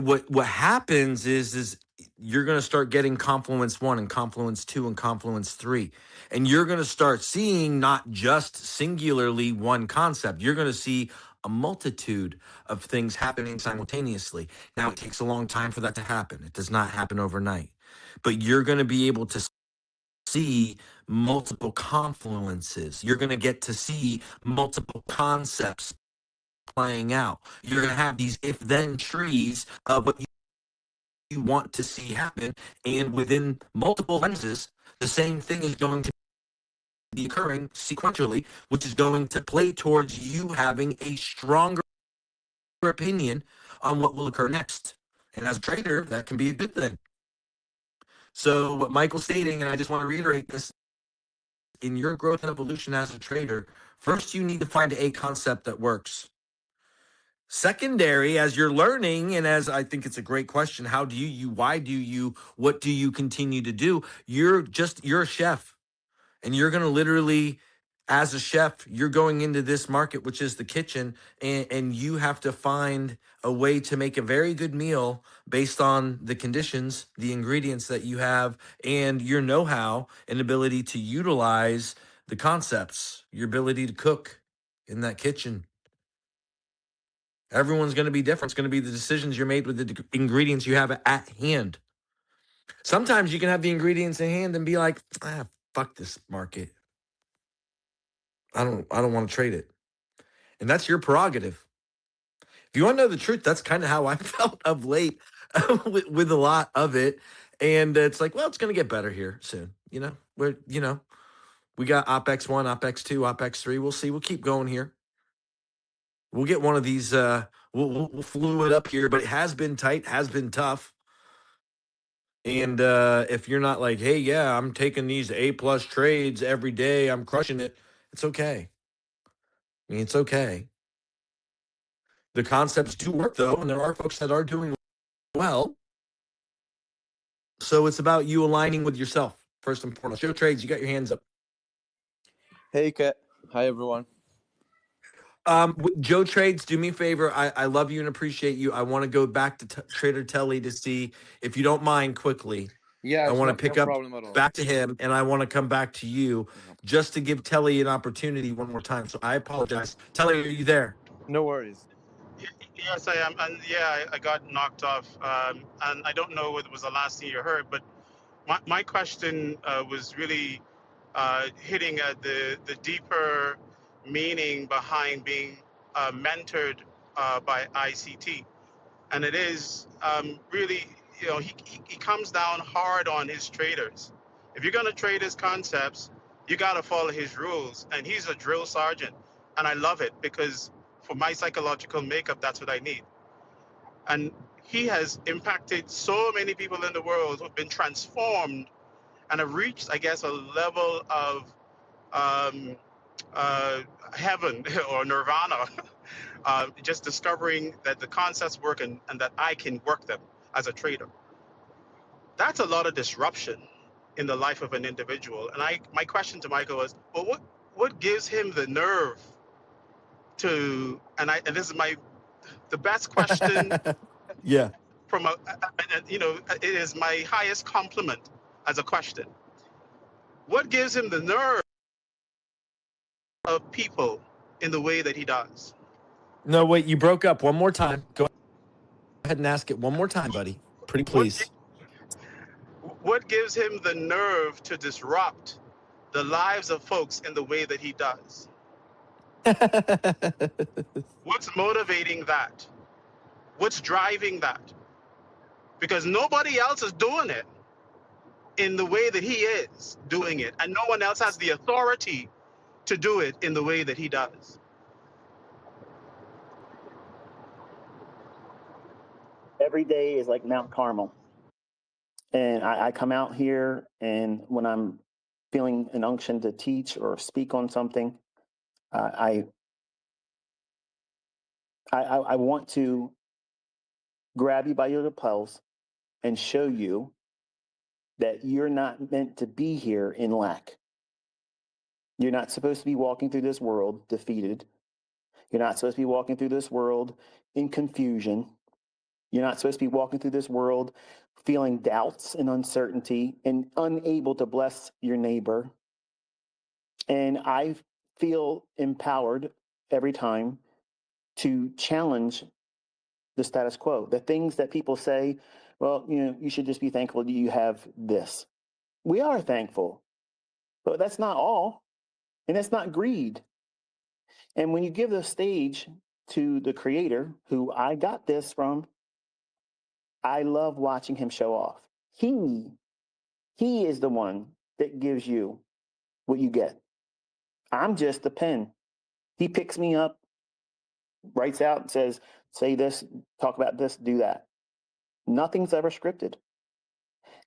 what happens is you're going to start getting confluence 1 and confluence 2 and confluence 3. And you're going to start seeing not just singularly one concept. You're going to see a multitude of things happening simultaneously. Now, it takes a long time for that to happen. It does not happen overnight. But you're going to be able to see multiple confluences. You're going to get to see multiple concepts playing out. You're going to have these if-then trees of what you want to see happen. And within multiple lenses, the same thing is going to be occurring sequentially, which is going to play towards you having a stronger opinion on what will occur next. And as a trader, that can be a good thing. So what Michael's stating, and I just want to reiterate this, in your growth and evolution as a trader, first you need to find a concept that works. Secondary, as you're learning, and as I think it's a great question, how do you, why do you, what do you continue to do? You're a chef, and you're going to literally, as a chef, you're going into this market, which is the kitchen, and you have to find a way to make a very good meal based on the conditions, the ingredients that you have, and your know-how and ability to utilize the concepts, your ability to cook in that kitchen. Everyone's going to be different. It's going to be the decisions you're made with the ingredients you have at hand. Sometimes you can have the ingredients in hand and be like, fuck this market. I don't want to trade it. And that's your prerogative. If you want to know the truth, that's kind of how I felt of late with a lot of it. And it's like, well, it's going to get better here soon. We got OPEX 1, OPEX 2, OPEX 3. We'll see. We'll keep going here. We'll get one of these. We'll flew it up here, but it has been tight, has been tough. And if you're not like, hey, yeah, I'm taking these A+ trades every day, I'm crushing it, it's okay. I mean, it's okay. The concepts do work, though, and there are folks that are doing well. So it's about you aligning with yourself, first and foremost. Joe Trades, you got your hands up. Hey, Kitt. Hi, everyone. Joe Trades, do me a favor. I love you and appreciate you. I want to go back to Trader Telly to see, if you don't mind, quickly. Yeah, I it's want to no pick up problem at all. back to him, and I want to come back to you just to give Telly an opportunity one more time. So I apologize. Telly, are you there? No worries. Yes, I am. And yeah, I got knocked off. And I don't know what was the last thing you heard, but my question was really hitting at the deeper meaning behind being mentored by ICT. and it is really, he comes down hard on his traders. If you're going to trade his concepts, you got to follow his rules. And he's a drill sergeant, and I love it because for my psychological makeup, that's what I need. And he has impacted so many people in the world who've been transformed and have reached, I guess, a level of um, heaven or nirvana, just discovering that the concepts work and that I can work them as a trader. That's a lot of disruption in the life of an individual. And my question to Michael was, well, what gives him the nerve to, and this is the best question Yeah. from it is my highest compliment as a question. What gives him the nerve of people in the way that he does? No, wait, you broke up one more time. Go ahead and ask it one more time, buddy. Pretty please. What gives him the nerve to disrupt the lives of folks in the way that he does? What's motivating that? What's driving that? Because nobody else is doing it in the way that he is doing it, and no one else has the authority to do it in the way that he does. Every day is like Mount Carmel. And I come out here, and when I'm feeling an unction to teach or speak on something, I want to grab you by your lapels and show you that you're not meant to be here in lack. You're not supposed to be walking through this world defeated. You're not supposed to be walking through this world in confusion. You're not supposed to be walking through this world feeling doubts and uncertainty and unable to bless your neighbor. And I feel empowered every time to challenge the status quo. The things that people say, well, you should just be thankful that you have this. We are thankful, but that's not all. And that's not greed. And when you give the stage to the creator, who I got this from, I love watching him show off. He is the one that gives you what you get. I'm just the pen. He picks me up, writes out and says, say this, talk about this, do that. Nothing's ever scripted.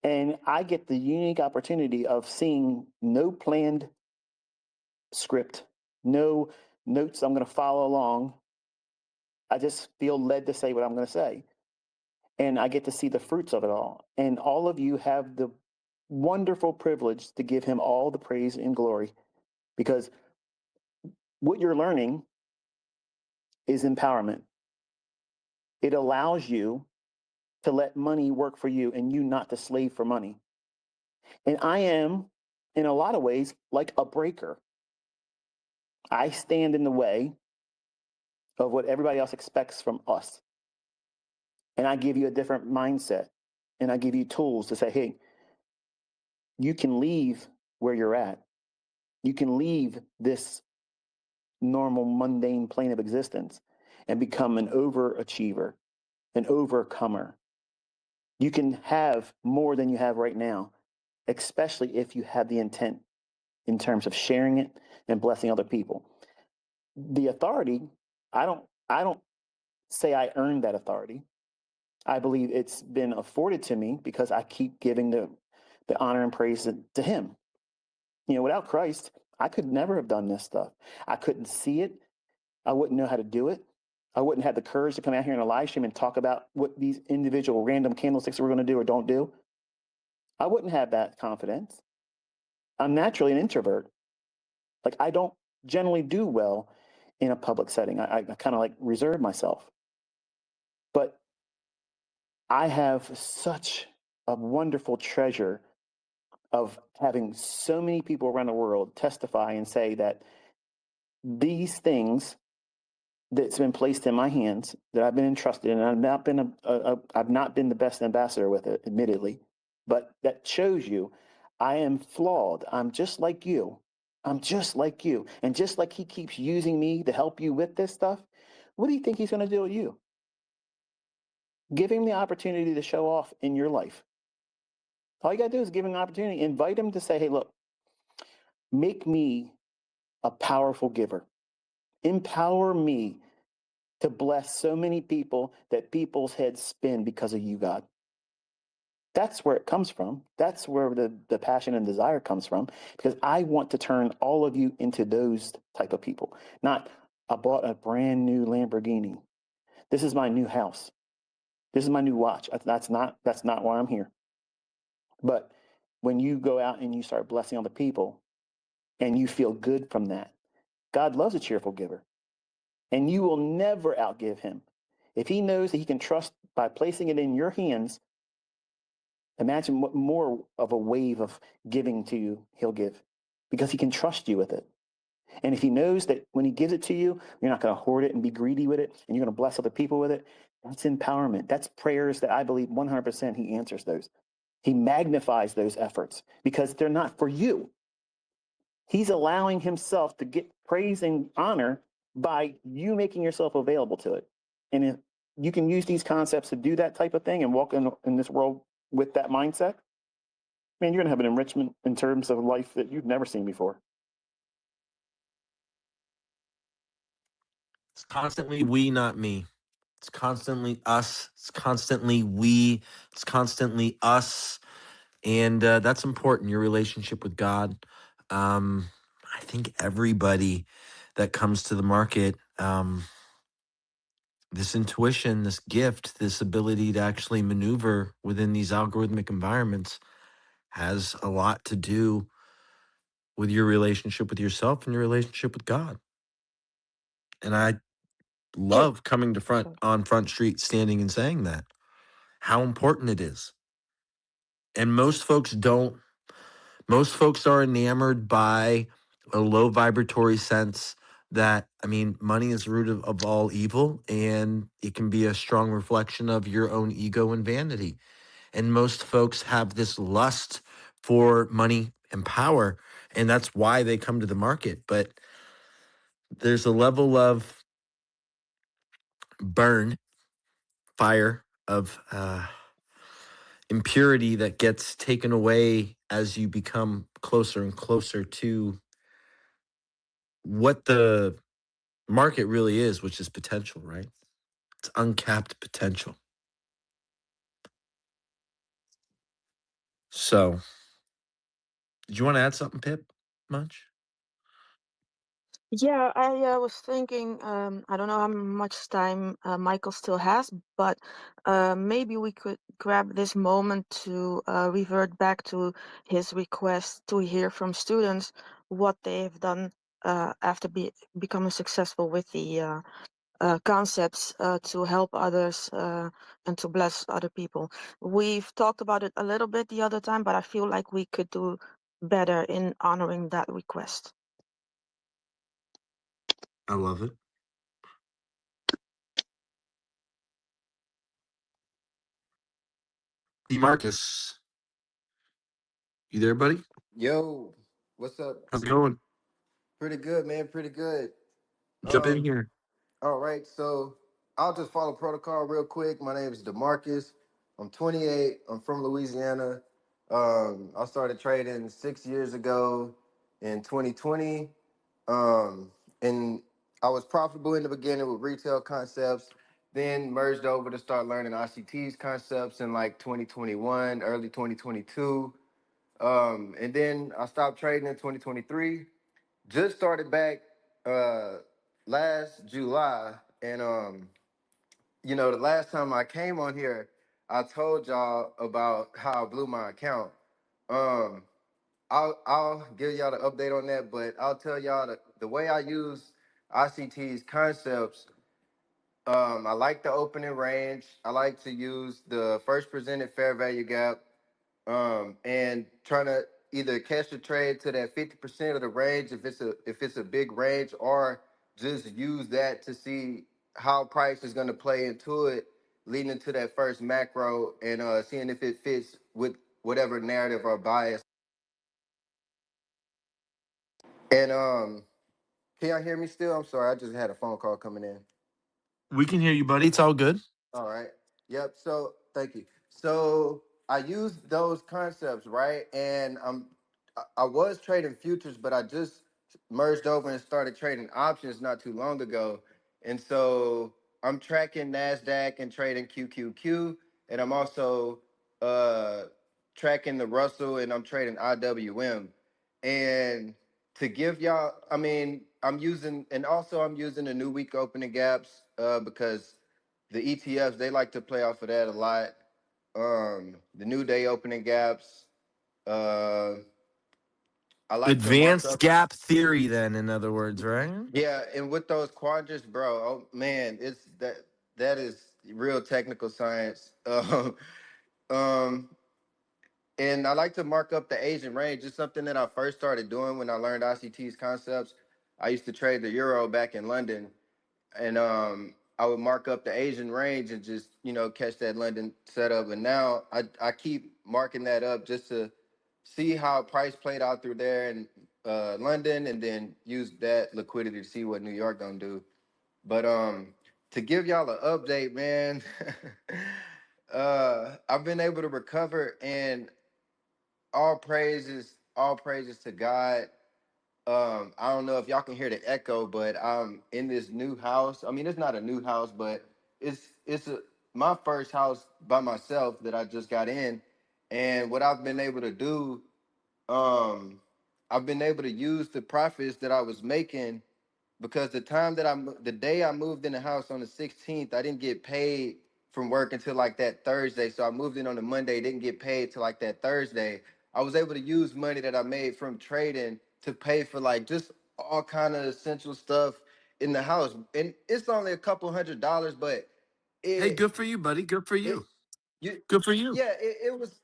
And I get the unique opportunity of seeing no planned script, no notes I'm going to follow along. I just feel led to say what I'm going to say. And I get to see the fruits of it all. And all of you have the wonderful privilege to give him all the praise and glory, because what you're learning is empowerment. It allows you to let money work for you and you not to slave for money. And I am, in a lot of ways, like a breaker. I stand in the way of what everybody else expects from us. And I give you a different mindset. And I give you tools to say, hey, you can leave where you're at. You can leave this normal, mundane plane of existence and become an overachiever, an overcomer. You can have more than you have right now, especially if you have the intent in terms of sharing it and blessing other people. The authority, I don't say I earned that authority. I believe it's been afforded to me because I keep giving the honor and praise to him. Without Christ, I could never have done this stuff. I couldn't see it. I wouldn't know how to do it. I wouldn't have the courage to come out here in a live stream and talk about what these individual random candlesticks we're going to do or don't do. I wouldn't have that confidence. I'm naturally an introvert. Like, I don't generally do well in a public setting. I kind of like reserve myself. But I have such a wonderful treasure of having so many people around the world testify and say that these things that's been placed in my hands, that I've been entrusted in, and I've not been the best ambassador with it, admittedly, but that shows you I am flawed. I'm just like you. I'm just like you. And just like he keeps using me to help you with this stuff, what do you think he's going to do with you? Give him the opportunity to show off in your life. All you got to do is give him an opportunity. Invite him to say, hey, look, make me a powerful giver. Empower me to bless so many people that people's heads spin because of you, God. That's where it comes from. That's where the passion and desire comes from, because I want to turn all of you into those type of people. Not, I bought a brand new Lamborghini. This is my new house. This is my new watch. That's not why I'm here. But when you go out and you start blessing other people and you feel good from that, God loves a cheerful giver. And you will never outgive him. If he knows that he can trust by placing it in your hands, imagine what more of a wave of giving to you he'll give, because he can trust you with it. And if he knows that when he gives it to you, you're not going to hoard it and be greedy with it, and you're going to bless other people with it, that's empowerment. That's prayers that I believe 100% he answers those. He magnifies those efforts because they're not for you. He's allowing himself to get praise and honor by you making yourself available to it. And if you can use these concepts to do that type of thing and walk in this world with that mindset, man, you're going to have an enrichment in terms of life that you've never seen before. It's constantly we, not me. It's constantly us. It's constantly we. It's constantly us. And that's important, your relationship with God. I think everybody that comes to the market, this intuition, this gift, this ability to actually maneuver within these algorithmic environments has a lot to do with your relationship with yourself and your relationship with God. And I love coming to Front Street, standing and saying that, how important it is. And most folks don't. Most folks are enamored by a low vibratory sense that, I mean, money is the root of all evil, and it can be a strong reflection of your own ego and vanity. And most folks have this lust for money and power, and that's why they come to the market. But there's a level of fire of impurity that gets taken away as you become closer and closer to what the market really is, which is potential, right? It's uncapped potential. So, did you want to add something, Pip? Much? Yeah, I was thinking, I don't know how much time Michael still has, but maybe we could grab this moment to revert back to his request to hear from students what they have done after becoming successful with the concepts to help others and to bless other people. We've talked about it a little bit the other time, but I feel like we could do better in honoring that request. I love it. Marcus, you there, buddy? Yo, what's up? How's it going? Pretty good, man. Pretty good. Jump in here. All right, so I'll just follow protocol real quick. My name is DeMarcus. I'm 28. I'm from Louisiana. I started trading 6 years ago in 2020. And I was profitable in the beginning with retail concepts, then merged over to start learning ICT's concepts in like 2021, early 2022. And then I stopped trading in 2023. Just started back last July, and the last time I came on here, I told y'all about how I blew my account. Um, I'll give y'all the update on that, but I'll tell y'all the way I use ICT's concepts. I like the opening range. I like to use the first presented fair value gap, and trying to either catch the trade to that 50% of the range if it's a big range, or just use that to see how price is going to play into it, leading into that first macro, and seeing if it fits with whatever narrative or bias. And can y'all hear me still? I'm sorry, I just had a phone call coming in. We can hear you, buddy. It's all good. All right. Yep. So thank you. So I used those concepts, right? And I was trading futures, but I just merged over and started trading options not too long ago. And so I'm tracking NASDAQ and trading QQQ. And I'm also uh tracking the Russell and I'm trading IWM. And to give y'all, I mean, I'm using and also I'm using the new week opening gaps because the ETFs they like to play off of that a lot. The new day opening gaps. Uh, I like to mark Advanced up. gap theory, then, in other words, right? Yeah, and with those quadrants, bro. Oh man, it's that is real technical science. Um, and I like to mark up the Asian range. It's something that I first started doing when I learned ICT's concepts. I used to trade the euro back in London, and I would mark up the Asian range and just catch that London setup. And now I keep marking that up just to see how price played out through there in London, and then use that liquidity to see what New York gonna do. But to give y'all an update, man, I've been able to recover, and all praises to God. I don't know if y'all can hear the echo, but I'm in this new house. I mean, it's not a new house, but my first house by myself that I just got in. And what I've been able to do, um, I've been able to use the profits that I was making, because the day I moved in the house on the 16th, I didn't get paid from work until like that Thursday. So I moved in on the Monday, didn't get paid till like that Thursday. I was able to use money that I made from trading to pay for like just all kind of essential stuff in the house. And it's only a couple $100, but Hey, it good for you, buddy. Good for it you. you Good for you. yeah, it was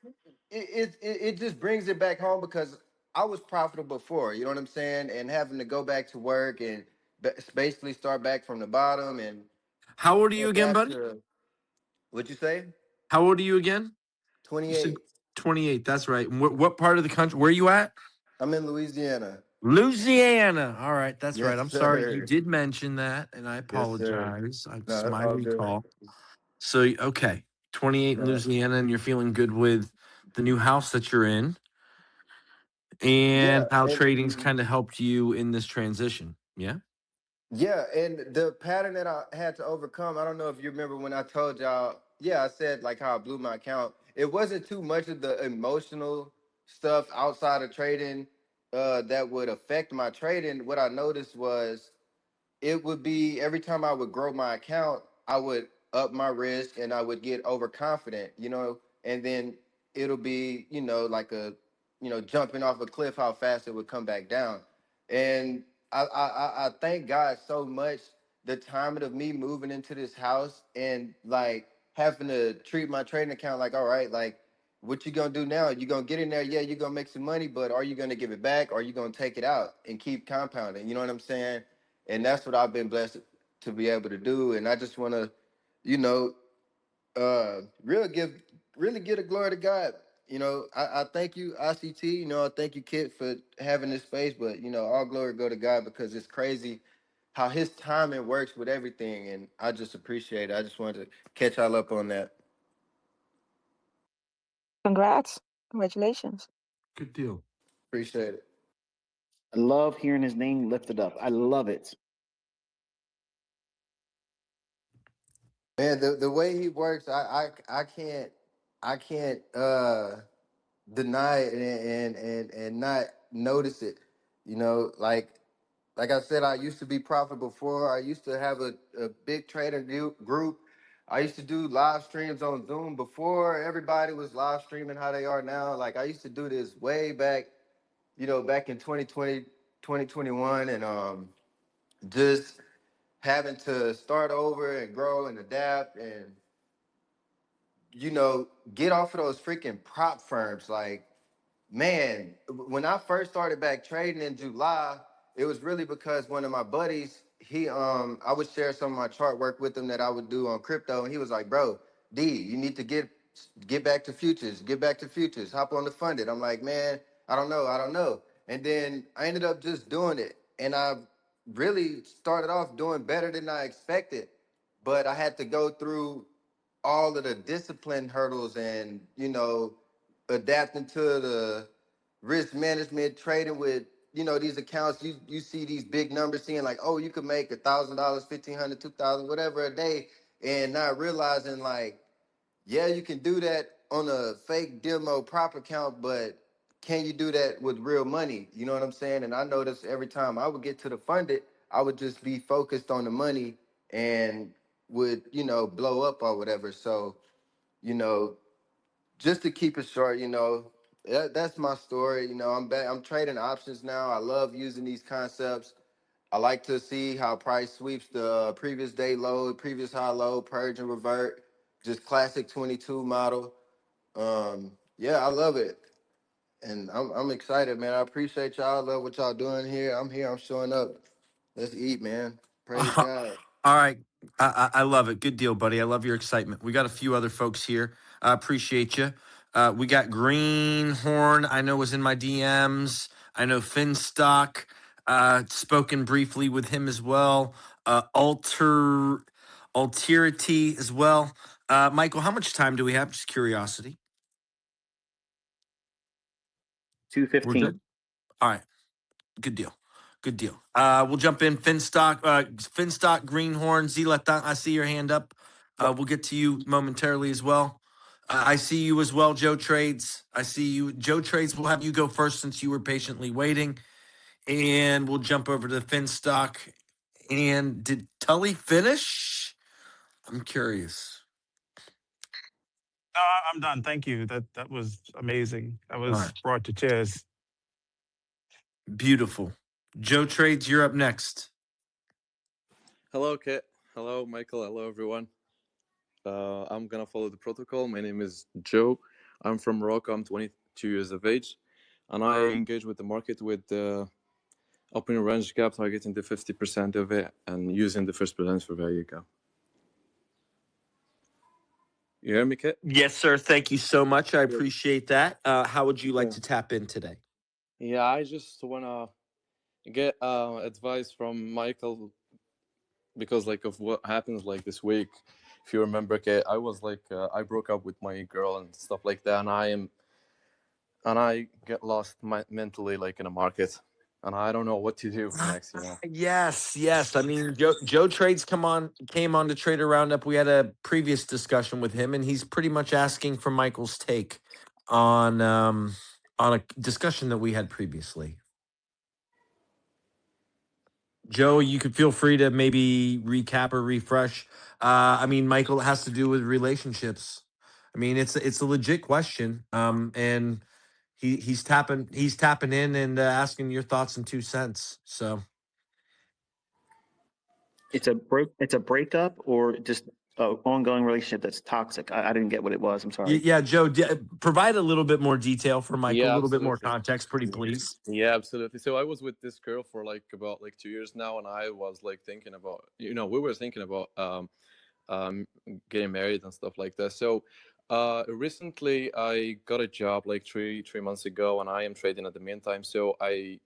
it just brings it back home, because I was profitable before, you know what I'm saying? And having to go back to work and basically start back from the bottom and How old are you again, adapt buddy? to what you say? How old are you again? You said 28. 28. That's right. And what part of the country? Where are you at? I'm in Louisiana. Louisiana. All right. That's right. Yes, I'm sorry. You sir. did mention that, and I Yes, sir. apologize. It's No, that's my all good. recall. So, okay. 28 in No, Louisiana, and you're feeling good with the new house that you're in yeah, and how and trading's kind of helped you in this transition. Yeah. yeah, and the pattern that I had to overcome, I don't know if you remember when I told y'all, yeah, I said like how I blew my account. It wasn't too much of the emotional stuff outside of trading that would affect my trading. What I noticed was it would be every time I would grow my account, I would up my risk and I would get overconfident, and then it'll be, like jumping off a cliff, how fast it would come back down. And I thank God so much the timing of me moving into this house and like having to treat my trading account like, all right, like what you gonna do now? You gonna get in there, yeah, you're gonna make some money, but are you gonna give it back? Or are you gonna take it out and keep compounding? You know what I'm saying? And that's what I've been blessed to be able to do. And I just want to, you know, really give the glory to God. I thank you, ICT. I thank you, Kitt, for having this space. But all glory go to God, because it's crazy how His timing works with everything, and I just appreciate it. I just wanted to catch y'all up on that. Congrats. Congratulations. Good deal. Appreciate it. I love hearing his name lifted up. I love it. Man, the way he works, I can't deny it and not notice it. Like I said, I used to be profitable before. I used to have a big trader group. I used to do live streams on Zoom before everybody was live streaming how they are now. Like I used to do this way back, back in 2020, 2021, and just having to start over and grow and adapt and get off of those freaking prop firms. Like, man, when I first started back trading in July, it was really because one of my buddies, I would share some of my chart work with him that I would do on crypto, and he was like, "Bro, D, you need to get back to futures, get back to futures, hop on the funded." I'm like, "Man, I don't know." And then I ended up just doing it, and I really started off doing better than I expected, but I had to go through all of the discipline hurdles and, you know, adapting to the risk management, trading with, you know, these accounts, you see these big numbers seeing like, oh, you could make $1,000, $1,500, $2,000, whatever a day, and not realizing like, yeah, you can do that on a fake demo prop account, but can you do that with real money? You know what I'm saying? And I noticed every time I would get to the funded, I would just be focused on the money and would, you know, blow up or whatever. So, you know, just to keep it short, you know, that's my story. You know, I'm back. I'm trading options now. I love using these concepts. I like to see how price sweeps the previous day low, previous high low, purge and revert. Just classic 22 model. Yeah, I love it. And I'm excited, man. I appreciate y'all. I love what y'all doing here. I'm here. I'm showing up. Let's eat, man. Praise God. All right. I love it. Good deal, buddy. I love your excitement. We got a few other folks here. I appreciate you. We got Greenhorn, I know was in my DMs. I know Finstock, spoken briefly with him as well. Alterity as well. Michael, how much time do we have? Just curiosity. 2:15. We're good. All right. Good deal. Good deal. We'll jump in. Finstock, Greenhorn, Zlatan, I see your hand up. We'll get to you momentarily as well. I see you as well, Joe Trades. I see you. Joe Trades, we'll have you go first since you were patiently waiting. And we'll jump over to Finstock. And did Tully finish? I'm curious. I'm done. Thank you. That was amazing. I All right. was brought to tears. Beautiful. Joe Trades, you're up next. Hello, Kitt. Hello, Michael. Hello, everyone. I'm gonna follow the protocol. My name is Joe. I'm from Morocco. I'm 22 years of age, and I engage with the market with the opening range gap targeting the 50% of it and using the first preference for value gap. You hear me, Kitt? Yes, sir. Thank you so much. I appreciate that. How would you like to tap in today? Yeah, I just wanna get advice from Michael because like of what happens like this week. If you remember, Kitt, I was like I broke up with my girl and stuff like that, and I get lost mentally like in a market, and I don't know what to do next. You know. Yes. I mean, Joe Trades came on to Trader Roundup. We had a previous discussion with him, and he's pretty much asking for Michael's take on a discussion that we had previously. Joe, you could feel free to maybe recap or refresh. I mean, Michael, it has to do with relationships. I mean, it's a legit question, and he's tapping in and asking your thoughts and 2 cents. So. It's a breakup or just an ongoing relationship that's toxic. I didn't get what it was. I'm sorry. Yeah, Joe, provide a little bit more detail for Michael, Yeah, a little bit more absolutely. context, pretty please. Yeah, absolutely. So I was with this girl for like about like 2 years now, and I was like thinking about, we were thinking about getting married and stuff like that. So recently I got a job like three months ago, and I am trading at the meantime. So I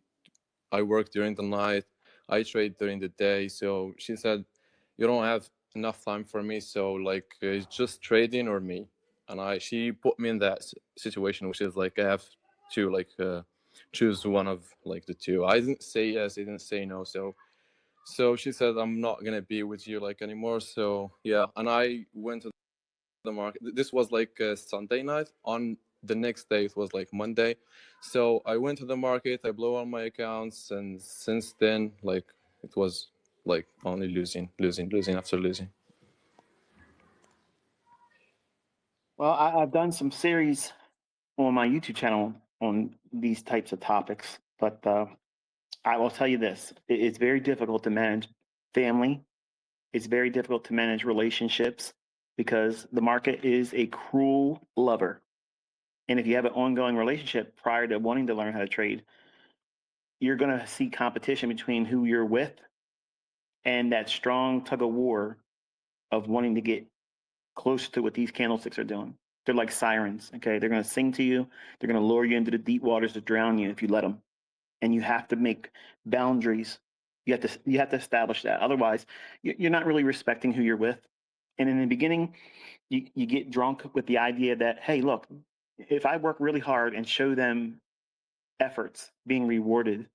work during the night, I trade during the day. So she said, you don't have enough time for me, so like it's just trading or me. And she put me in that situation, which is like I have to like choose one of like the two. I didn't say yes, I didn't say no. So she said, I'm not gonna be with you like anymore. So yeah, and I went to the market. This was like Sunday night. On the next day, it was like Monday. So I went to the market, I blew all my accounts, and since then, like it was like only losing after losing. Well, I've done some series on my YouTube channel on these types of topics, but I will tell you this: it's very difficult to manage family. It's very difficult to manage relationships because the market is a cruel lover. And if you have an ongoing relationship prior to wanting to learn how to trade, you're going to see competition between who you're with and that strong tug of war of wanting to get close to what these candlesticks are doing. They're like sirens, okay? They're going to sing to you. They're going to lure you into the deep waters to drown you if you let them. And you have to make boundaries. You have to establish that. Otherwise, you're not really respecting who you're with. And in the beginning, you get drunk with the idea that, hey, look, if I work really hard and show them efforts being rewarded,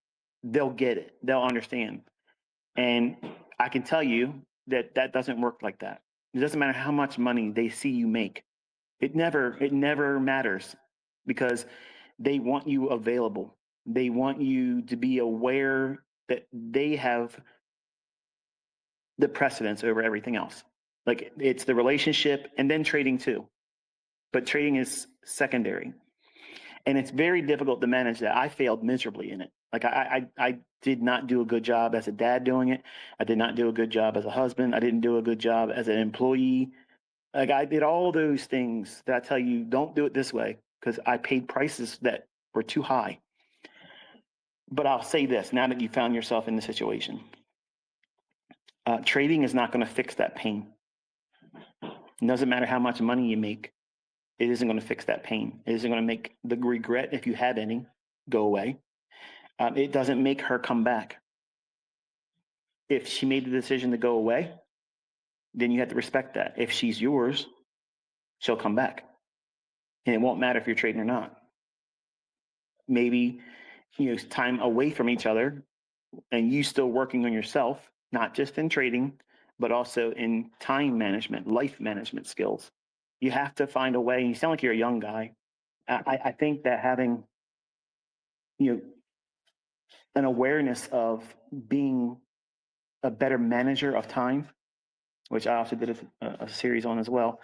they'll get it. They'll understand. And I can tell you that that doesn't work like that. It doesn't matter how much money they see you make. It never matters, because they want you available. They want you to be aware that they have the precedence over everything else. Like, it's the relationship and then trading too. But trading is secondary. And it's very difficult to manage that. I failed miserably in it. Like, I did not do a good job as a dad doing it. I did not do a good job as a husband. I didn't do a good job as an employee. Like, I did all those things that I tell you, don't do it this way, because I paid prices that were too high. But I'll say this, now that you found yourself in the situation, trading is not going to fix that pain. It doesn't matter how much money you make. It isn't going to fix that pain. It isn't going to make the regret, if you have any, go away. It doesn't make her come back. If she made the decision to go away, then you have to respect that. If she's yours, she'll come back. And it won't matter if you're trading or not. Maybe, time away from each other and you still working on yourself, not just in trading, but also in time management, life management skills. You have to find a way. You sound like you're a young guy. I think that having, an awareness of being a better manager of time, which I also did a series on as well,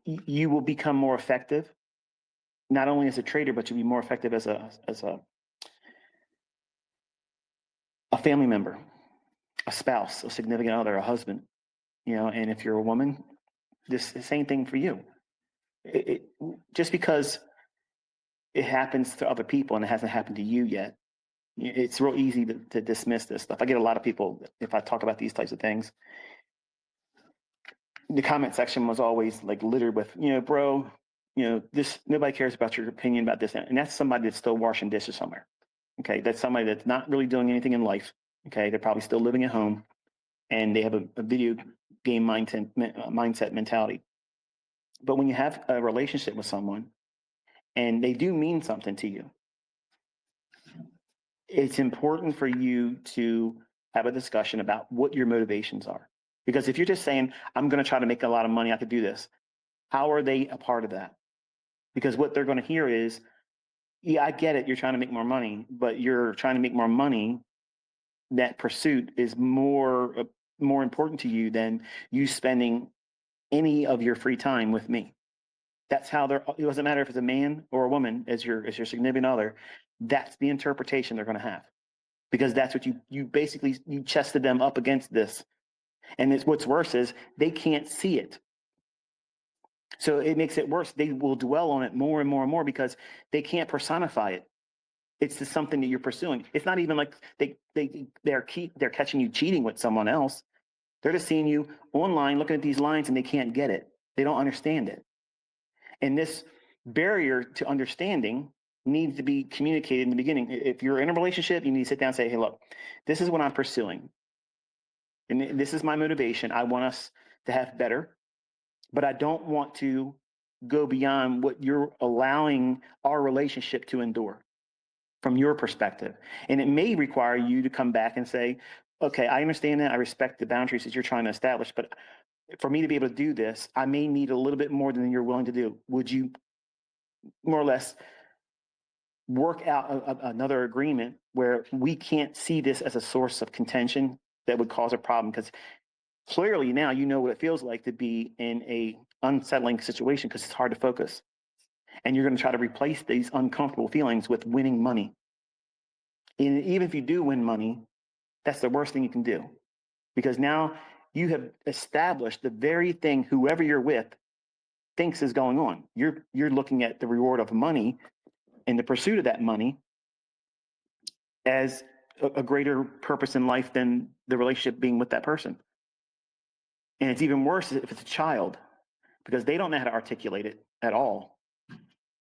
you will become more effective, not only as a trader, but you'll be more effective as a family member, a spouse, a significant other, a husband, and if you're a woman, the same thing for you. Just because it happens to other people and it hasn't happened to you yet, it's real easy to dismiss this stuff. I get a lot of people, if I talk about these types of things, the comment section was always like littered with, bro, this, nobody cares about your opinion about this. And that's somebody that's still washing dishes somewhere. Okay. That's somebody that's not really doing anything in life. Okay. They're probably still living at home and they have a video game mindset mentality. But when you have a relationship with someone and they do mean something to you, it's important for you to have a discussion about what your motivations are. Because if you're just saying, I'm going to try to make a lot of money, I could do this, how are they a part of that? Because what they're going to hear is, yeah, I get it, you're trying to make more money, but you're trying to make more money. That pursuit is more important to you than you spending any of your free time with me. That's how it doesn't matter if it's a man or a woman as your significant other. That's the interpretation they're going to have, because that's what you basically chested them up against this. And what's worse is they can't see it. So it makes it worse. They will dwell on it more and more and more because they can't personify it. It's just something that you're pursuing. It's not even like they're catching you cheating with someone else. They're just seeing you online, looking at these lines, and they can't get it. They don't understand it. And this barrier to understanding needs to be communicated in the beginning. If you're in a relationship, you need to sit down and say, hey, look, this is what I'm pursuing. And this is my motivation. I want us to have better, but I don't want to go beyond what you're allowing our relationship to endure from your perspective. And it may require you to come back and say, okay, I understand that. I respect the boundaries that you're trying to establish, but for me to be able to do this, I may need a little bit more than you're willing to do. Would you more or less work out another agreement where we can't see this as a source of contention that would cause a problem? Because clearly now you know what it feels like to be in a unsettling situation because it's hard to focus. And you're going to try to replace these uncomfortable feelings with winning money. And even if you do win money, that's the worst thing you can do, because now you have established the very thing whoever you're with thinks is going on. You're looking at the reward of money and the pursuit of that money as a greater purpose in life than the relationship being with that person. And it's even worse if it's a child, because they don't know how to articulate it at all.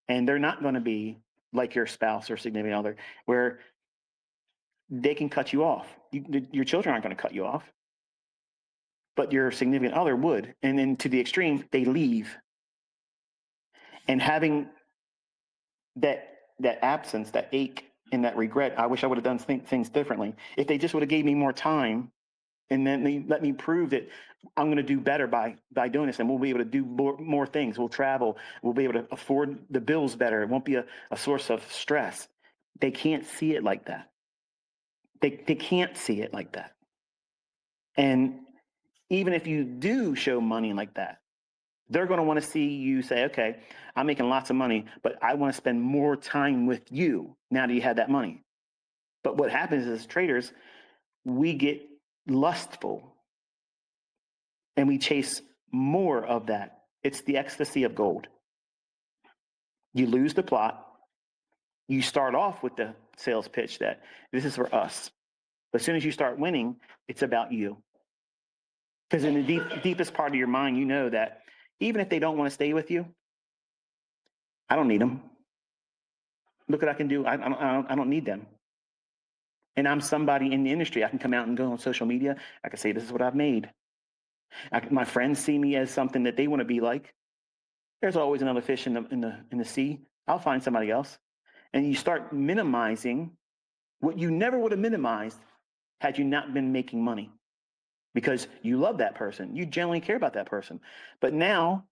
And they're not going to be like your spouse or significant other, where they can cut you off. Your children aren't going to cut you off, but your significant other would. And then to the extreme, they leave. And having that absence, that ache and that regret, I wish I would have done things differently. If they just would have gave me more time and then they let me prove that I'm going to do better by doing this, and we'll be able to do more things. We'll travel. We'll be able to afford the bills better. It won't be a source of stress. They can't see it like that. They can't see it like that. And even if you do show money like that, they're going to want to see you say, okay, I'm making lots of money, but I want to spend more time with you now that you have that money. But what happens is, as traders, we get lustful and we chase more of that. It's the ecstasy of gold. You lose the plot. You start off with the sales pitch that this is for us. But as soon as you start winning, it's about you. Because in the deepest part of your mind, you know that even if they don't want to stay with you, I don't need them. Look what I can do. I don't need them. And I'm somebody in the industry. I can come out and go on social media. I can say, this is what I've made. My friends see me as something that they want to be like. There's always another fish in the sea. I'll find somebody else. And you start minimizing what you never would have minimized had you not been making money. Because you love that person. You genuinely care about that person. But now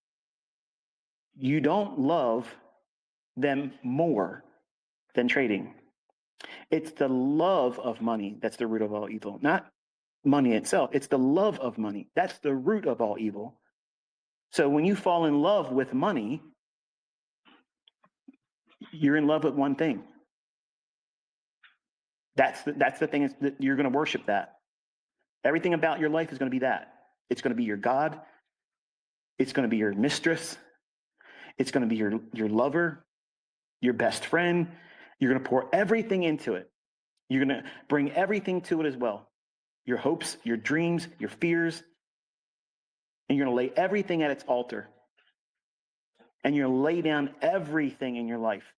you don't love them more than trading. It's the love of money that's the root of all evil, not money itself. It's the love of money. That's the root of all evil. So when you fall in love with money, you're in love with one thing. That's the thing, is that you're going to worship that. Everything about your life is going to be that. It's going to be your God. It's going to be your mistress. It's going to be your lover, your best friend. You're going to pour everything into it. You're going to bring everything to it as well. Your hopes, your dreams, your fears. And you're going to lay everything at its altar. And you're going to lay down everything in your life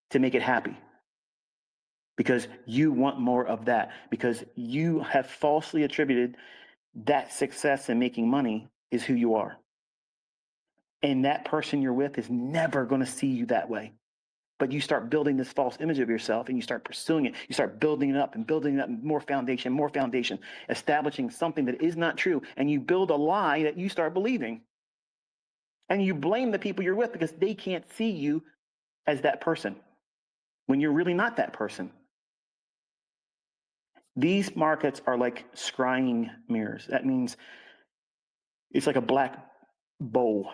to make it happy. Because you want more of that. Because you have falsely attributed that success in making money is who you are. And that person you're with is never going to see you that way. But you start building this false image of yourself and you start pursuing it. You start building it up and building it up, more foundation, establishing something that is not true. And you build a lie that you start believing. And you blame the people you're with because they can't see you as that person when you're really not that person. These markets are like scrying mirrors. That means it's like a black bowl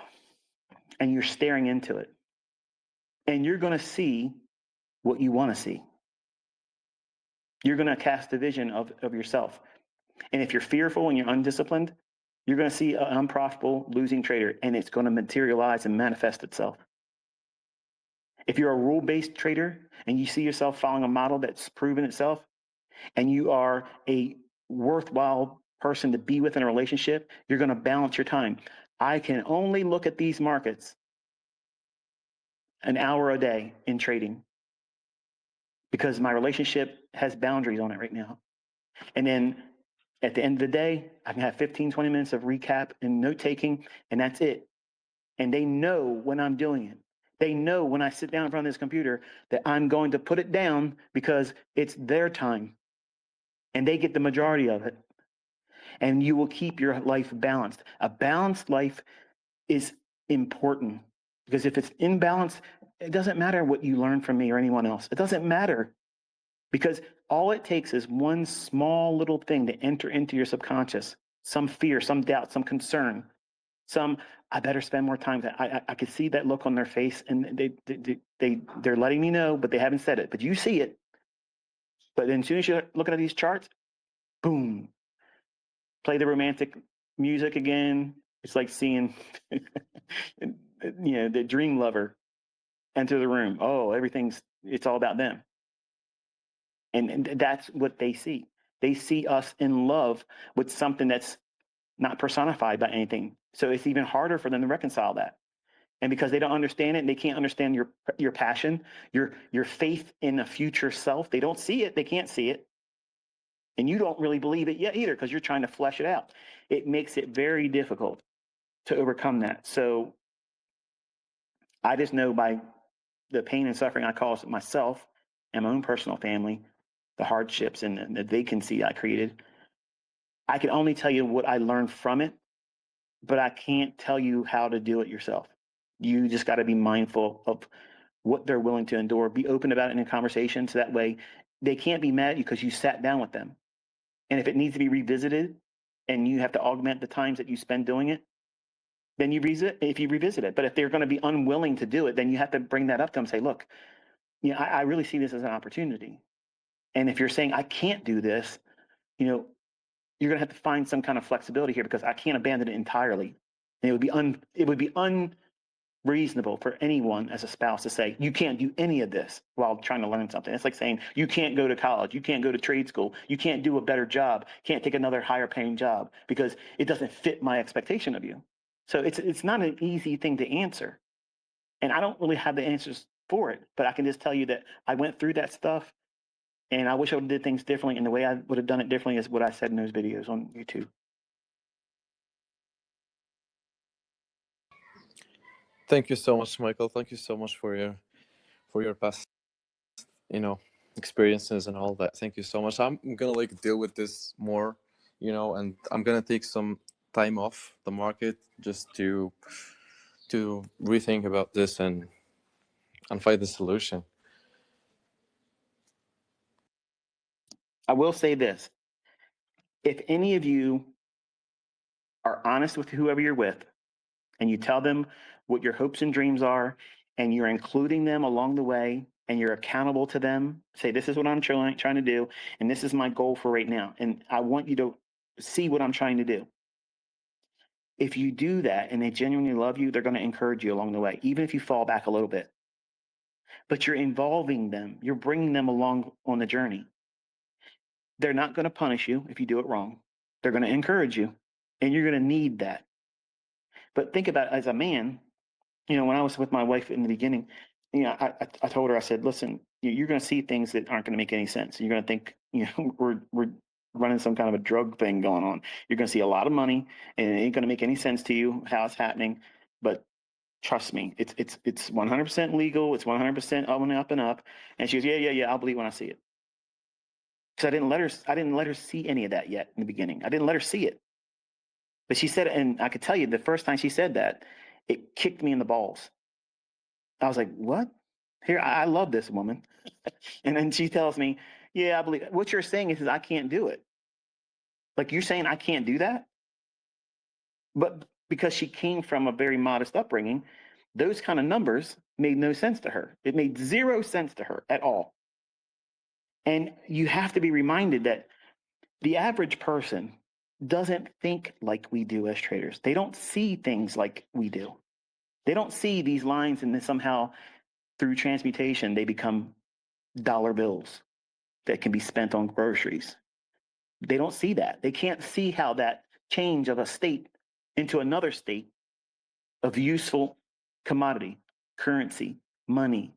and you're staring into it. And you're going to see what you want to see. You're going to cast a vision of yourself. And if you're fearful and you're undisciplined, you're going to see an unprofitable losing trader, and it's going to materialize and manifest itself. If you're a rule-based trader and you see yourself following a model that's proven itself, and you are a worthwhile person to be with in a relationship, you're going to balance your time. I can only look at these markets an hour a day in trading because my relationship has boundaries on it right now. And then at the end of the day, I can have 15, 20 minutes of recap and note taking, and that's it. And they know when I'm doing it. They know when I sit down in front of this computer that I'm going to put it down because it's their time and they get the majority of it. And you will keep your life balanced. A balanced life is important because if it's imbalanced, it doesn't matter what you learn from me or anyone else. It doesn't matter because all it takes is one small little thing to enter into your subconscious, some fear, some doubt, some concern, I better spend more time. I could see that look on their face and they're letting me know, but they haven't said it, but you see it. But then as soon as you're looking at these charts, boom, play the romantic music again. It's like seeing, the dream lover enter the room. Oh, it's all about them. And that's what they see. They see us in love with something that's not personified by anything. So it's even harder for them to reconcile that. And because they don't understand it and they can't understand your passion, your faith in a future self, they don't see it, they can't see it. And you don't really believe it yet either because you're trying to flesh it out. it makes it very difficult to overcome that. So I just know by the pain and suffering I caused myself and my own personal family, the hardships and the vacancy I created, I can only tell you what I learned from it, but I can't tell you how to do it yourself. You just got to be mindful of what they're willing to endure. Be open about it in a conversation, so that way they can't be mad at you because you sat down with them. And if it needs to be revisited and you have to augment the times that you spend doing it, then you revisit it. But if they're going to be unwilling to do it, then you have to bring that up to them and say, look, I really see this as an opportunity. And if you're saying I can't do this, you're going to have to find some kind of flexibility here, because I can't abandon it entirely. And it would be unreasonable for anyone as a spouse to say you can't do any of this while trying to learn something. It's like saying you can't go to college, you can't go to trade school, you can't do a better job, can't take another higher paying job because it doesn't fit my expectation of you. So it's not an easy thing to answer, and I don't really have the answers for it. But I can just tell you that I went through that stuff, and I wish I would have did things differently. And the way I would have done it differently is what I said in those videos on YouTube. Thank you so much, Michael. Thank you so much for your past, experiences and all that. Thank you so much. I'm gonna deal with this more, and I'm gonna take some time off the market just to rethink about this and find the solution. I will say this: if any of you are honest with whoever you're with, and you tell them what your hopes and dreams are, and you're including them along the way, and you're accountable to them, say, this is what I'm trying to do, and this is my goal for right now, and I want you to see what I'm trying to do. If you do that and they genuinely love you, they're going to encourage you along the way, even if you fall back a little bit. But you're involving them, you're bringing them along on the journey. They're not going to punish you if you do it wrong. They're going to encourage you, and you're going to need that. But think about it as a man. When I was with my wife in the beginning, I told her, I said, listen, you're going to see things that aren't going to make any sense. You're going to think, we're running some kind of a drug thing going on. You're going to see a lot of money, and it ain't going to make any sense to you how it's happening. But trust me, it's 100% legal. It's 100% up and up. And she goes, yeah, I'll believe when I see it. Because I didn't let her see any of that yet in the beginning. I didn't let her see it. But she said it, and I could tell you the first time she said that, it kicked me in the balls. I was like, what? Here, I love this woman. And then she tells me, yeah, I believe what you're saying is I can't do it. Like, you're saying I can't do that? But because she came from a very modest upbringing, those kind of numbers made no sense to her. It made zero sense to her at all. And you have to be reminded that the average person doesn't think like we do as traders. They don't see things like we do. They don't see these lines, and then somehow through transmutation, they become dollar bills that can be spent on groceries. They don't see that. They can't see how that change of a state into another state of useful commodity, currency, money,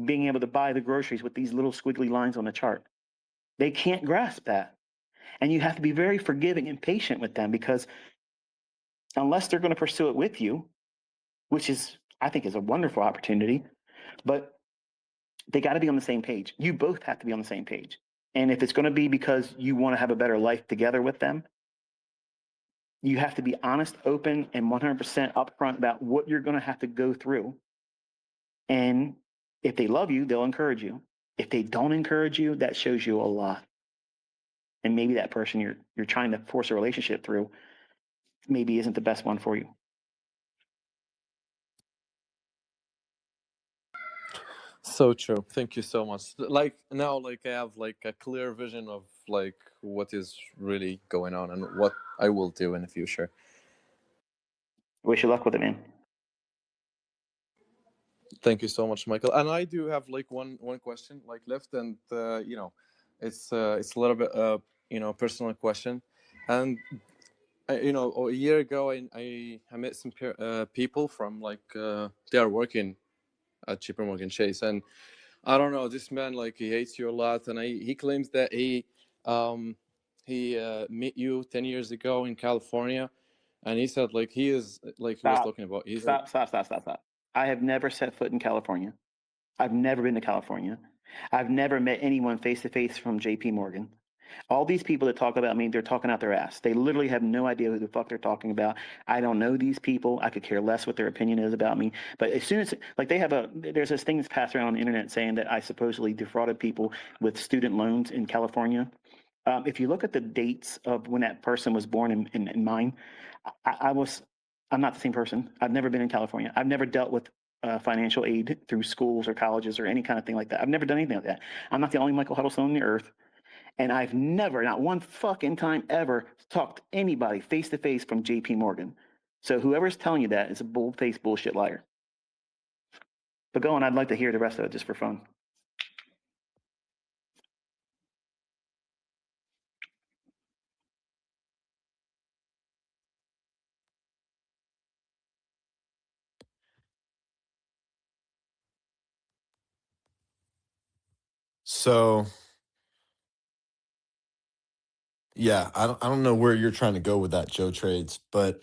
being able to buy the groceries with these little squiggly lines on the chart. They can't grasp that. And you have to be very forgiving and patient with them, because unless they're going to pursue it with you, which I think is a wonderful opportunity, but they got to be on the same page. You both have to be on the same page. And if it's going to be because you want to have a better life together with them, you have to be honest, open, and 100% upfront about what you're going to have to go through. And if they love you, they'll encourage you. If they don't encourage you, that shows you a lot. And maybe that person you're trying to force a relationship through maybe isn't the best one for you. So true. Thank you so much. Now, I have a clear vision of what is really going on and what I will do in the future. Wish you luck with it, man. Thank you so much, Michael. And I do have one question left, and it's a little bit personal question. And a year ago, I met some people from they are working at JP Morgan Chase, and I don't know, this man he hates you a lot, and he claims that he met you 10 years ago in California, and he said like he is like he was Stop. talking about. He's Stop. I have never set foot in California. I've never been to California. I've never met anyone face to face from JP Morgan. All these people that talk about me, they're talking out their ass. They literally have no idea who the fuck they're talking about. I don't know these people. I could care less what their opinion is about me. But as soon as, like, there's this thing that's passed around on the internet saying that I supposedly defrauded people with student loans in California. If you look at the dates of when that person was born in mine, I'm not the same person. I've never been in California. I've never dealt with financial aid through schools or colleges or any kind of thing like that. I've never done anything like that. I'm not the only Michael Huddleston on the earth. And I've never, not one fucking time ever, talked to anybody face to face from JP Morgan. So whoever's telling you that is a bold-faced bullshit liar. But go on, I'd like to hear the rest of it just for fun. So yeah, I don't know where you're trying to go with that, Joe Trades, but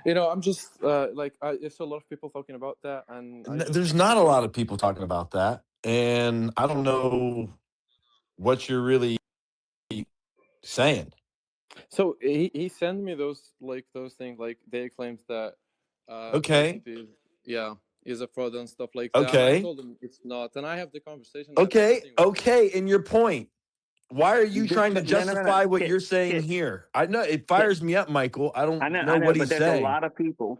you know, I'm just like I saw a lot of people talking about that, and there's not a lot of people talking about that, and I don't know what you're really saying. So he sent me those things, like they claims that Okay. ICT is a fraud and stuff like that. And I Okay. told him it's not, and I have the conversation. Okay. And your point. Why are you trying to No. justify what you're saying Kitt. here? I know it fires me up, Michael. I don't know I know, what but he's there's saying. a lot of people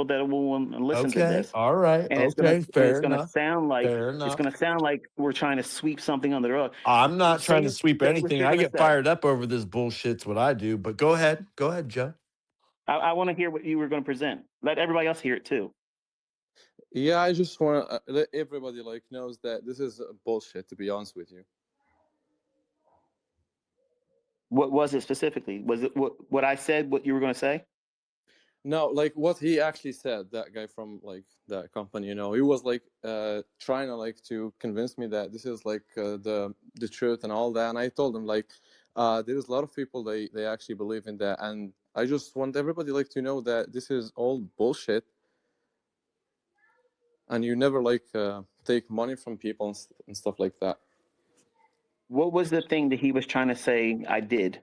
that will listen to Okay. this. All right. And Okay. Fair it's gonna enough. sound like Fair enough. we're trying to sweep something under the rug. I'm not trying to sweep Say what anything. you're I gonna get say. fired up over this bullshit's what I do. But go ahead. Go ahead, Joe. I want to hear what you were going to present. Let everybody else hear it too. Yeah, I just want to let everybody knows that this is bullshit. To be honest with you. What was it specifically? Was it what I said? What you were going to say? No, like what he actually said. That guy from that company, he was trying to to convince me that this is the truth and all that. And I told him there's a lot of people they actually believe in that, and I just want everybody to know that this is all bullshit, and you never take money from people and stuff like that. What was the thing that he was trying to say I did?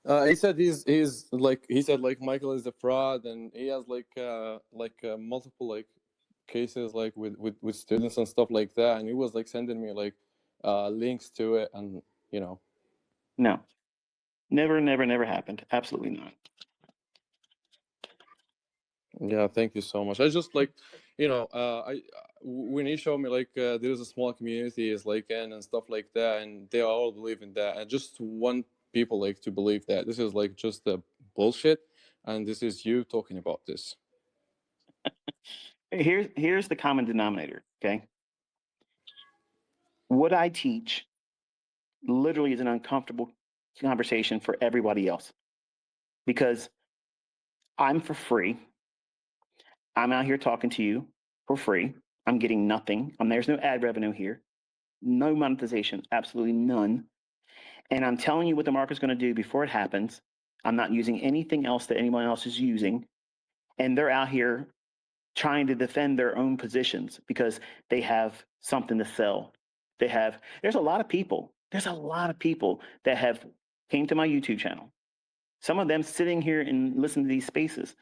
He said he said Michael is a fraud, and he has multiple cases with students and stuff like that, and he was sending me links to it, and No, never happened. Absolutely not. Yeah, thank you so much. I just when he showed me there's a small community is in and stuff like that, and they all believe in that. I just want people to believe that this is just a bullshit, and this is you talking about this. Here's the common denominator. Okay, what I teach literally is an uncomfortable conversation for everybody else because I'm for free. I'm out here talking to you for free. I'm getting nothing. There's no ad revenue here, no monetization, absolutely none. And I'm telling you what the market's going to do before it happens. I'm not using anything else that anyone else is using. And they're out here trying to defend their own positions because they have something to sell. There's a lot of people that have came to my YouTube channel. Some of them sitting here and listen to these spaces.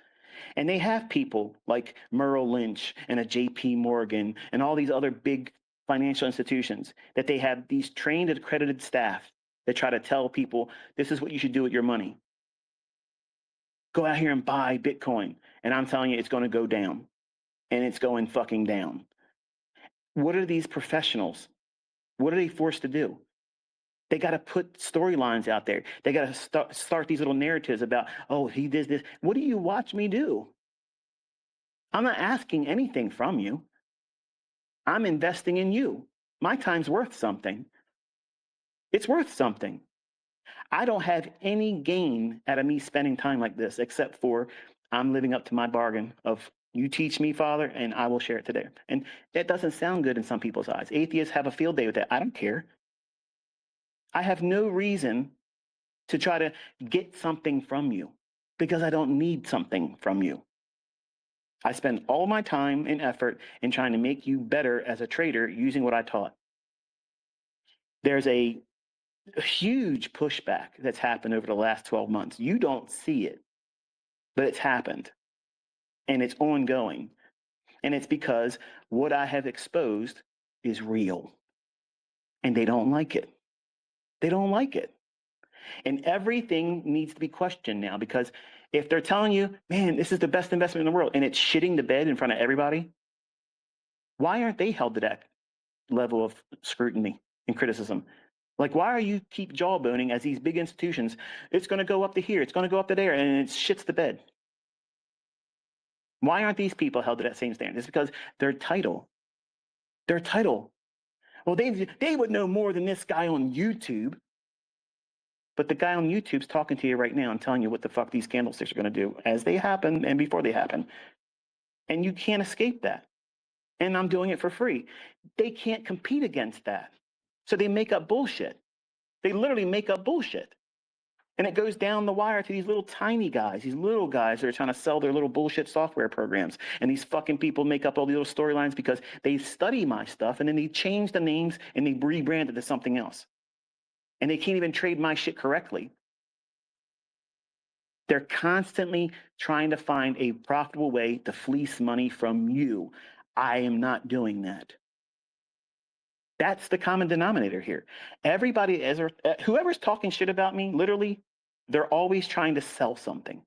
And they have people like Merrill Lynch and a JP Morgan and all these other big financial institutions that they have these trained, accredited staff that try to tell people, this is what you should do with your money. Go out here and buy Bitcoin. And I'm telling you, it's going to go down. And it's going fucking down. What are these professionals? What are they forced to do? They got to put storylines out there. They got to start these little narratives about, oh, he did this. What do you watch me do? I'm not asking anything from you. I'm investing in you. My time's worth something. It's worth something. I don't have any gain out of me spending time like this, except for I'm living up to my bargain of you teach me, Father, and I will share it today. And that doesn't sound good in some people's eyes. Atheists have a field day with that. I don't care. I have no reason to try to get something from you because I don't need something from you. I spend all my time and effort in trying to make you better as a trader using what I taught. There's a huge pushback that's happened over the last 12 months. You don't see it, but it's happened and it's ongoing. And it's because what I have exposed is real and they don't like it. They don't like it. And everything needs to be questioned now, because if they're telling you, man, this is the best investment in the world, and it's shitting the bed in front of everybody, why aren't they held to that level of scrutiny and criticism? Like, why are you keep jawboning as these big institutions, it's going to go up to here, it's going to go up to there, and it shits the bed? Why aren't these people held to that same standard? It's because their title. Their title. Well, they would know more than this guy on YouTube. But the guy on YouTube's talking to you right now and telling you what the fuck these candlesticks are going to do as they happen and before they happen. And you can't escape that. And I'm doing it for free. They can't compete against that. So they make up bullshit. They literally make up bullshit. And it goes down the wire to these little tiny guys, these little guys that are trying to sell their little bullshit software programs. And these fucking people make up all these little storylines because they study my stuff and then they change the names and they rebrand it to something else. And they can't even trade my shit correctly. They're constantly trying to find a profitable way to fleece money from you. I am not doing that. That's the common denominator here. Everybody, whoever's talking shit about me, literally, they're always trying to sell something.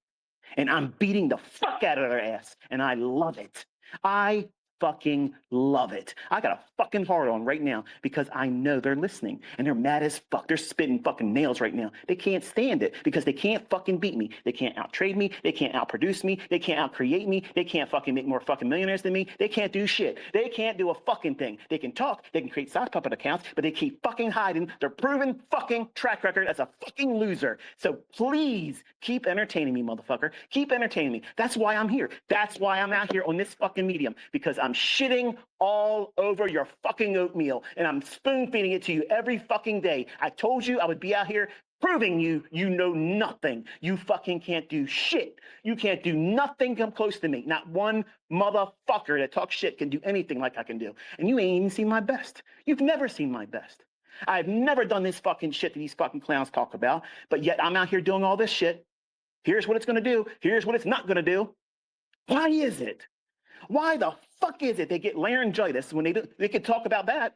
And I'm beating the fuck out of their ass. And I love it. I fucking love it. I got a fucking hard on right now because I know they're listening and they're mad as fuck. They're spitting fucking nails right now. They can't stand it because they can't fucking beat me. They can't outtrade me. They can't outproduce me. They can't outcreate me. They can't fucking make more fucking millionaires than me. They can't do shit. They can't do a fucking thing. They can talk. They can create sock puppet accounts, but they keep fucking hiding their proven fucking track record as a fucking loser. So please keep entertaining me, motherfucker. Keep entertaining me. That's why I'm here. That's why I'm out here on this fucking medium, because I'm shitting all over your fucking oatmeal and I'm spoon feeding it to you every fucking day. I told you I would be out here proving you know nothing. You fucking can't do shit. You can't do nothing come close to me. Not one motherfucker that talks shit can do anything like I can do. And you ain't even seen my best. You've never seen my best. I've never done this fucking shit that these fucking clowns talk about, but yet I'm out here doing all this shit. Here's what it's gonna do. Here's what it's not gonna do. Why is it? Why the fuck is it they get laryngitis when they could talk about that?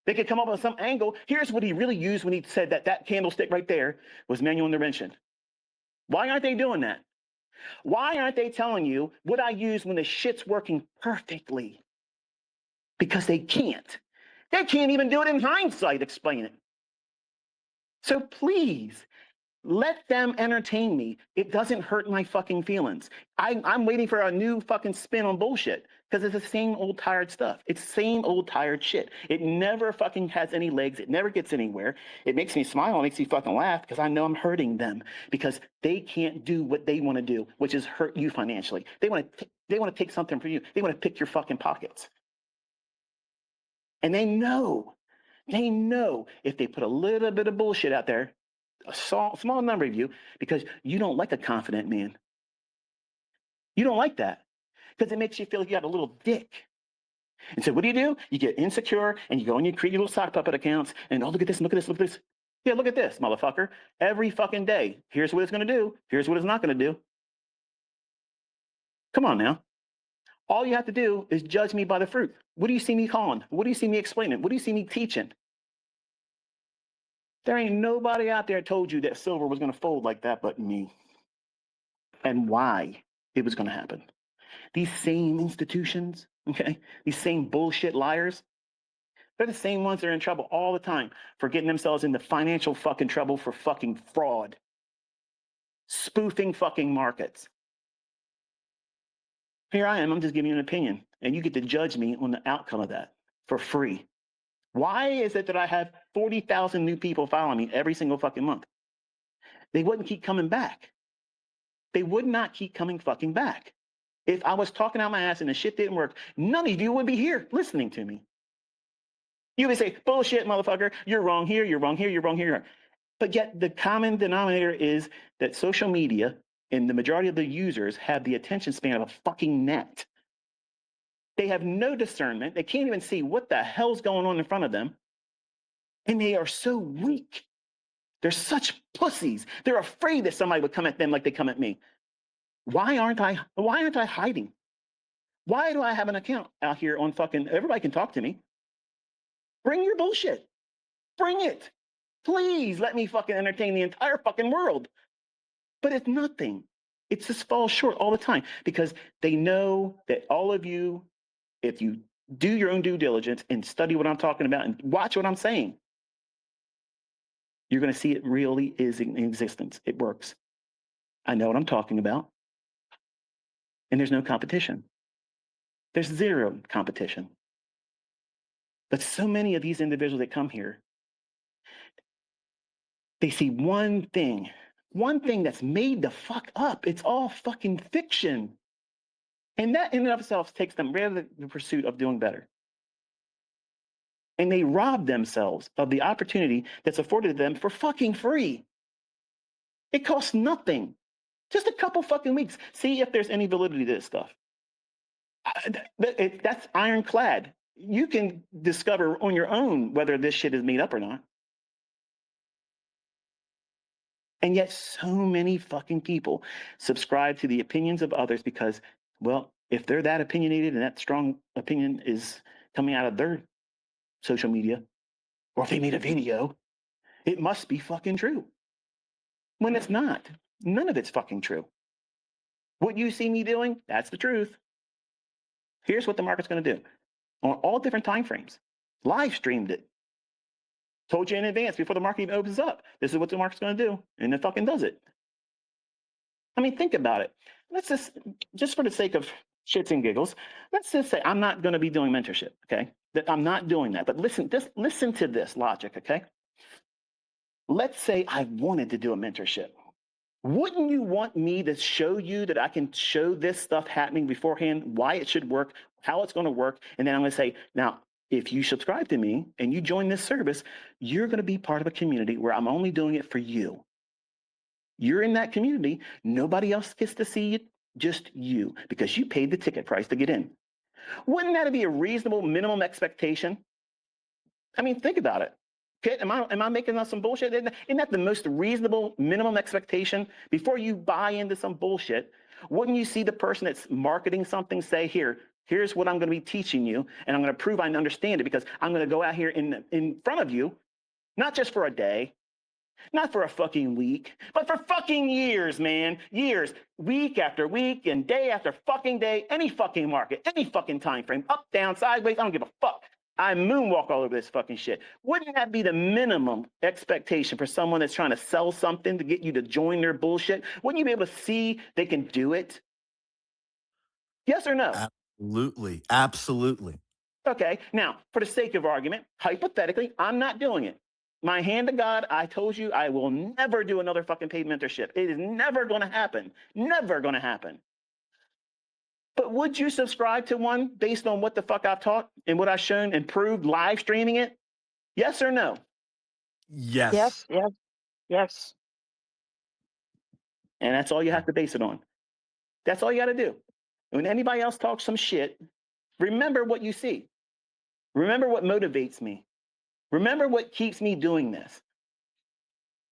They could come up with some angle. Here's what he really used when he said that candlestick right there was manual intervention. Why aren't they doing that? Why aren't they telling you what I use when the shit's working perfectly? Because they can't. They can't even do it in hindsight, explain it. So please, let them entertain me. It doesn't hurt my fucking feelings. I'm waiting for a new fucking spin on bullshit because it's the same old tired stuff. It's same old tired shit. It never fucking has any legs. It never gets anywhere. It makes me smile. It makes me fucking laugh because I know I'm hurting them because they can't do what they want to do, which is hurt you financially. They want to take something from you. They want to pick your fucking pockets. And they know if they put a little bit of bullshit out there, a small number of you, because you don't like a confident man. You don't like that because it makes you feel like you got a little dick. And so what do? You get insecure and you go and you create your little sock puppet accounts and, oh, look at this, look at this, look at this. Yeah, look at this, motherfucker. Every fucking day, here's what it's going to do. Here's what it's not going to do. Come on now. All you have to do is judge me by the fruit. What do you see me calling? What do you see me explaining? What do you see me teaching? There ain't nobody out there told you that silver was going to fold like that but me. And why it was going to happen. These same institutions, okay, these same bullshit liars, they're the same ones that are in trouble all the time for getting themselves into financial fucking trouble for fucking fraud, spoofing fucking markets. Here I am, I'm just giving you an opinion, and you get to judge me on the outcome of that for free. Why is it that I have 40,000 new people following me every single fucking month? They wouldn't keep coming back. They would not keep coming fucking back. If I was talking out my ass and the shit didn't work, none of you would be here listening to me. You would say, bullshit, motherfucker. You're wrong here. You're wrong here. You're wrong here. But yet the common denominator is that social media and the majority of the users have the attention span of a fucking gnat. They have no discernment. They can't even see what the hell's going on in front of them. And they are so weak. They're such pussies. They're afraid that somebody would come at them like they come at me. Why aren't I hiding? Why do I have an account out here on fucking, everybody can talk to me. Bring your bullshit. Bring it. Please let me fucking entertain the entire fucking world. But it's nothing. It just falls short all the time because they know that all of you, if you do your own due diligence and study what I'm talking about and watch what I'm saying, you're going to see it really is in existence. It works. I know what I'm talking about. And there's no competition. There's zero competition. But so many of these individuals that come here, they see one thing that's made the fuck up. It's all fucking fiction. And that in and of itself takes them right to the pursuit of doing better. And they rob themselves of the opportunity that's afforded to them for fucking free. It costs nothing. Just a couple fucking weeks. See if there's any validity to this stuff. That's ironclad. You can discover on your own whether this shit is made up or not. And yet so many fucking people subscribe to the opinions of others because, well, if they're that opinionated and that strong opinion is coming out of their social media, or if they made a video, it must be fucking true. When it's not. None of it's fucking true. What you see me doing, that's the truth. Here's what the market's going to do on all different time frames. Live streamed it. Told you in advance before the market even opens up. This is what the market's going to do, and it fucking does it. I mean, think about it. Let's just for the sake of shits and giggles, let's just say I'm not going to be doing mentorship, okay? That I'm not doing that. But listen, just listen to this logic, okay? Let's say I wanted to do a mentorship. Wouldn't you want me to show you that I can show this stuff happening beforehand, why it should work, how it's going to work, and then I'm going to say, now, if you subscribe to me and you join this service, you're going to be part of a community where I'm only doing it for you. You're in that community. Nobody else gets to see it, just you, because you paid the ticket price to get in. Wouldn't that be a reasonable minimum expectation? I mean, think about it. Kitt, am I making up some bullshit? Isn't that the most reasonable minimum expectation? Before you buy into some bullshit, wouldn't you see the person that's marketing something say, here's what I'm going to be teaching you, and I'm going to prove I understand it because I'm going to go out here in front of you, not just for a day, not for a fucking week, but for fucking years, man. Years, week after week and day after fucking day, any fucking market, any fucking time frame, up, down, sideways, I don't give a fuck. I moonwalk all over this fucking shit. Wouldn't that be the minimum expectation for someone that's trying to sell something to get you to join their bullshit? Wouldn't you be able to see they can do it? Yes or no? Absolutely. Absolutely. Okay, now, for the sake of argument, hypothetically, I'm not doing it. My hand to God, I told you I will never do another fucking paid mentorship. It is never going to happen. Never going to happen. But would you subscribe to one based on what the fuck I've taught and what I've shown and proved live streaming it? Yes or no? Yes. Yes, yes, yes. And that's all you have to base it on. That's all you got to do. When anybody else talks some shit, remember what you see. Remember what motivates me. Remember what keeps me doing this.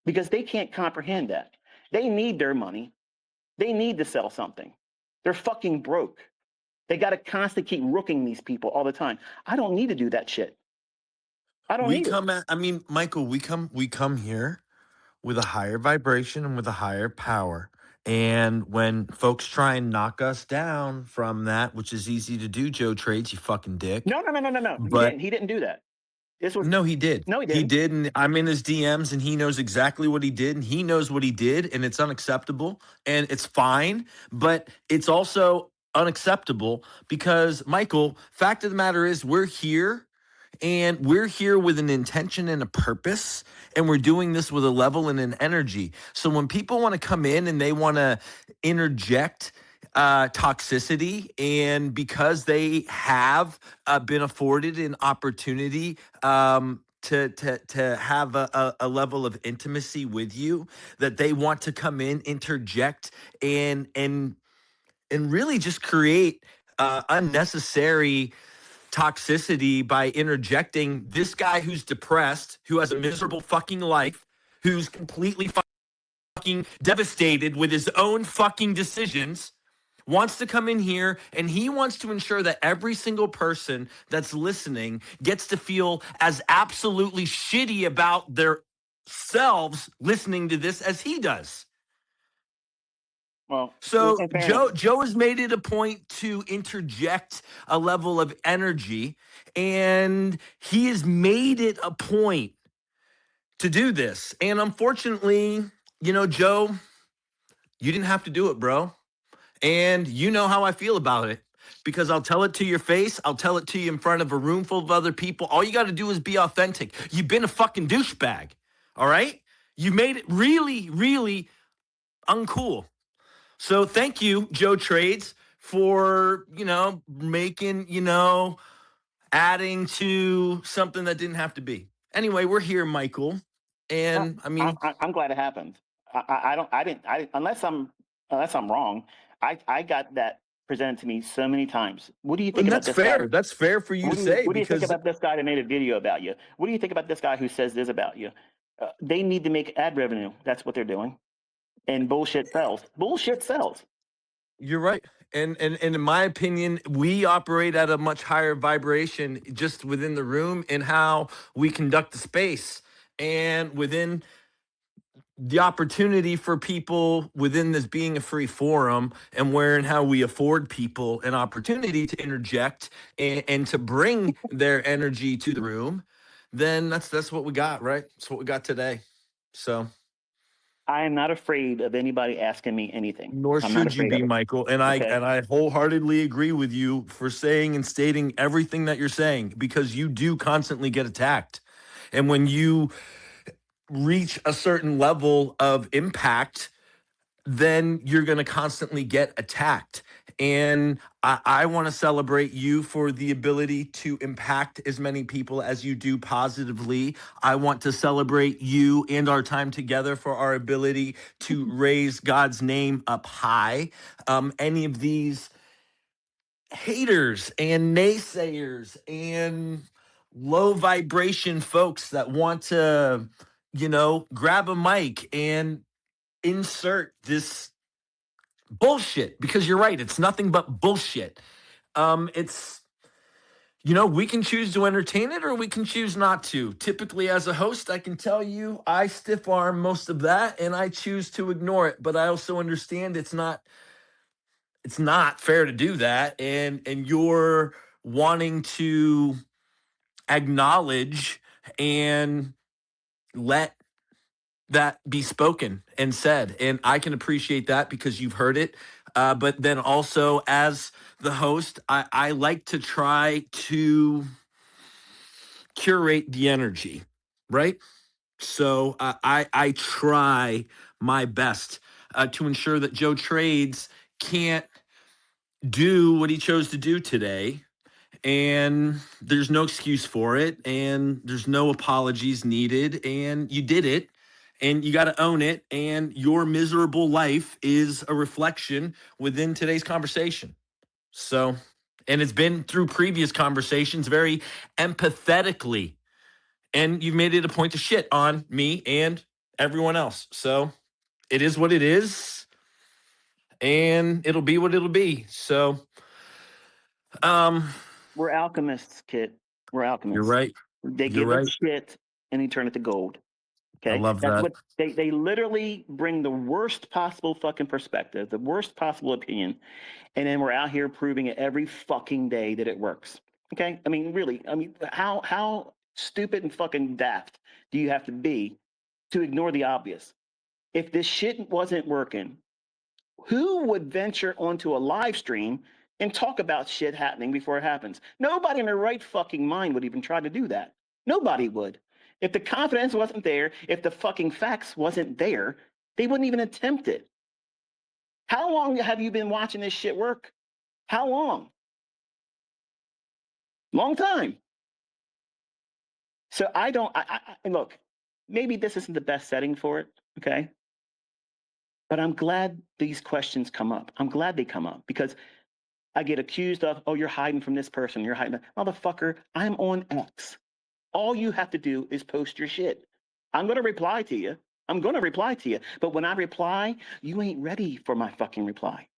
Because they can't comprehend that. They need their money. They need to sell something. They're fucking broke. They got to constantly keep rooking these people all the time. I don't need to do that shit. I don't need it. I mean, Michael, we come here with a higher vibration and with a higher power. And when folks try and knock us down from that, which is easy to do, Joe Trades, you fucking dick. No. But He didn't do that. This was no, he did. No, he He didn't. did, and I'm in his DMs, and he knows exactly what he did, and he knows what he did, and it's unacceptable, and it's fine, but it's also unacceptable because, Michael, fact of the matter is, we're here, and we're here with an intention and a purpose, and we're doing this with a level and an energy. So when people want to come in and they want to interject toxicity, and because they have been afforded an opportunity to have a level of intimacy with you, that they want to come in, interject, and really just create unnecessary toxicity by interjecting this guy who's depressed, who has a miserable fucking life, who's completely fucking devastated with his own fucking decisions, wants to come in here and he wants to ensure that every single person that's listening gets to feel as absolutely shitty about their selves listening to this as he does. Well, So in fairness, Joe has made it a point to interject a level of energy, and he has made it a point to do this. And unfortunately, Joe, you didn't have to do it, bro. And you know how I feel about it, because I'll tell it to your face. I'll tell it to you in front of a room full of other people. All you got to do is be authentic. You've been a fucking douchebag. All right. You made it really, really uncool. So thank you, Joe Trades, for, making, adding to something that didn't have to be. Anyway, we're here, Michael. And I mean, I'm glad it happened. I didn't, unless I'm wrong. I got that presented to me so many times. What do you think and about that's this guy? fair. That's fair for you to say. What do you think Because about this guy that made a video about you? What do you think about this guy who says this about you? They need to make ad revenue. That's what they're doing. And bullshit sells. Bullshit sells. You're right. And in my opinion, we operate at a much higher vibration just within the room and how we conduct the space, and within the opportunity for people within this being a free forum, and where and how we afford people an opportunity to interject and to bring their energy to the room. Then that's what we got, right? That's what we got today. So I am not afraid of anybody asking me anything. nor I'm not should you afraid of be, it. Michael. And Okay. I wholeheartedly agree with you for saying and stating everything that you're saying, because you do constantly get attacked. And when you reach a certain level of impact, then you're going to constantly get attacked. And I want to celebrate you for the ability to impact as many people as you do positively. I want to celebrate you and our time together for our ability to raise God's name up high. Any of these haters and naysayers and low vibration folks that want to, grab a mic and insert this bullshit, because you're right, it's nothing but bullshit. It's we can choose to entertain it or we can choose not to. Typically, as a host, I can tell you I stiff arm most of that and I choose to ignore it, but I also understand it's not fair to do that, and you're wanting to acknowledge and let that be spoken and said, and I can appreciate that because you've heard it. But then also, as the host, I like to try to curate the energy, right? So I try my best to ensure that Joe Trades can't do what he chose to do today, and there's no excuse for it, and there's no apologies needed, and you did it, and you got to own it, and your miserable life is a reflection within today's conversation. So, and it's been through previous conversations very empathetically, and you've made it a point to shit on me and everyone else. So it is what it is, and it'll be what it'll be. So We're alchemists, Kitt. We're alchemists. you're right. They You're give us right. shit and they turn it to gold. I Okay. love That's that. what they literally bring, the worst possible fucking perspective, the worst possible opinion. And then we're out here proving it every fucking day that it works. Okay. I mean, really, how stupid and fucking daft do you have to be to ignore the obvious? If this shit wasn't working, who would venture onto a live stream and talk about shit happening before it happens? Nobody in their right fucking mind would even try to do that. Nobody would. If the confidence wasn't there, if the fucking facts wasn't there, they wouldn't even attempt it. How long have you been watching this shit work? How long? Long time. So I don't, look, maybe this isn't the best setting for it, okay? But I'm glad these questions come up. I'm glad they come up because I get accused of, oh, you're hiding from this person. You're hiding. Motherfucker, I'm on X. All you have to do is post your shit. I'm going to reply to you. I'm going to reply to you. But when I reply, you ain't ready for my fucking reply.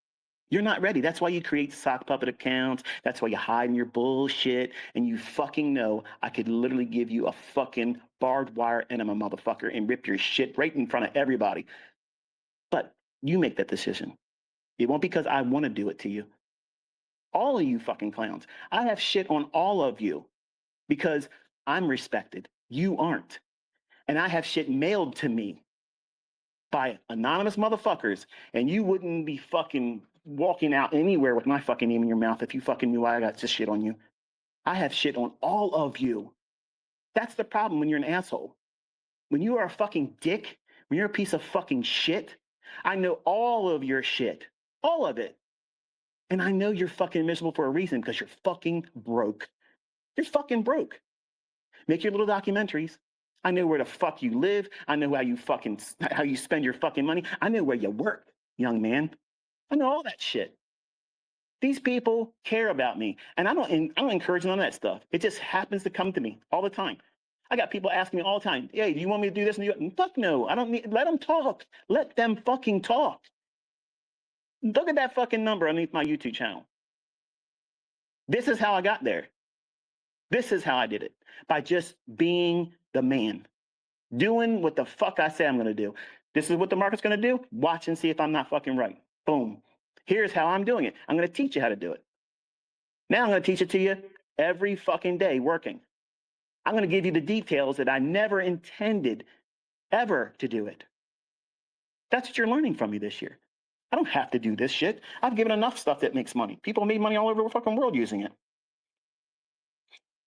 You're not ready. That's why you create sock puppet accounts. That's why you hide in your bullshit. And you fucking know I could literally give you a fucking barbed wire enema, motherfucker, and rip your shit right in front of everybody. But you make that decision. It won't because I want to do it to you. All of you fucking clowns. I have shit on all of you because I'm respected. You aren't. And I have shit mailed to me by anonymous motherfuckers, and you wouldn't be fucking walking out anywhere with my fucking name in your mouth if you fucking knew I got this shit on you. I have shit on all of you. That's the problem when you're an asshole. When you are a fucking dick, when you're a piece of fucking shit, I know all of your shit. All of it. And I know you're fucking miserable for a reason because you're fucking broke. You're fucking broke. Make your little documentaries. I know where the fuck you live. I know how you spend your fucking money. I know where you work, young man. I know all that shit. These people care about me, and I don't encourage none of that stuff. It just happens to come to me all the time. I got people asking me all the time, hey, do you want me to do this? And fuck no, I don't need, let them talk. Let them fucking talk. Look at that fucking number underneath my YouTube channel. This is how I got there. This is how I did it, by just being the man, doing what the fuck I say I'm going to do. This is what the market's going to do. Watch and see if I'm not fucking right. Boom. Here's how I'm doing it. I'm going to teach you how to do it. Now I'm going to teach it to you every fucking day working. I'm going to give you the details that I never intended ever to do it. That's what you're learning from me this year. I don't have to do this shit. I've given enough stuff that makes money. People made money all over the fucking world using it.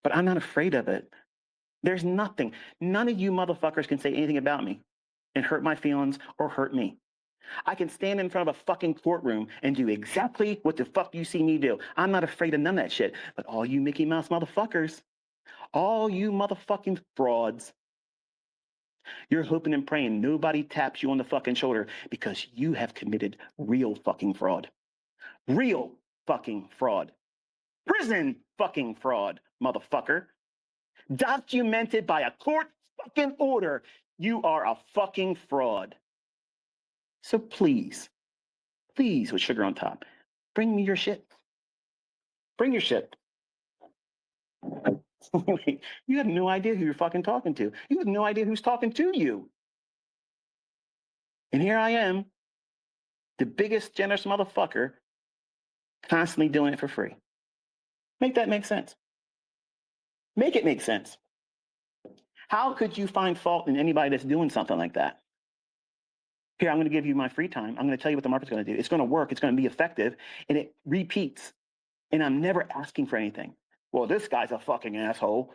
But I'm not afraid of it. There's nothing. None of you motherfuckers can say anything about me and hurt my feelings or hurt me. I can stand in front of a fucking courtroom and do exactly what the fuck you see me do. I'm not afraid of none of that shit. But all you Mickey Mouse motherfuckers, all you motherfucking frauds, you're hoping and praying nobody taps you on the fucking shoulder because you have committed real fucking fraud. Real fucking fraud. Prison fucking fraud, motherfucker. Documented by a court fucking order. You are a fucking fraud. So please, please, with sugar on top, bring me your shit. Bring your shit. You have no idea who you're fucking talking to. You have no idea who's talking to you. And here I am, the biggest generous motherfucker, constantly doing it for free. Make that make sense. Make it make sense. How could you find fault in anybody that's doing something like that? Here, I'm going to give you my free time. I'm going to tell you what the market's going to do. It's going to work. It's going to be effective. And it repeats. And I'm never asking for anything. Well, this guy's a fucking asshole.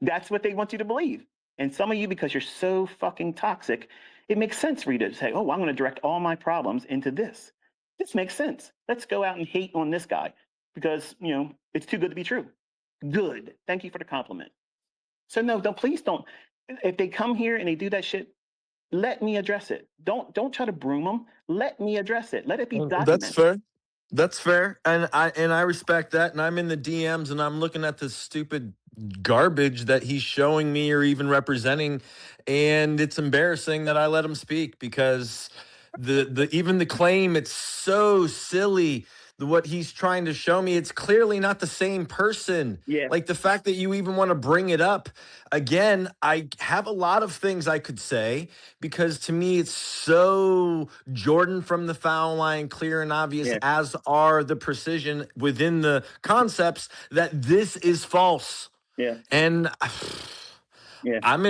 That's what they want you to believe. And some of you, because you're so fucking toxic, it makes sense for you to say, oh, I'm going to direct all my problems into this. This makes sense. Let's go out and hate on this guy because, you know, it's too good to be true. Good. Thank you for the compliment. So no, please don't. If they come here and they do that shit, let me address it. Don't try to broom them. Let me address it. Let it be documented. That's fair. That's fair, and I respect that. And I'm in the DMs and I'm looking at this stupid garbage that he's showing me or even representing, and it's embarrassing that I let him speak because the even the claim, it's so silly. What he's trying to show me, it's clearly not the same person. Yeah. Like the fact that you even want to bring it up again, I have a lot of things I could say because to me it's so Jordan from the foul line, clear and obvious, Yeah. as are the precision within the concepts that this is false. Yeah. And Yeah. I'm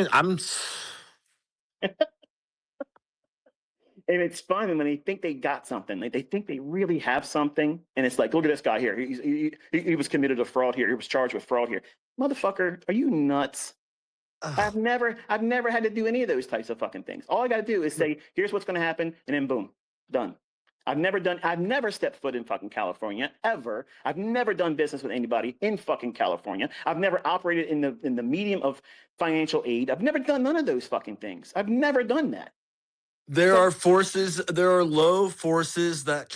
And it's fun when they think they got something. They think they really have something. And it's like, look at this guy here. He was committed to fraud here. He was charged with fraud here. Motherfucker, are you nuts? I've never had to do any of those types of fucking things. All I got to do is say, here's what's going to happen. And then boom. Done. I've never stepped foot in fucking California, ever. I've never done business with anybody in fucking California. I've never operated in the medium of financial aid. I've never done none of those fucking things. I've never done that. There are forces, there are low forces that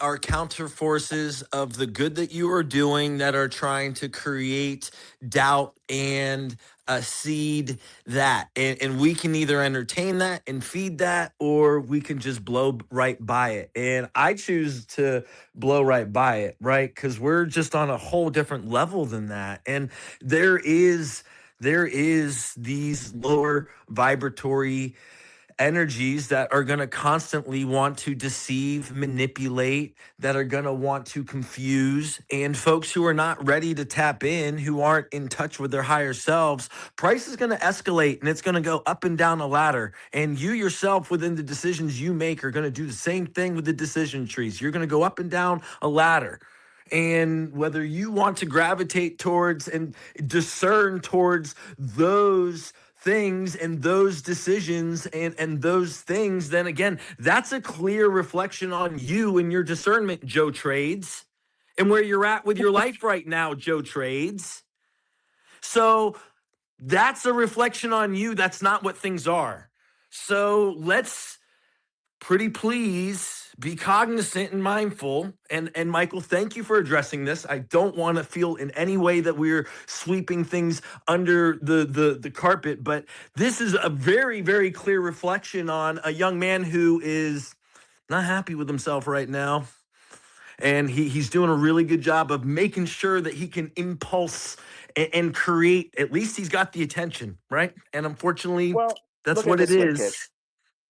are counter forces of the good that you are doing that are trying to create doubt and seed that. And we can either entertain that and feed that, or we can just blow right by it. And I choose to blow right by it, right? Because we're just on a whole different level than that. And there is these lower vibratory energies that are going to constantly want to deceive, manipulate, that are going to want to confuse, and folks who are not ready to tap in, who aren't in touch with their higher selves, price is going to escalate and it's going to go up and down a ladder. And you yourself, within the decisions you make, are going to do the same thing with the decision trees. You're going to go up and down a ladder. And whether you want to gravitate towards and discern towards those things and those decisions and those things, then again, that's a clear reflection on you and your discernment, Joe Trades, and where you're at with your life right now, Joe Trades. So that's a reflection on you. That's not what things are. So let's pretty please be cognizant and mindful. And Michael, thank you for addressing this. I don't want to feel in any way that we're sweeping things under the carpet, but this is a very, very clear reflection on a young man who is not happy with himself right now. And he's doing a really good job of making sure that he can impulse and create. At least he's got the attention, right? And unfortunately, Well, that's what it is.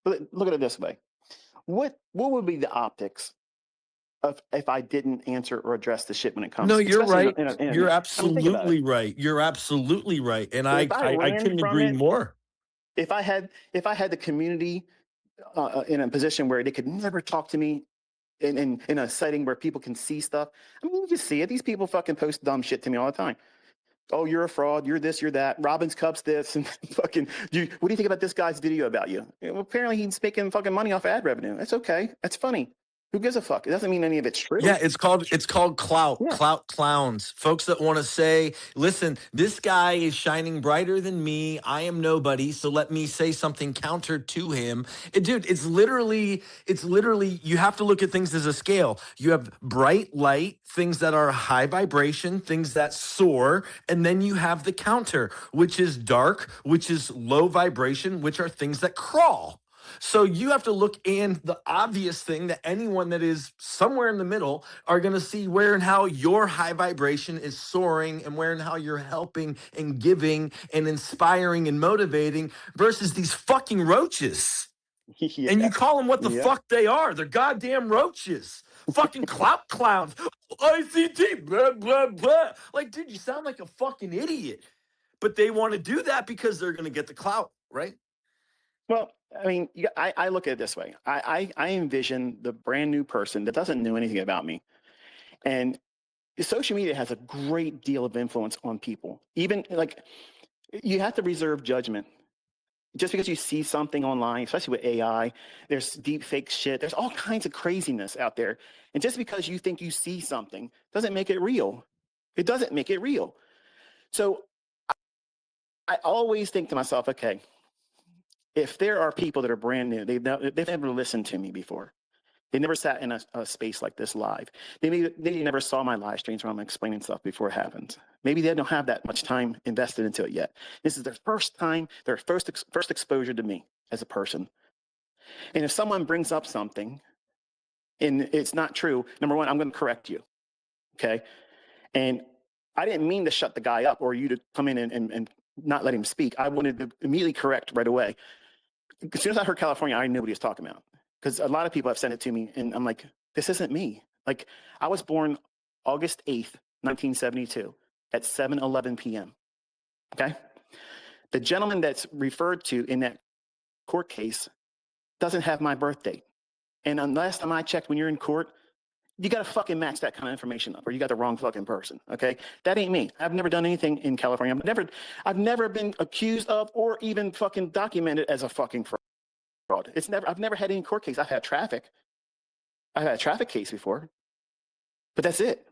Look at it this way. What would be the optics of if I didn't answer or address the shit when it comes? No, you're especially right. in a You're I mean, think about absolutely it. right. You're absolutely right. And If I I ran couldn't from agree it, more. if I had the community in a position where they could never talk to me in a setting where people can see stuff. I mean, you just see it. These people fucking post dumb shit to me all the time. Oh, you're a fraud. You're this, you're that. Robbins Cubs this, and fucking. What do you think about this guy's video about you? Well, apparently he's making fucking money off ad revenue. That's okay. That's funny. Who gives a fuck? It doesn't mean any of it's true. Yeah, it's called clout. Yeah. Clout clowns. Folks that want to say, listen, this guy is shining brighter than me. I am nobody, so let me say something counter to him. Dude, it's literally you have to look at things as a scale. You have bright light, things that are high vibration, things that soar, and then you have the counter, which is dark, which is low vibration, which are things that crawl. So you have to look, and the obvious thing that anyone that is somewhere in the middle are going to see where and how your high vibration is soaring and where and how you're helping and giving and inspiring and motivating versus these fucking roaches. Yeah. And you call them what the fuck they are. They're goddamn roaches. Fucking clout clowns. ICT, blah, blah, blah. Like, dude, you sound like a fucking idiot. But they want to do that because they're going to get the clout, right? Well, I mean, I look at it this way. I envision the brand new person that doesn't know anything about me. And social media has a great deal of influence on people. Even like, you have to reserve judgment. Just because you see something online, especially with AI, there's deep fake shit. There's all kinds of craziness out there. And just because you think you see something doesn't make it real. It doesn't make it real. So I always think to myself, okay, if there are people that are brand new, they've never listened to me before. They never sat in a space like this live. They never saw my live streams where I'm explaining stuff before it happens. Maybe they don't have that much time invested into it yet. This is their first time, their first exposure to me as a person. And if someone brings up something and it's not true, number one, I'm going to correct you, okay? And I didn't mean to shut the guy up or you to come in and not let him speak. I wanted to immediately correct right away. As soon as I heard California, I knew what he was talking about. Because a lot of people have sent it to me, and I'm like, this isn't me. Like, I was born August 8th, 1972, at 7:11 p.m., okay? The gentleman that's referred to in that court case doesn't have my birth date. And last time I checked, when you're in court, you got to fucking match that kind of information up, or you got the wrong fucking person, okay? That ain't me. I've never done anything in California. I've never been accused of or even fucking documented as a fucking fraud. I've never had any court case. I've had traffic. I've had a traffic case before, but that's it.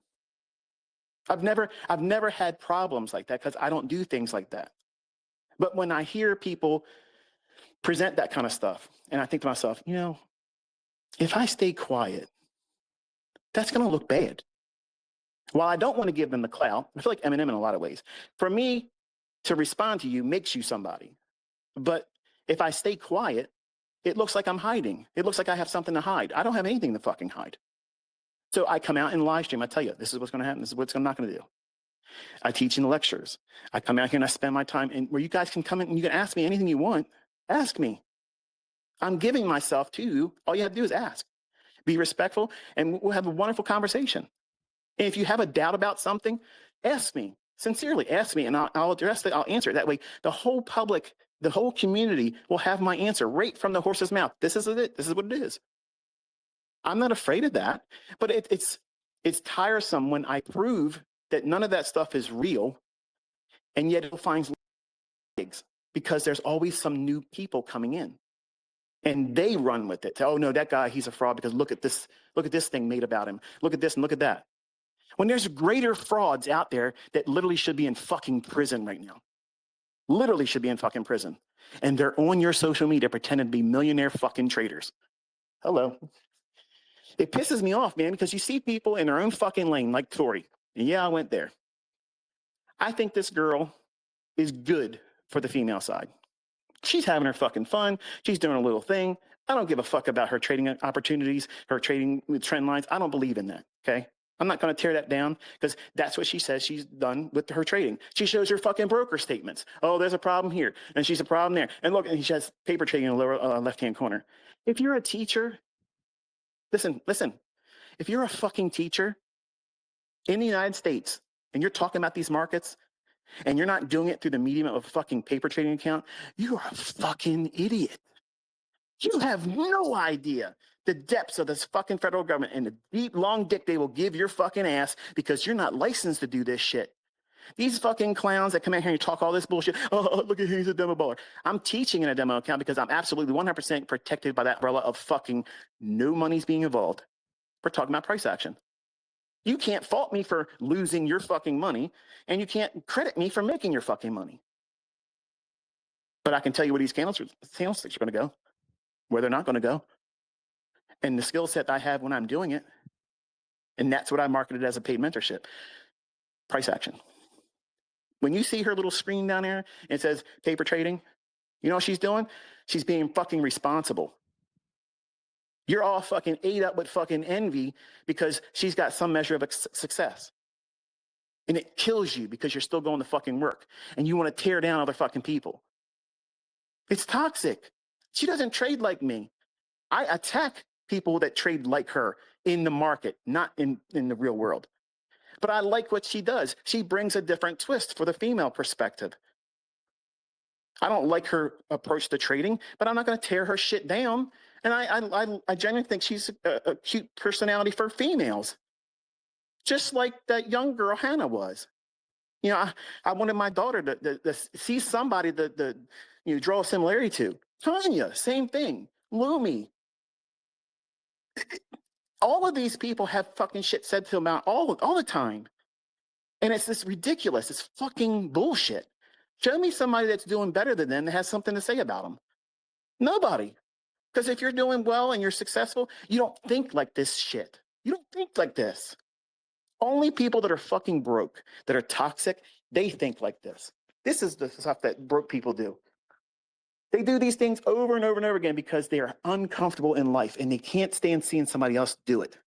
I've never had problems like that because I don't do things like that. But when I hear people present that kind of stuff, and I think to myself, you know, if I stay quiet, that's going to look bad. While I don't want to give them the clout, I feel like Eminem in a lot of ways. For me to respond to you makes you somebody. But if I stay quiet, it looks like I'm hiding. It looks like I have something to hide. I don't have anything to fucking hide. So I come out in live stream. I tell you, this is what's going to happen. This is what I'm not going to do. I teach in the lectures. I come out here and I spend my time and where you guys can come in and you can ask me anything you want. Ask me. I'm giving myself to you. All you have to do is ask. Be respectful and we'll have a wonderful conversation. And if you have a doubt about something, ask me. Sincerely, ask me and I'll address it. I'll answer it. That way, the whole public, the whole community will have my answer right from the horse's mouth. This is it. This is what it is. I'm not afraid of that, but it's tiresome when I prove that none of that stuff is real, and yet it'll find legs because there's always some new people coming in, and they run with it. Oh no, that guy, he's a fraud because look at this thing made about him. Look at this and look at that. When there's greater frauds out there that literally should be in fucking prison right now. Literally should be in fucking prison. And they're on your social media pretending to be millionaire fucking traders. Hello. It pisses me off, man, because you see people in their own fucking lane, like Tori. And yeah, I went there. I think this girl is good for the female side. She's having her fucking fun. She's doing a little thing. I don't give a fuck about her trading opportunities, her trading with trend lines. I don't believe in that, okay? I'm not going to tear that down because that's what she says she's done with her trading. She shows her fucking broker statements. Oh, there's a problem here, and she's a problem there. And look, and she has paper trading in the lower left-hand corner. If you're a teacher, listen. If you're a fucking teacher in the United States and you're talking about these markets and you're not doing it through the medium of a fucking paper trading account, you are a fucking idiot. You have no idea the depths of this fucking federal government and the deep, long dick they will give your fucking ass because you're not licensed to do this shit. These fucking clowns that come in here and talk all this bullshit. Oh, look at him, he's a demo baller. I'm teaching in a demo account because I'm absolutely 100% protected by that umbrella of fucking no money's being involved. We're talking about price action. You can't fault me for losing your fucking money, and you can't credit me for making your fucking money. But I can tell you where these candlesticks are going to go, where they're not going to go, and the skill set I have when I'm doing it. And that's what I marketed as a paid mentorship. Price action. When you see her little screen down there and it says paper trading, you know what she's doing? She's being fucking responsible. You're all fucking ate up with fucking envy because she's got some measure of success. And it kills you because you're still going to fucking work and you want to tear down other fucking people. It's toxic. She doesn't trade like me. I attack people that trade like her in the market, not in the real world. But I like what she does. She brings a different twist for the female perspective. I don't like her approach to trading, but I'm not going to tear her shit down. And I genuinely think she's a cute personality for females. Just like that young girl Hannah was. You know, I wanted my daughter to see somebody that draw a similarity to. Tanya, same thing. Lumi. All of these people have fucking shit said to them about all the time. And it's this ridiculous. It's fucking bullshit. Show me somebody that's doing better than them that has something to say about them. Nobody. Because if you're doing well and you're successful, you don't think like this shit. You don't think like this. Only people that are fucking broke, that are toxic, they think like this. This is the stuff that broke people do. They do these things over and over and over again because they are uncomfortable in life and they can't stand seeing somebody else do it.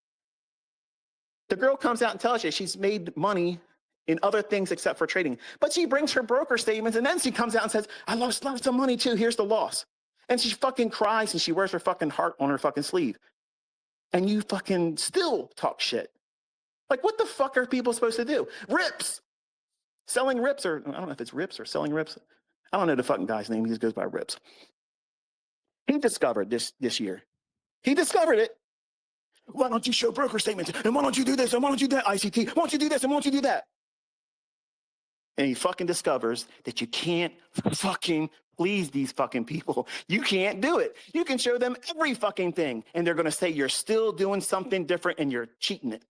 The girl comes out and tells you she's made money in other things except for trading, but she brings her broker statements and then she comes out and says, I lost some money too, here's the loss. And she fucking cries and she wears her fucking heart on her fucking sleeve. And you fucking still talk shit. Like, what the fuck are people supposed to do? Rips. Selling rips, or I don't know if it's rips or selling rips. I don't know the fucking guy's name. He just goes by Rips. He discovered this year. He discovered it. Why don't you show broker statements? And why don't you do this? And why don't you do that, ICT? Why don't you do this? And why don't you do that? And he fucking discovers that you can't fucking please these fucking people. You can't do it. You can show them every fucking thing, and they're going to say you're still doing something different and you're cheating it.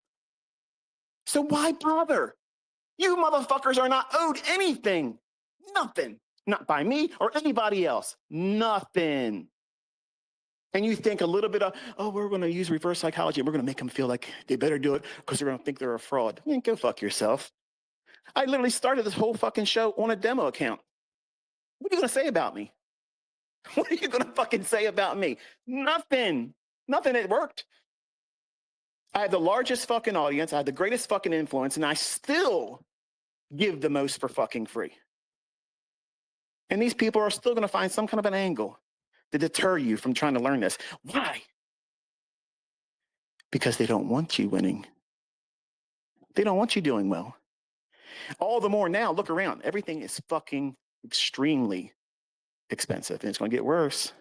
So why bother? You motherfuckers are not owed anything. Nothing. Not by me or anybody else. Nothing. And you think a little bit of, oh, we're going to use reverse psychology. We're going to make them feel like they better do it because they're going to think they're a fraud. Man, go fuck yourself. I literally started this whole fucking show on a demo account. What are you going to say about me? What are you going to fucking say about me? Nothing. Nothing. It worked. I had the largest fucking audience. I had the greatest fucking influence, and I still give the most for fucking free. And these people are still going to find some kind of an angle to deter you from trying to learn this. Why? Because they don't want you winning. They don't want you doing well. All the more now, look around. Everything is fucking extremely expensive, and it's going to get worse.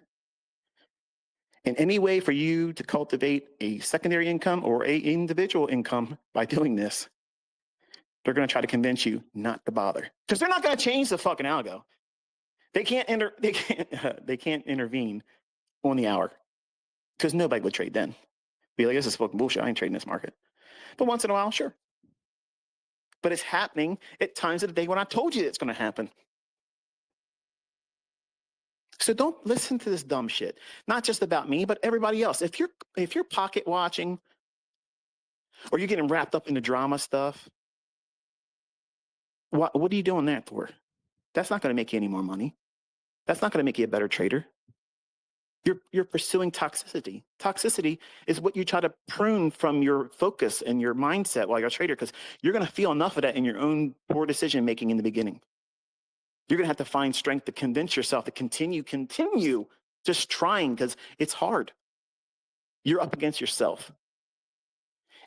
And any way for you to cultivate a secondary income or a individual income by doing this, they're going to try to convince you not to bother, because they're not going to change the fucking algo. They can't intervene on the hour, because nobody would trade then. Be like, this is fucking bullshit. I ain't trading this market. But once in a while, sure. But it's happening at times of the day when I told you it's going to happen. So don't listen to this dumb shit. Not just about me, but everybody else. If you're pocket watching, or you're getting wrapped up in the drama stuff, what are you doing that for? That's not going to make you any more money. That's not going to make you a better trader. You're pursuing toxicity. Toxicity is what you try to prune from your focus and your mindset while you're a trader, because you're going to feel enough of that in your own poor decision making in the beginning. You're going to have to find strength to convince yourself to continue just trying, because it's hard. You're up against yourself.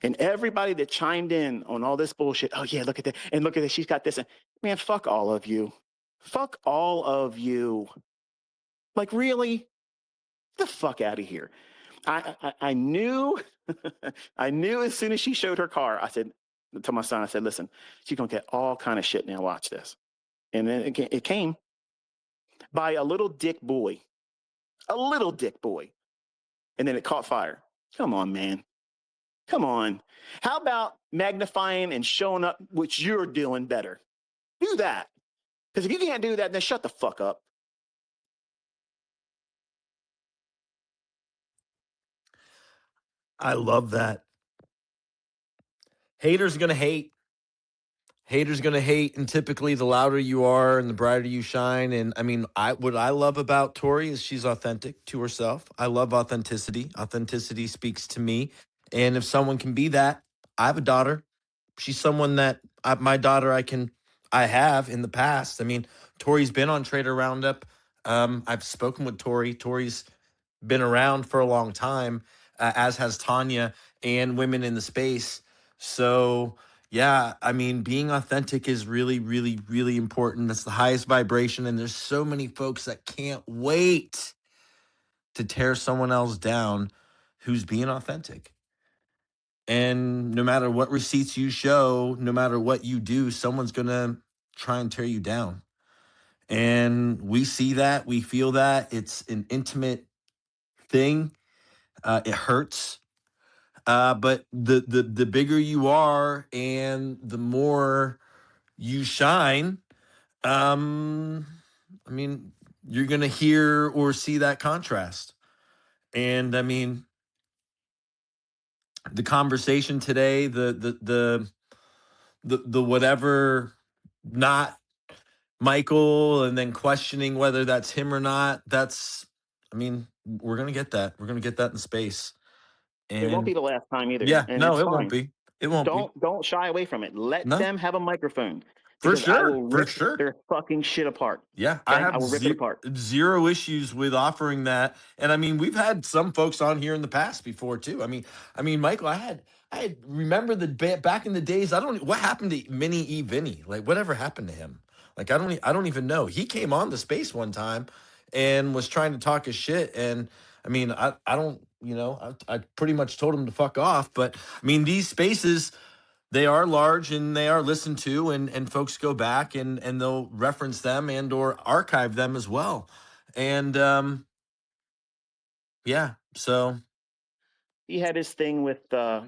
And everybody that chimed in on all this bullshit, oh yeah, look at that, and look at this, she's got this. Man, fuck all of you. Fuck all of you. Like, really? Get the fuck out of here. I knew, I knew as soon as she showed her car, I said to my son, I said, listen, she's going to get all kind of shit now, watch this. And then it came by a little dick boy. A little dick boy. And then it caught fire. Come on, man. Come on. How about magnifying and showing up what you're doing better? Do that. Because if you can't do that, then shut the fuck up. I love that. Haters going to hate. Haters going to hate, and typically the louder you are and the brighter you shine. And I mean, what I love about Tori is she's authentic to herself. I love authenticity. Authenticity speaks to me. And if someone can be that, I have a daughter. She's someone that my daughter I have in the past. I mean, Tori's been on Trader Roundup. I've spoken with Tori. Tori's been around for a long time, as has Tanya and women in the space. So yeah, I mean, being authentic is really, really, really important. That's the highest vibration. And there's so many folks that can't wait to tear someone else down who's being authentic. And no matter what receipts you show, no matter what you do, someone's going to try and tear you down. And we see that, we feel that. It's an intimate thing. It hurts. But the bigger you are and the more you shine, I mean, you're going to hear or see that contrast. And I mean, the conversation today, the whatever, not Michael, and then questioning whether that's him or not, I mean, we're going to get that. We're going to get that in space. And it won't be the last time either. Yeah, and no, it's it fine. won't be. It won't be. Don't shy away from it. Let them have a microphone. For Because I sure. will For rip sure. their fucking shit apart. Yeah, Okay? I will rip it apart. zero issues with offering that. And I mean, we've had some folks on here in the past before too. I mean, Michael, I remember back in the days. What happened to Mini E Vinny? Like, whatever happened to him? Like, I don't even know. He came on the space one time and was trying to talk his shit. And I mean, I don't, I pretty much told him to fuck off. But I mean, these spaces, they are large and they are listened to, and folks go back and they'll reference them and or archive them as well. And yeah, so he had his thing with I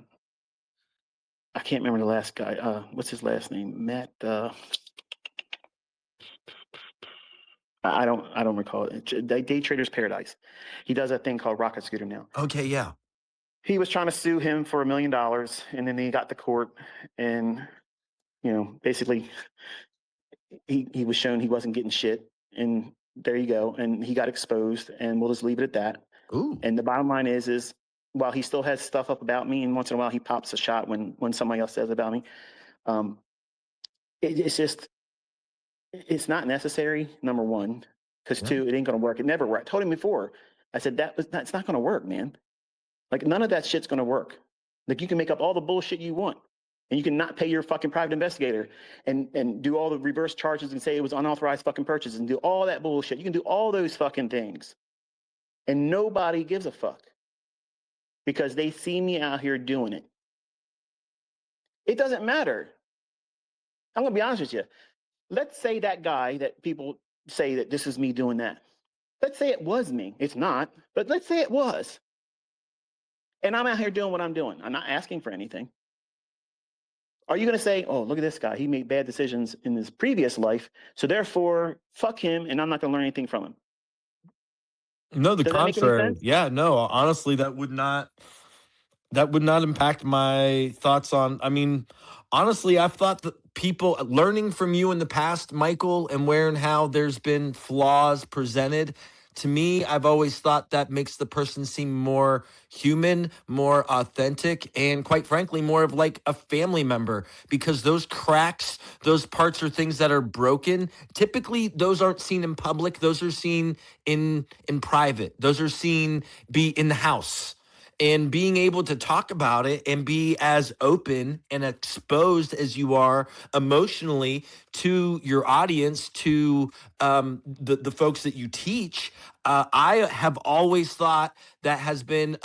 can't remember the last guy. What's his last name? Matt. I don't recall it. Day Trader's Paradise. He does a thing called Rocket Scooter now. okay, yeah. He was trying to sue him for $1 million, and then he got to court, and basically he was shown he wasn't getting shit, and there you go, and he got exposed, and we'll just leave it at that. Ooh. And the bottom line is while he still has stuff up about me, and once in a while he pops a shot when somebody else says about me, it's not necessary, number one, because two, it ain't gonna work. It never worked. I told him before. I said that's not gonna work, man. Like none of that shit's gonna work. Like you can make up all the bullshit you want, and you can not pay your fucking private investigator and do all the reverse charges and say it was unauthorized fucking purchases and do all that bullshit. You can do all those fucking things, and nobody gives a fuck because they see me out here doing it. It doesn't matter. I'm gonna be honest with you. Let's say that guy that people say that this is me doing that. Let's say it was me. It's not, but let's say it was. And I'm out here doing what I'm doing. I'm not asking for anything. Are you going to say, oh, look at this guy. He made bad decisions in his previous life, so therefore, fuck him, and I'm not going to learn anything from him? No, the Does that make any contrary. sense? Yeah, no, honestly, that would not impact my thoughts on. I mean, honestly, I've thought that people learning from you in the past, Michael, and where and how there's been flaws presented. To me, I've always thought that makes the person seem more human, more authentic, and quite frankly, more of like a family member, because those cracks, those parts or things that are broken, typically those aren't seen in public. Those are seen in private. Those are seen be in the house. And being able to talk about it and be as open and exposed as you are emotionally to your audience, to the folks that you teach, I have always thought that has been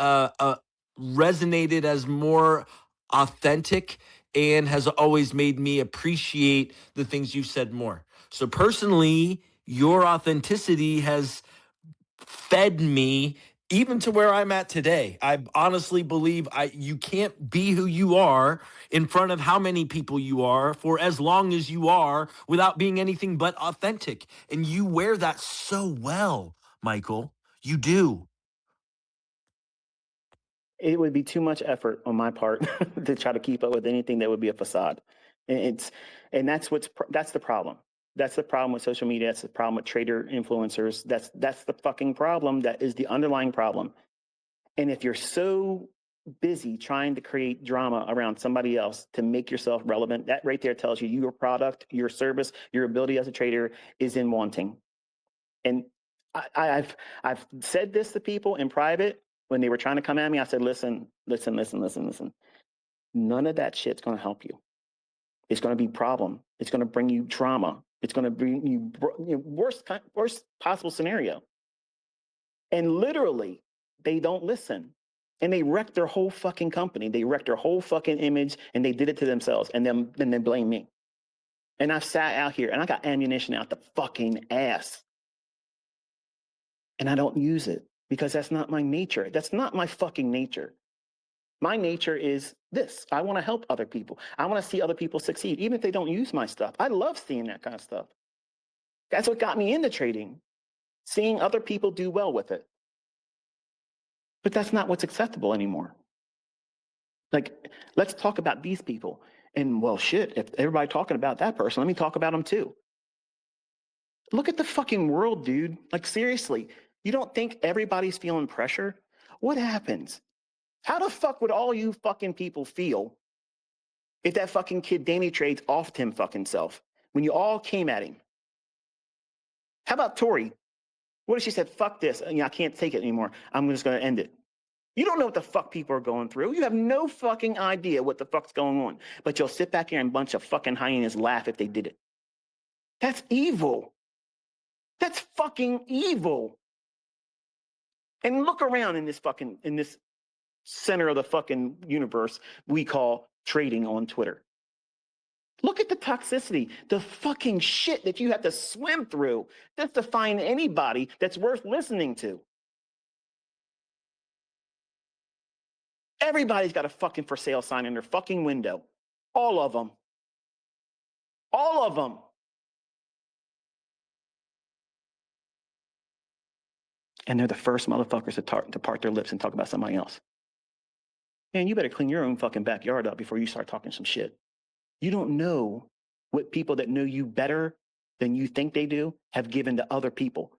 resonated as more authentic and has always made me appreciate the things you've said more. So personally, your authenticity has fed me even to where I'm at today. I honestly believe you can't be who you are in front of how many people you are for as long as you are without being anything but authentic. And you wear that so well, Michael. You do. It would be too much effort on my part to try to keep up with anything that would be a facade. And that's the problem. That's the problem with social media. That's the problem with trader influencers. That's the fucking problem. That is the underlying problem. And if you're so busy trying to create drama around somebody else to make yourself relevant, that right there tells you your product, your service, your ability as a trader is in wanting. And I've said this to people in private when they were trying to come at me. I said, listen. None of that shit's going to help you. It's going to be a problem. It's going to bring you trauma. It's going to bring you worst possible scenario. And literally, they don't listen. And they wreck their whole fucking company. They wreck their whole fucking image, and they did it to themselves. And then they blame me. And I've sat out here, and I got ammunition out the fucking ass. And I don't use it because that's not my nature. That's not my fucking nature. My nature is this. I want to help other people. I want to see other people succeed, even if they don't use my stuff. I love seeing that kind of stuff. That's what got me into trading, seeing other people do well with it. But that's not what's acceptable anymore. Like, let's talk about these people. And well, shit, if everybody talking about that person, let me talk about them too. Look at the fucking world, dude. Like, seriously, you don't think everybody's feeling pressure? What happens? How the fuck would all you fucking people feel if that fucking kid Danny Trades offed him fucking self when you all came at him? How about Tori? What if she said, fuck this, I can't take it anymore. I'm just going to end it. You don't know what the fuck people are going through. You have no fucking idea what the fuck's going on. But you'll sit back here and a bunch of fucking hyenas laugh if they did it. That's evil. That's fucking evil. And look around in this center of the fucking universe we call trading on Twitter. Look at the toxicity, the fucking shit that you have to swim through just to find anybody that's worth listening to. Everybody's got a fucking for sale sign in their fucking window. All of them. All of them. And they're the first motherfuckers to part their lips and talk about somebody else. Man, you better clean your own fucking backyard up before you start talking some shit. You don't know what people that know you better than you think they do have given to other people.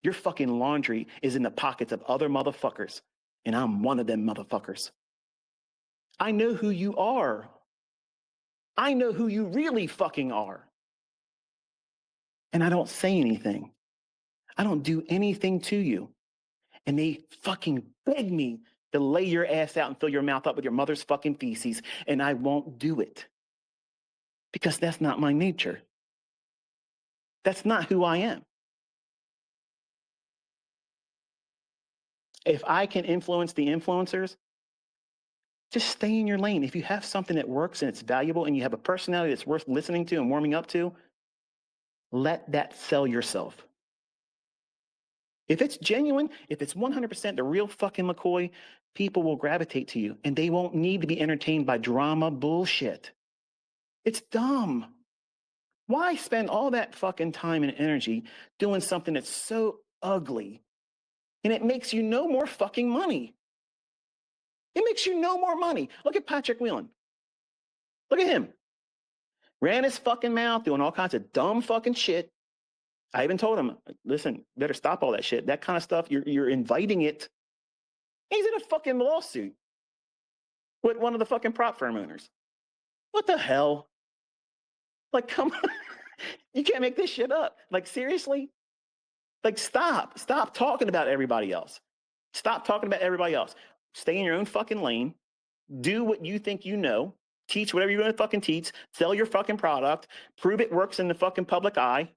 Your fucking laundry is in the pockets of other motherfuckers, and I'm one of them motherfuckers. I know who you are. I know who you really fucking are. And I don't say anything. I don't do anything to you. And they fucking beg me to lay your ass out and fill your mouth up with your mother's fucking feces, and I won't do it. Because that's not my nature. That's not who I am. If I can influence the influencers, just stay in your lane. If you have something that works and it's valuable and you have a personality that's worth listening to and warming up to, let that sell yourself. If it's genuine, if it's 100% the real fucking McCoy, people will gravitate to you and they won't need to be entertained by drama bullshit. It's dumb. Why spend all that fucking time and energy doing something that's so ugly and it makes you no more fucking money? It makes you no more money. Look at Patrick Whelan. Look at him. Ran his fucking mouth doing all kinds of dumb fucking shit. I even told him, listen, better stop all that shit. That kind of stuff, you're inviting it. He's in a fucking lawsuit with one of the fucking prop firm owners. What the hell? Like, come on. You can't make this shit up. Like, seriously? Like, stop. Stop talking about everybody else. Stop talking about everybody else. Stay in your own fucking lane. Do what you think you know. Teach whatever you're going to fucking teach. Sell your fucking product. Prove it works in the fucking public eye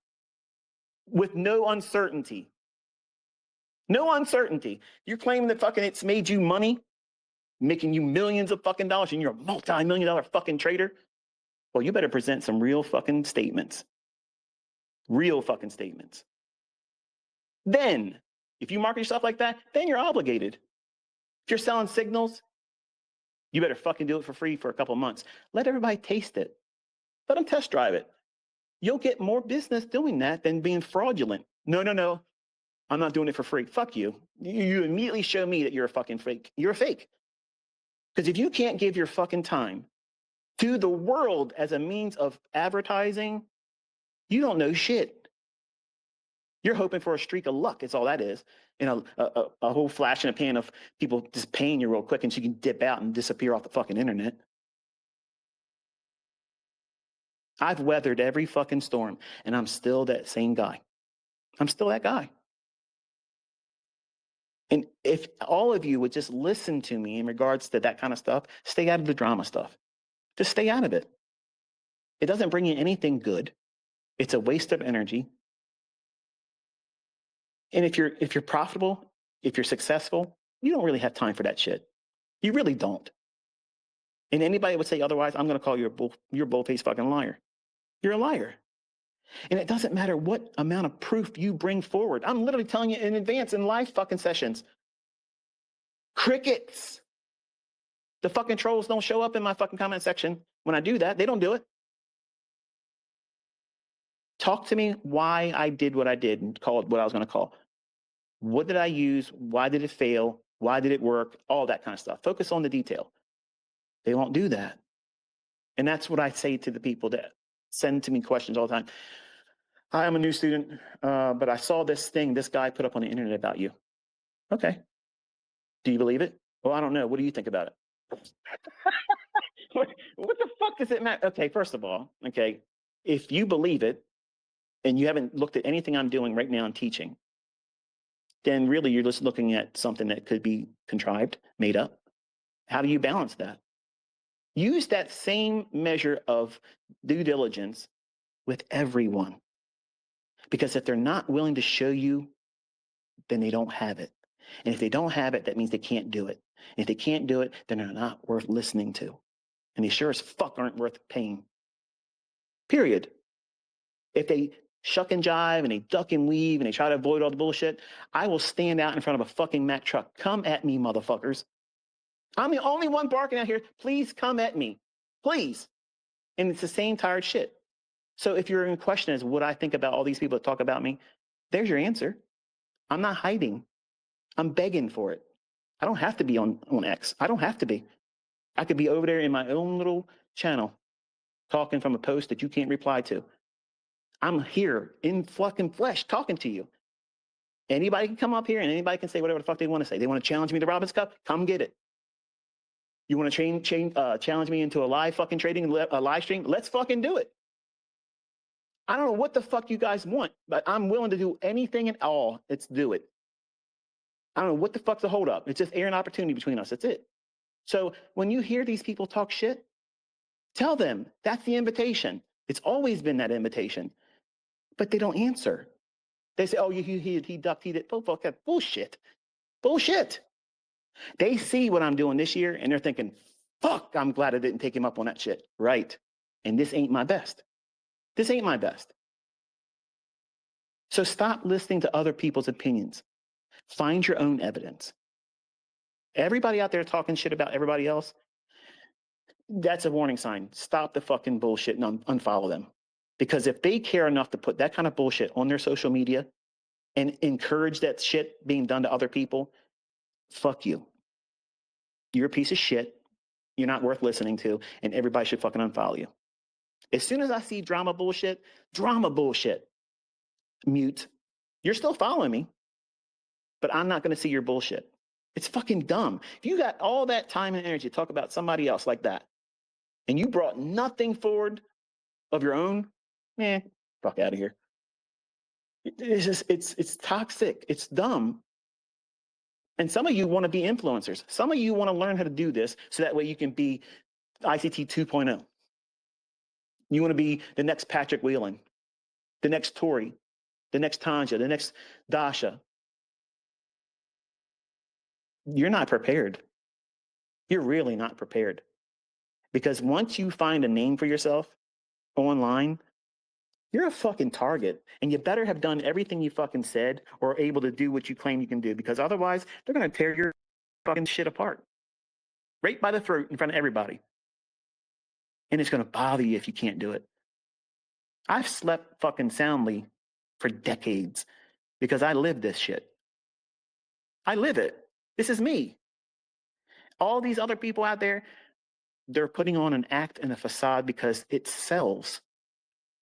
with no uncertainty. No uncertainty. You're claiming that fucking it's made you money, making you millions of fucking dollars, and you're a multi-million-dollar fucking trader. Well, you better present some real fucking statements. Real fucking statements. Then, if you market yourself like that, then you're obligated. If you're selling signals, you better fucking do it for free for a couple of months. Let everybody taste it. Let them test drive it. You'll get more business doing that than being fraudulent. No. I'm not doing it for free. Fuck you. You immediately show me that you're a fucking fake. You're a fake. Because if you can't give your fucking time to the world as a means of advertising, you don't know shit. You're hoping for a streak of luck. It's all that is. And a whole flash in a pan of people just paying you real quick and so you can dip out and disappear off the fucking internet. I've weathered every fucking storm and I'm still that same guy. I'm still that guy. And if all of you would just listen to me in regards to that kind of stuff, stay out of the drama stuff. Just stay out of it. It doesn't bring you anything good. It's a waste of energy. And if you're profitable, if you're successful, you don't really have time for that shit. You really don't. And anybody would say otherwise, I'm going to call you a bull-faced fucking liar. You're a liar. And it doesn't matter what amount of proof you bring forward. I'm literally telling you in advance in live fucking sessions. Crickets. The fucking trolls don't show up in my fucking comment section. When I do that, they don't do it. Talk to me why I did what I did and call it what I was going to call. What did I use? Why did it fail? Why did it work? All that kind of stuff. Focus on the detail. They won't do that. And that's what I say to the people that send to me questions all the time. Hi, I'm a new student, but I saw this thing this guy put up on the internet about you. Okay. Do you believe it? Well, I don't know. What do you think about it? What the fuck does it matter? Okay, first of all, okay, if you believe it and you haven't looked at anything I'm doing right now in teaching, then really you're just looking at something that could be contrived, made up. How do you balance that? Use that same measure of due diligence with everyone. Because if they're not willing to show you, then they don't have it. And if they don't have it, that means they can't do it. And if they can't do it, then they're not worth listening to. and they sure as fuck aren't worth paying. Period. If they shuck and jive and they duck and weave and they try to avoid all the bullshit, I will stand out in front of a fucking Mack truck. Come at me, motherfuckers. I'm the only one barking out here. Please come at me. Please. And it's the same tired shit. So if you're in question as what I think about all these people that talk about me, there's your answer. I'm not hiding. I'm begging for it. I don't have to be on X. I don't have to be. I could be over there in my own little channel talking from a post that you can't reply to. I'm here in fucking flesh talking to you. Anybody can come up here and anybody can say whatever the fuck they want to say. They want to challenge me to Robbins Cup? Come get it. You want to challenge me into a live fucking trading, a live stream? Let's fucking do it. I don't know what the fuck you guys want, but I'm willing to do anything at all. Let's do it. I don't know what the fuck's the hold up. It's just air and opportunity between us. That's it. So when you hear these people talk shit, tell them that's the invitation. It's always been that invitation, but they don't answer. They say, oh, he ducked, he did. Oh, fuck that bullshit. Bullshit. They see what I'm doing this year and they're thinking, fuck, I'm glad I didn't take him up on that shit. Right. And this ain't my best. This ain't my best. So stop listening to other people's opinions. Find your own evidence. Everybody out there talking shit about everybody else, that's a warning sign. Stop the fucking bullshit and unfollow them. Because if they care enough to put that kind of bullshit on their social media and encourage that shit being done to other people, fuck you. You're a piece of shit. You're not worth listening to, and everybody should fucking unfollow you. As soon as I see drama bullshit, mute. You're still following me, but I'm not going to see your bullshit. It's fucking dumb. If you got all that time and energy to talk about somebody else like that, and you brought nothing forward of your own, man, fuck out of here. It's just, it's toxic. It's dumb. And some of you want to be influencers. Some of you want to learn how to do this so that way you can be ICT 2.0. You want to be the next Patrick Whelan, the next Tori, the next Tanja, the next Dasha. You're not prepared. You're really not prepared. Because once you find a name for yourself online, you're a fucking target. And you better have done everything you fucking said or able to do what you claim you can do. Because otherwise, they're going to tear your fucking shit apart. Right by the throat in front of everybody. And it's going to bother you if you can't do it. I've slept fucking soundly for decades because I live this shit. I live it. This is me. All these other people out there, they're putting on an act and a facade because it sells.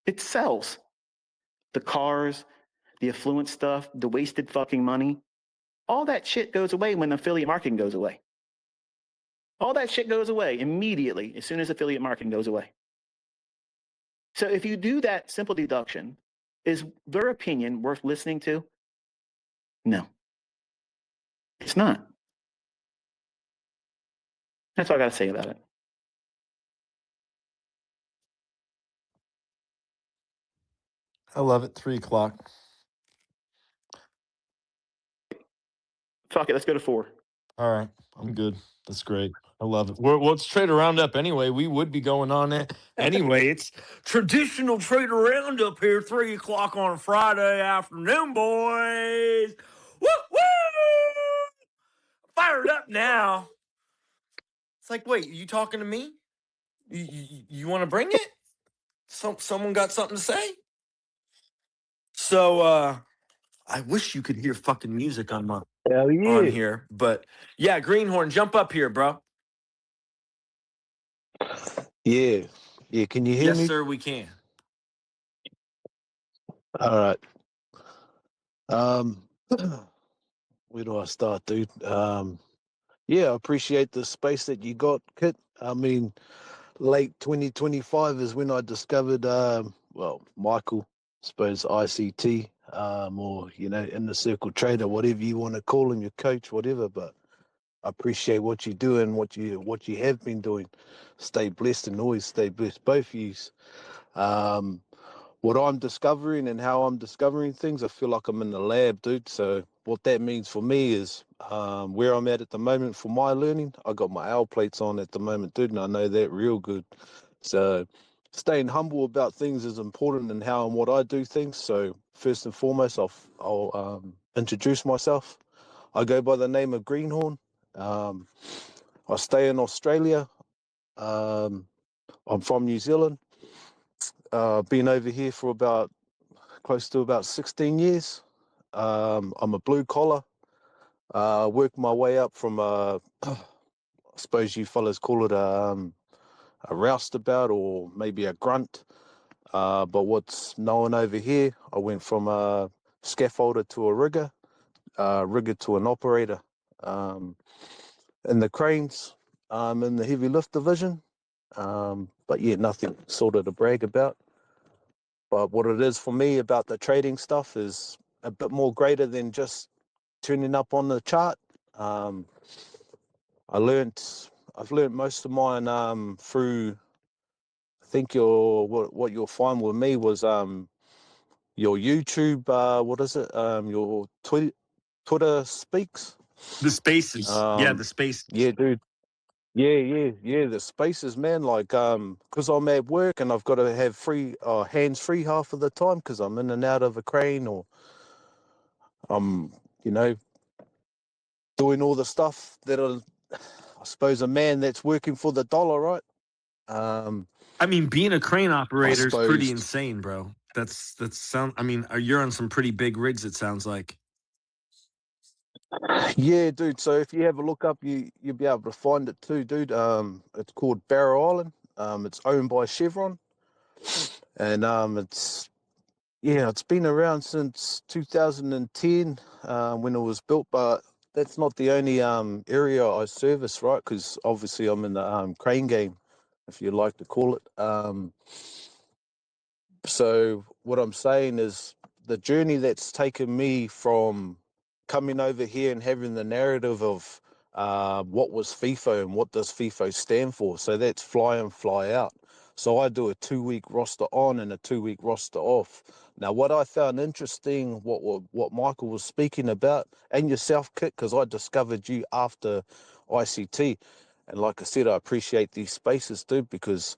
It sells. The cars, the affluent stuff, the wasted fucking money, all that shit goes away when affiliate marketing goes away. All that shit goes away immediately as soon as affiliate marketing goes away. So if you do that simple deduction, is their opinion worth listening to? No. It's not. That's all I got to say about it. I love it. 3 o'clock. Fuck it. Let's go to 4. All right. I'm good. That's great. I love it. Well, it's Trader Roundup anyway. We would be going on it anyway. It's traditional Trader Roundup here, 3 o'clock on Friday afternoon, boys. Woo woo! Fired up now. It's like, wait, you talking to me? You want to bring it? Someone got something to say? So I wish you could hear fucking music on my on here, but yeah, Greenhorn, jump up here, bro. Yeah. Can you hear Yes, me? sir, we can. All right. Where do I start, dude? Yeah, I appreciate the space that you got, Kitt. I mean, late 2025 is when I discovered, Michael, I suppose ICT, or, in the circle trader, whatever you want to call him, your coach, whatever, but I appreciate what you do and what you have been doing. Stay blessed and always stay blessed, both of you. What I'm discovering and how I'm discovering things, I feel like I'm in the lab, dude. So what that means for me is where I'm at the moment for my learning. I got my L plates on at the moment, dude, and I know that real good. So staying humble about things is important in how and what I do things. So first and foremost, I'll introduce myself. I go by the name of Greenhorn. I stay in Australia. I'm from New Zealand. Been over here for about close to about 16 years. I'm a blue collar. Worked my way up from I suppose you fellas call it a roustabout or maybe a grunt. But what's known over here, I went from a scaffolder to a rigger to an operator. In the cranes, in the heavy lift division. But yeah, nothing sort of to brag about. But what it is for me about the trading stuff is a bit more greater than just turning up on the chart. I've learned most of mine through. I think what you'll find with me was your YouTube. What is it? Your Twitter speaks. The spaces. Yeah, the spaces. Yeah, dude. Yeah. The spaces, man. Like, because I'm at work and I've got to have hands free half of the time because I'm in and out of a crane or I'm, doing all the stuff that I suppose a man that's working for the dollar, right? I mean, being a crane operator is pretty suppose. insane, bro. That's sound. I mean, you're on some pretty big rigs. It sounds like. Yeah, dude. So if you have a look up, you'll be able to find it too, dude. It's called Barrow Island. It's owned by Chevron, and it's been around since 2010 when it was built. But that's not the only area I service, right? Because obviously I'm in the crane game, if you like to call it. So what I'm saying is the journey that's taken me from coming over here and having the narrative of what was FIFO and what does FIFO stand for. So that's fly in, fly out. So I do a 2-week roster on and a 2-week roster off. Now, what I found interesting, what Michael was speaking about, and yourself, Kitt, because I discovered you after ICT. And like I said, I appreciate these spaces, dude, because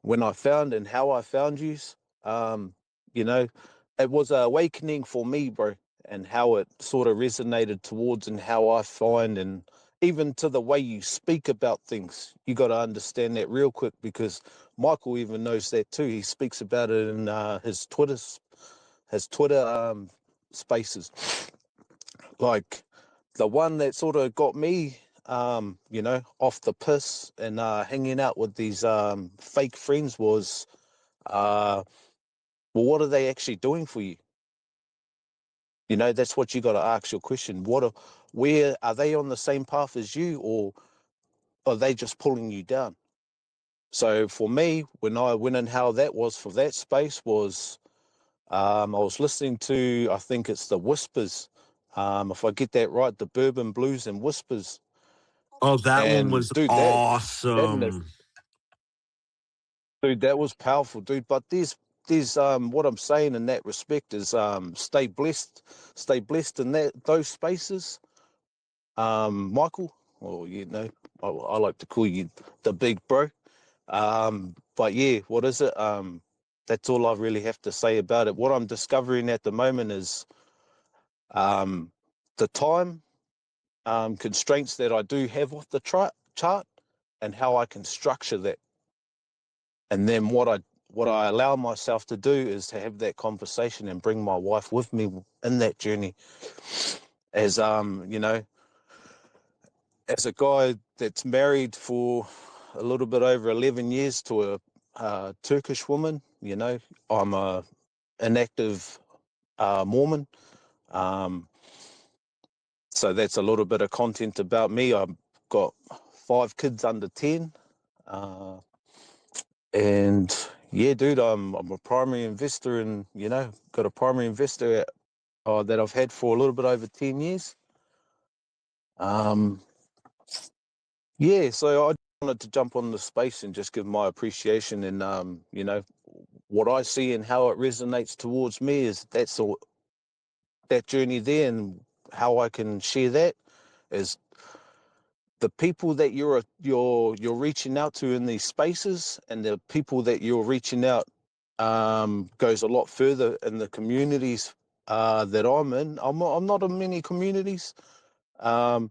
when I found and how I found you, it was an awakening for me, bro, and how it sort of resonated towards and how I find, and even to the way you speak about things. You got to understand that real quick because Michael even knows that too. He speaks about it in his Twitter spaces. Like the one that sort of got me, off the piss and hanging out with these fake friends was, well, what are they actually doing for you? That's what you got to ask your question. Where are they on the same path as you, or are they just pulling you down? So for me, when I went and how that was for that space was, I was listening to, I think it's the Whispers, if I get that right, the Bourbon Blues and Whispers. Oh, that one And was dude, awesome. dude, that was powerful, dude. But there's what I'm saying in that respect is stay blessed in those spaces. Michael, or I like to call you the big bro. But yeah, what is it? That's all I really have to say about it. What I'm discovering at the moment is the time constraints that I do have off the chart and how I can structure that. And then what I allow myself to do is to have that conversation and bring my wife with me in that journey. As as a guy that's married for a little bit over 11 years to a Turkish woman, I'm an active Mormon. So that's a little bit of content about me. I've got 5 kids under 10. And yeah, dude, I'm a primary investor and, got a primary investor that I've had for a little bit over 10 years. Yeah, so I wanted to jump on the space and just give my appreciation and, what I see and how it resonates towards me is that journey there. And how I can share that is the people that you're reaching out to in these spaces, and the people that you're reaching out goes a lot further in the communities that I'm in. I'm not in many communities, but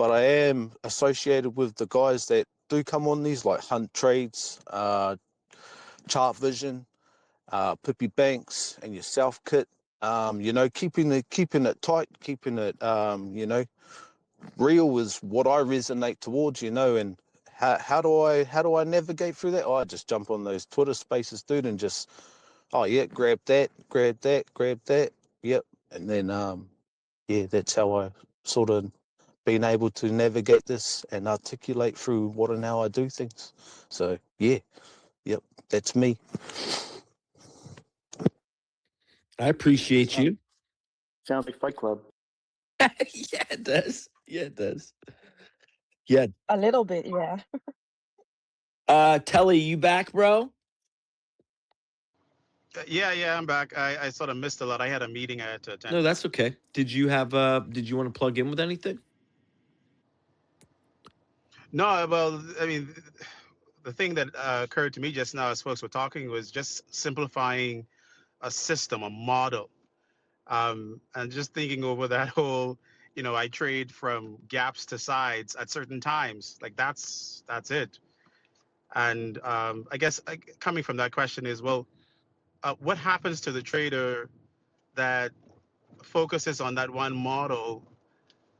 I am associated with the guys that do come on these, like Hunt Trades, Chart Vision, Pippi Banks, and yourself, Kitt. Keeping it tight, keeping it real is what I resonate towards, and how do I navigate through that? I just jump on those Twitter spaces, dude, and just grab that, yep, and then that's how I sort of been able to navigate this and articulate through what and how I do things. So yep, that's me. I appreciate you. Sounds like Fight Club. Yeah, it does. Yeah, it does. Yeah. A little bit, yeah. Telly, you back, bro? Yeah, I'm back. I sort of missed a lot. I had a meeting I had to attend. No, that's okay. Did you want to plug in with anything? No, well, I mean, the thing that occurred to me just now as folks were talking was just simplifying a system, a model. And just thinking over that whole, I trade from gaps to sides at certain times. Like that's it. And I guess coming from that question is, well, what happens to the trader that focuses on that one model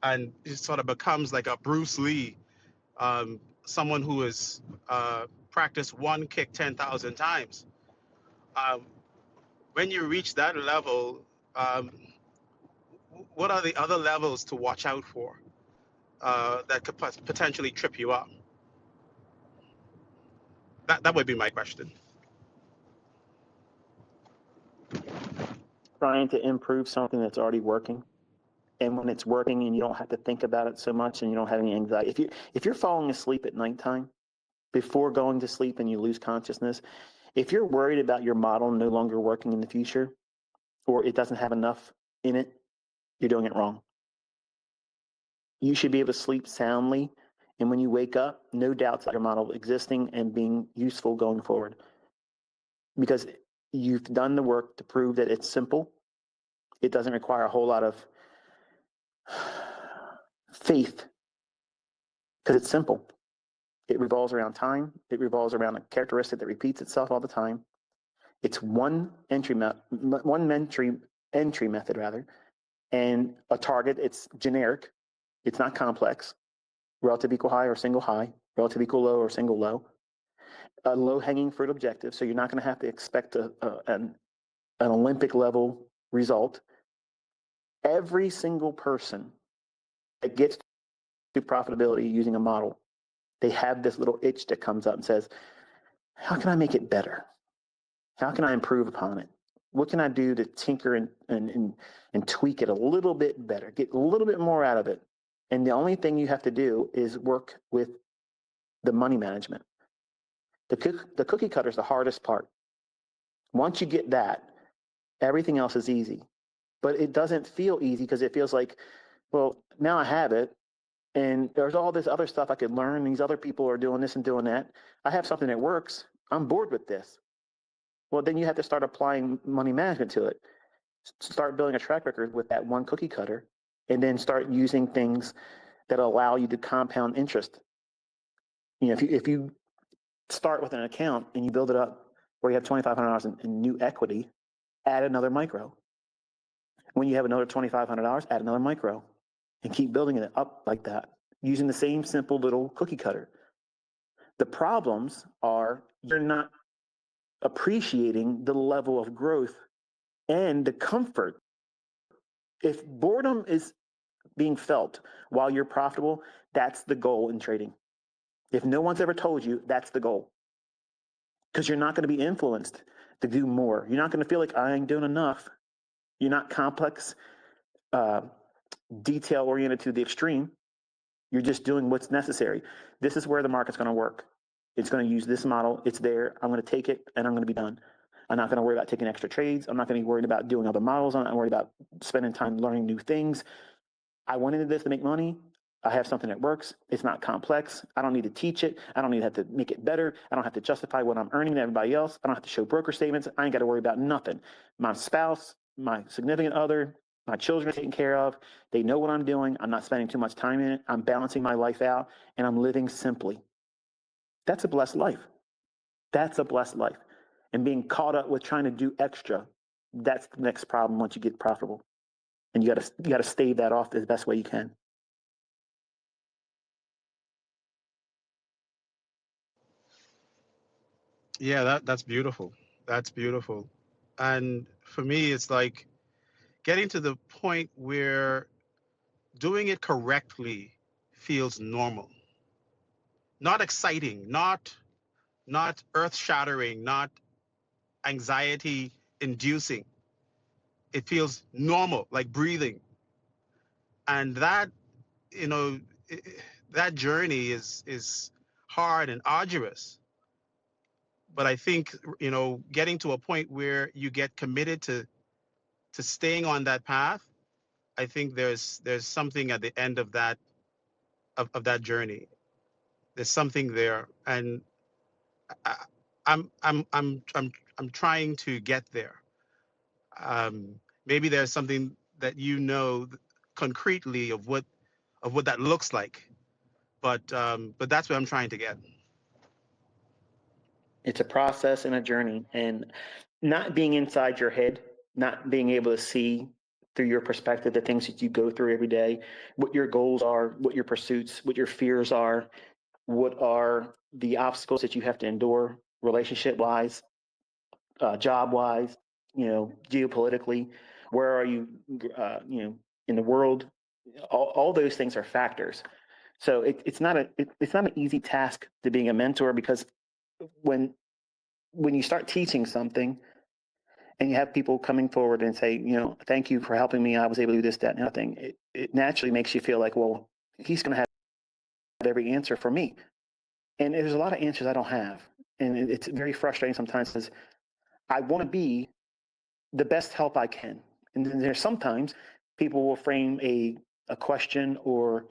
and it sort of becomes like a Bruce Lee, someone who has practiced one kick 10,000 times? When you reach that level, what are the other levels to watch out for that could potentially trip you up? That would be my question. Trying to improve something that's already working. And when it's working and you don't have to think about it so much and you don't have any anxiety. If you're falling asleep at nighttime before going to sleep and you lose consciousness, if you're worried about your model no longer working in the future, or it doesn't have enough in it, you're doing it wrong. You should be able to sleep soundly. And when you wake up, no doubts about your model existing and being useful going forward. Because you've done the work to prove that it's simple. It doesn't require a whole lot of faith because it's simple. It revolves around time. It revolves around a characteristic that repeats itself all the time. It's one entry method, and a target. It's generic. It's not complex. Relative equal high or single high. Relative equal low or single low. A low-hanging fruit objective. So you're not going to have to expect an Olympic level result. Every single person that gets to profitability using a model, they have this little itch that comes up and says, how can I make it better? How can I improve upon it? What can I do to tinker and tweak it a little bit better, get a little bit more out of it? And the only thing you have to do is work with the money management. The cookie cutter is the hardest part. Once you get that, everything else is easy. But it doesn't feel easy because it feels like, well, now I have it. And there's all this other stuff I could learn. These other people are doing this and doing that. I have something that works. I'm bored with this. Well, then you have to start applying money management to it. Start building a track record with that one cookie cutter, and then start using things that allow you to compound interest. If you start with an account and you build it up where you have $2,500 in new equity, add another micro. When you have another $2,500, add another micro, and keep building it up like that, using the same simple little cookie cutter. The problems are you're not appreciating the level of growth and the comfort. If boredom is being felt while you're profitable, that's the goal in trading. If no one's ever told you, that's the goal. Because you're not going to be influenced to do more. You're not going to feel like I ain't doing enough. You're not complex, detail-oriented to the extreme. You're just doing what's necessary. This is where the market's going to work. It's going to use this model. It's there. I'm going to take it, and I'm going to be done. I'm not going to worry about taking extra trades. I'm not going to be worried about doing other models. I'm not worried about spending time learning new things. I went into this to make money. I have something that works. It's not complex. I don't need to teach it. I don't need to have to make it better. I don't have to justify what I'm earning to everybody else. I don't have to show broker statements. I ain't got to worry about nothing. My spouse, my significant other, my children are taken care of. They know what I'm doing. I'm not spending too much time in it. I'm balancing my life out, and I'm living simply. That's a blessed life. That's a blessed life. And being caught up with trying to do extra, that's the next problem once you get profitable. And you gotta stave that off the best way you can. Yeah, that's beautiful. That's beautiful. And for me, it's like getting to the point where doing it correctly feels normal, not exciting, not earth-shattering, not anxiety-inducing. It feels normal, like breathing. And that, you know, that journey is hard and arduous. But I think, you know, getting to a point where you get committed to staying on that path, I think there's something at the end of that of that journey. There's something there, and I, I'm trying to get there. Maybe there's something that you know concretely of what that looks like, but that's what I'm trying to get. It's a process and a journey, and not being inside your head, not being able to see through your perspective the things that you go through every day, what your goals are, what your pursuits, what your fears are, what are the obstacles that you have to endure relationship wise, job wise, you know, geopolitically, where are you, you know, in the world. All those things are factors. So it's not an easy task to being a mentor, because when you start teaching something and you have people coming forward and say, you know, thank you for helping me, I was able to do this, that, and nothing, it naturally makes you feel like, well, he's going to have every answer for me. And there's a lot of answers I don't have. And it's very frustrating sometimes, because I want to be the best help I can. And then there's sometimes people will frame a question or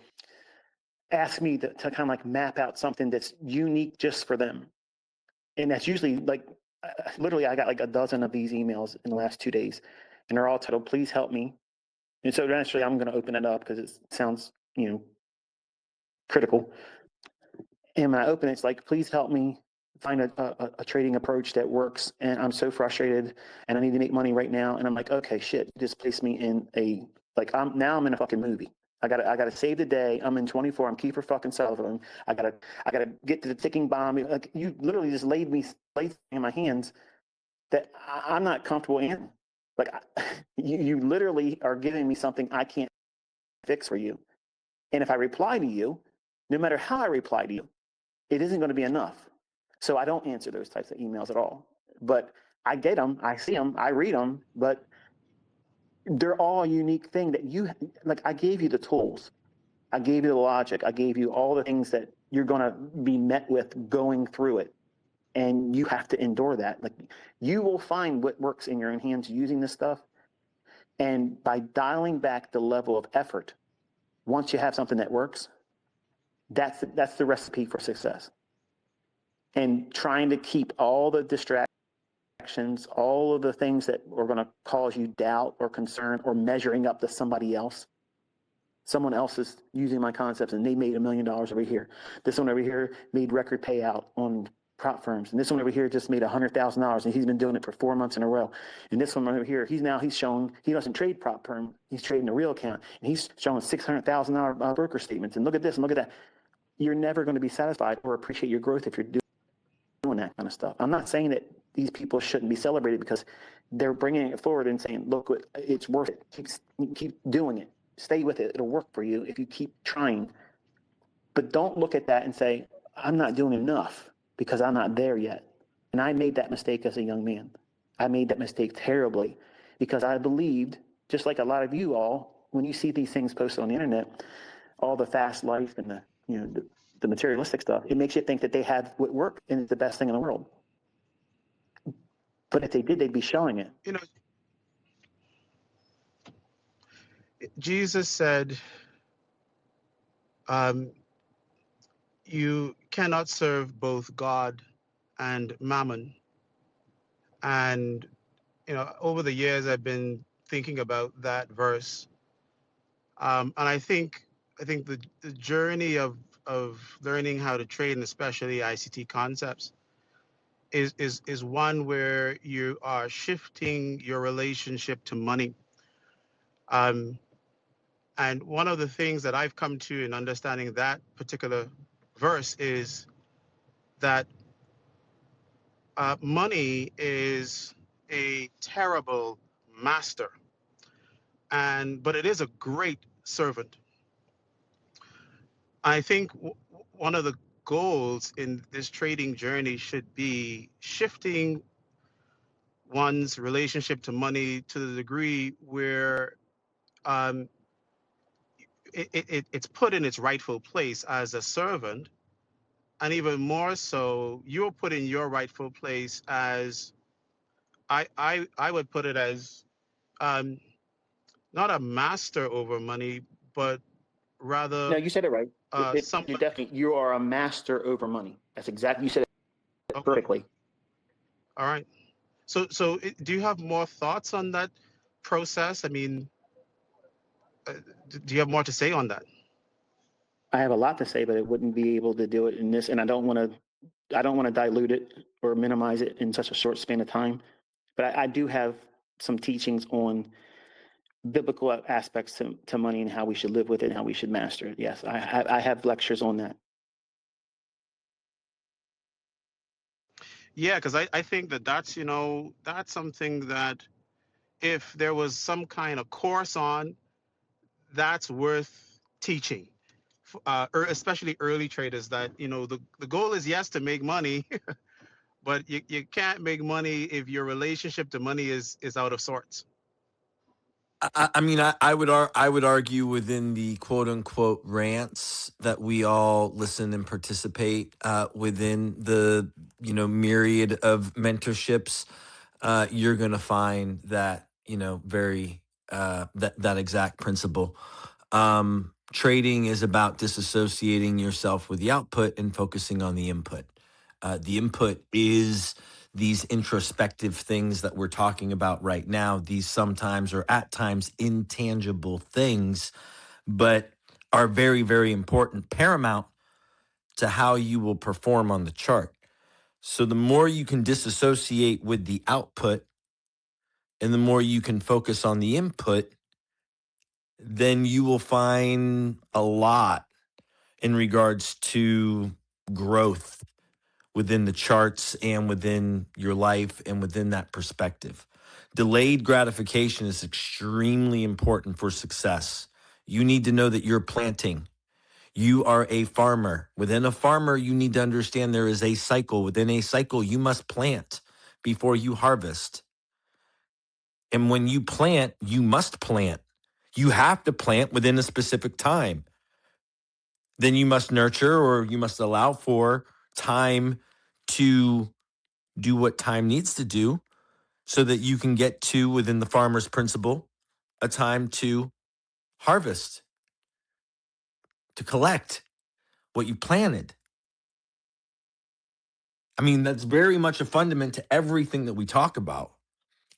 ask me to kind of like map out something that's unique just for them. And that's usually like, literally, I got like a dozen of these emails in the last 2 days, and they're all titled, please help me. And so naturally, I'm going to open it up because it sounds, you know, critical. And when I open it, it's like, please help me find a trading approach that works. And I'm so frustrated and I need to make money right now. And I'm like, okay, shit, you just placed me in a, like, I'm in a fucking movie. I gotta save the day. I'm in 24. I'm Kiefer fucking Sutherland. I gotta get to the ticking bomb. Like, you literally just laid in my hands that I'm not comfortable in. Like, you literally are giving me something I can't fix for you. And if I reply to you, no matter how I reply to you, it isn't going to be enough. So I don't answer those types of emails at all. But I get them, I see them, I read them, but they're all a unique thing that you, like, I gave you the tools. I gave you the logic. I gave you all the things that you're going to be met with going through it. And you have to endure that. Like, you will find what works in your own hands using this stuff. And by dialing back the level of effort, once you have something that works, that's the recipe for success. And trying to keep all the distractions, all of the things that are going to cause you doubt or concern, or measuring up to somebody else. Someone else is using my concepts and they made $1 million over here. This one over here made record payout on prop firms. And this one over here just made $100,000 and he's been doing it for 4 months in a row. And this one over here, he's showing he doesn't trade prop firm, he's trading a real account. And he's showing $600,000 broker statements. And look at this and look at that. You're never going to be satisfied or appreciate your growth if you're doing that kind of stuff. I'm not saying that these people shouldn't be celebrated, because they're bringing it forward and saying, look, it's worth it. Keep doing it. Stay with it. It'll work for you if you keep trying. But don't look at that and say, I'm not doing enough because I'm not there yet. And I made that mistake as a young man. I made that mistake terribly, because I believed, just like a lot of you all, when you see these things posted on the internet, all the fast life and the, you know, the materialistic stuff, it makes you think that they have what work and it's the best thing in the world. But if they did, they'd be showing it. You know, Jesus said, you cannot serve both God and mammon. And over the years, I've been thinking about that verse, and I think the journey of learning how to trade, and especially ICT concepts, is one where you are shifting your relationship to money. And one of the things that I've come to in understanding that particular verse is that money is a terrible master, but it is a great servant. I think one of the goals in this trading journey should be shifting one's relationship to money to the degree where um, it's put in its rightful place as a servant, and even more so, you're put in your rightful place as I would put it as um, not a master over money, but No, rather you said it right. some. You are a master over money. That's exactly, you said it Okay, perfectly. all right. So do you have more thoughts on that process? I mean, do you have more to say on that? I have a lot to say, but I wouldn't be able to do it in this, and I don't want to dilute it or minimize it in such a short span of time. But I do have some teachings on biblical aspects to money and how we should live with it and how we should master it. Yes, I have lectures on that. Yeah, because I think that's something that if there was some kind of course on, that's worth teaching, especially early traders. That the goal is, yes, to make money, but you can't make money if your relationship to money is out of sorts. I mean, I would argue within the quote unquote rants that we all listen and participate within the myriad of mentorships, you're going to find that very that exact principle. Trading is about disassociating yourself with the output and focusing on the input. The input is these introspective things that we're talking about right now. These sometimes or at times intangible things, but are very, very important, paramount to how you will perform on the chart. So the more you can disassociate with the output and the more you can focus on the input, then you will find a lot in regards to growth within the charts and within your life and within that perspective. Delayed gratification is extremely important for success. You need to know that you're planting. You are a farmer. Within a farmer, you need to understand there is a cycle. Within a cycle, you must plant before you harvest. And when you plant, you must plant. You have to plant within a specific time. Then you must nurture, or you must allow for time to do what time needs to do so that you can get to, within the farmer's principle, a time to harvest, to collect what you planted. I mean, that's very much a fundament to everything that we talk about.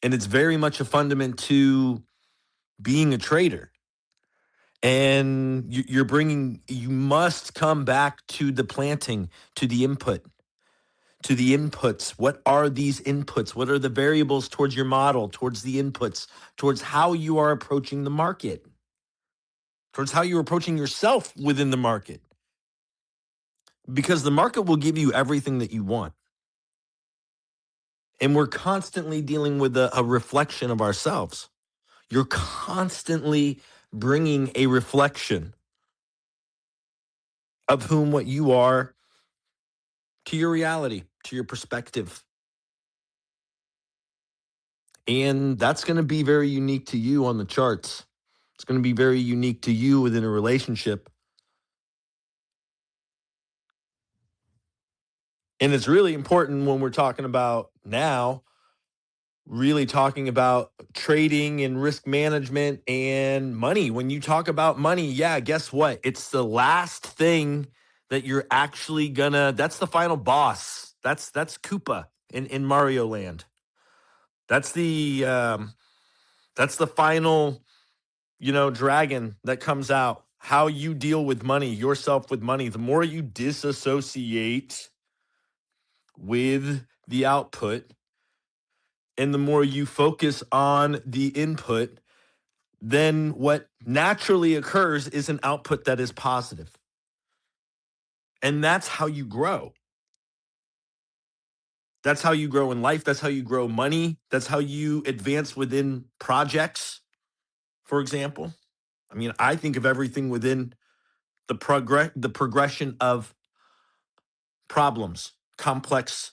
And it's very much a fundament to being a trader. And you must come back to the planting, to the input, to the inputs. What are these inputs? What are the variables towards your model, towards the inputs, towards how you are approaching the market, towards how you're approaching yourself within the market? Because the market will give you everything that you want. And we're constantly dealing with a reflection of ourselves. You're constantly bringing a reflection of what you are to your reality, to your perspective. And that's going to be very unique to you on the charts. It's going to be very unique to you within a relationship. And it's really important when we're talking about now really talking about trading and risk management and money. When you talk about money, yeah, guess what? It's the last thing that you're actually gonna, that's the final boss. That's Koopa in Mario Land. That's the final, dragon that comes out. How you deal with money, yourself with money. The more you disassociate with the output and the more you focus on the input, then what naturally occurs is an output that is positive. And that's how you grow. That's how you grow in life. That's how you grow money. That's how you advance within projects, for example. I mean, I think of everything within the progression of problems, complex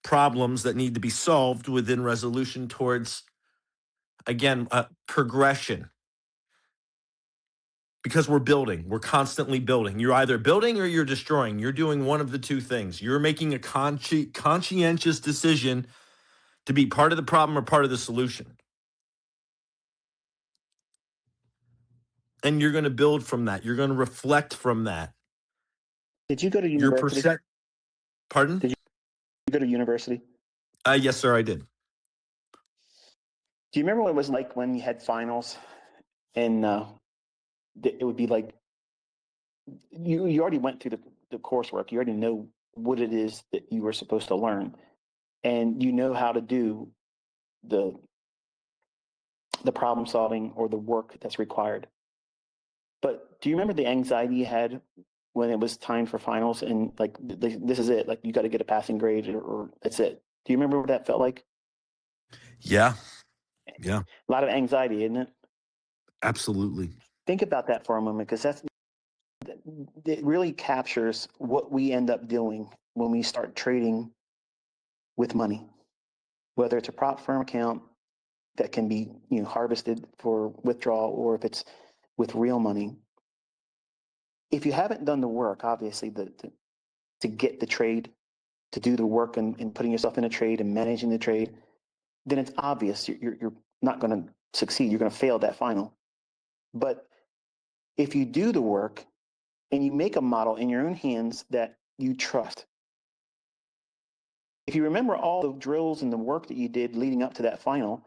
problems that need to be solved within resolution towards, again, progression. Because we're constantly building. You're either building or you're destroying. You're doing one of the two things. You're making a conscientious decision to be part of the problem or part of the solution. And you're going to build from that. You're going to reflect from that. Did you go to Your university? Pardon? Did you go to university? Yes, sir, I did. Do you remember what it was like when you had finals and it would be like you already went through the coursework. You already know what it is that you were supposed to learn, and you know how to do the problem solving or the work that's required. But do you remember the anxiety you had when it was time for finals and like this is it, like you got to get a passing grade or that's it? Do you remember what that felt like? Yeah. A lot of anxiety, isn't it? Absolutely. Think about that for a moment, because it really captures what we end up doing when we start trading with money, whether it's a prop firm account that can be harvested for withdrawal, or if it's with real money. If you haven't done the work, obviously, to get the trade, to do the work and putting yourself in a trade and managing the trade, then it's obvious you're not going to succeed. You're going to fail that final. But if you do the work and you make a model in your own hands that you trust, if you remember all the drills and the work that you did leading up to that final,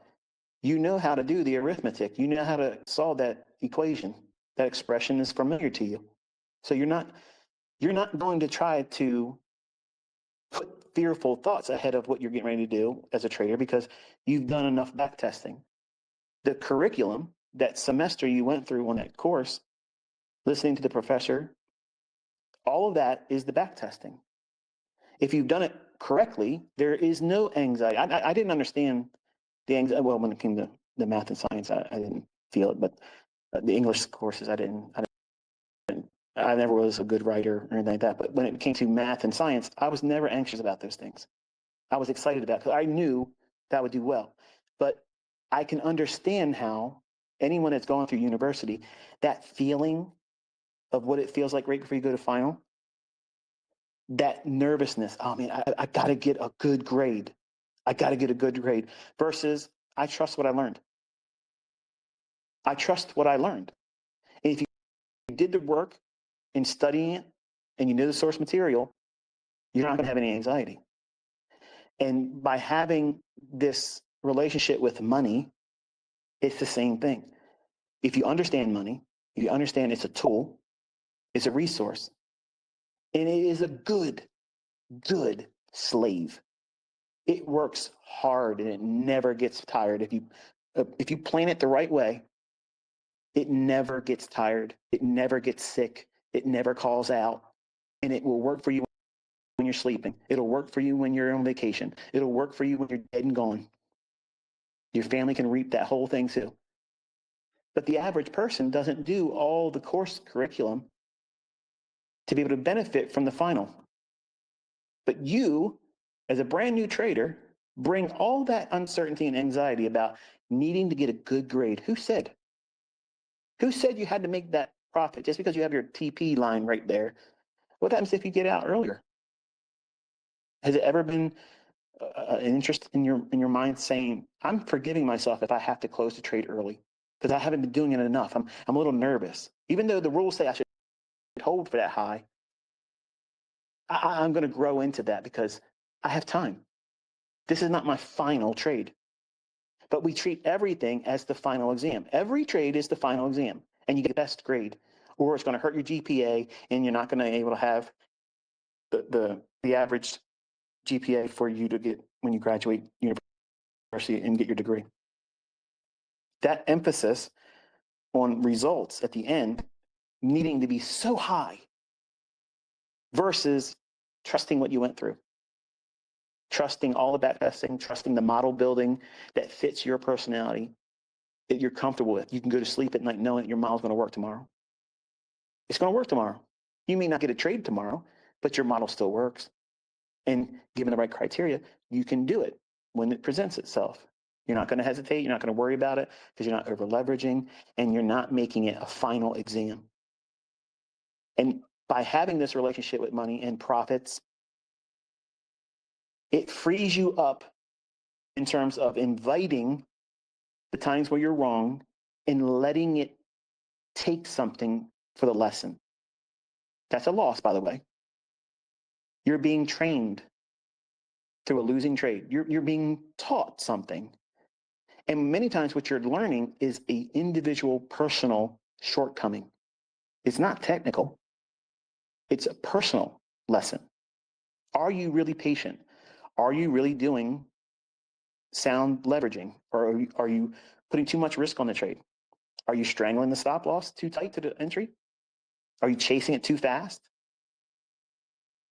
you know how to do the arithmetic. You know how to solve that equation. That expression is familiar to you. So you're not going to try to put fearful thoughts ahead of what you're getting ready to do as a trader, because you've done enough back testing. The curriculum, that semester you went through on that course, listening to the professor, all of that is the back testing. If you've done it correctly, there is no anxiety. I didn't understand the anxiety. Well, when it came to the math and science, I didn't feel it, but the English courses, I never was a good writer or anything like that. But when it came to math and science, I was never anxious about those things. I was excited about it because I knew that would do well. But I can understand how anyone that's going through university, that feeling of what it feels like right before you go to final, that nervousness, oh man, I got to get a good grade. I got to get a good grade versus I trust what I learned. I trust what I learned. And if you did the work in studying it and you know the source material, you're not going to have any anxiety. And by having this relationship with money, it's the same thing. If you understand money, if you understand it's a tool, it's a resource, and it is a good slave. It works hard and it never gets tired. If you plan it the right way, it never gets tired. It never gets sick. It never calls out, and it will work for you when you're sleeping. It'll work for you when you're on vacation. It'll work for you when you're dead and gone. Your family can reap that whole thing too. But the average person doesn't do all the course curriculum to be able to benefit from the final. But you, as a brand new trader, bring all that uncertainty and anxiety about needing to get a good grade. Who said? Who said you had to make that profit just because you have your TP line right there? What happens if you get out earlier? Has it ever been an interest in your mind saying, I'm forgiving myself if I have to close the trade early because I haven't been doing it enough. I'm a little nervous. Even though the rules say I should hold for that high, I'm going to grow into that because I have time. This is not my final trade. But we treat everything as the final exam. Every trade is the final exam, and you get the best grade, or it's going to hurt your GPA, and you're not going to be able to have the average GPA for you to get when you graduate university and get your degree. That emphasis on results at the end needing to be so high versus trusting what you went through, trusting all the back testing, trusting the model building that fits your personality, that you're comfortable with. You can go to sleep at night knowing that your model's going to work tomorrow. It's going to work tomorrow. You may not get a trade tomorrow, but your model still works. And given the right criteria, you can do it when it presents itself. You're not going to hesitate. You're not going to worry about it because you're not over leveraging and you're not making it a final exam. And by having this relationship with money and profits, it frees you up in terms of inviting the times where you're wrong and letting it take something for the lesson. That's a loss, by the way. You're being trained through a losing trade. You're being taught something. And many times what you're learning is an individual personal shortcoming. It's not technical. It's a personal lesson. Are you really patient? Are you really doing sound leveraging? Or are you putting too much risk on the trade? Are you strangling the stop loss too tight to the entry? Are you chasing it too fast?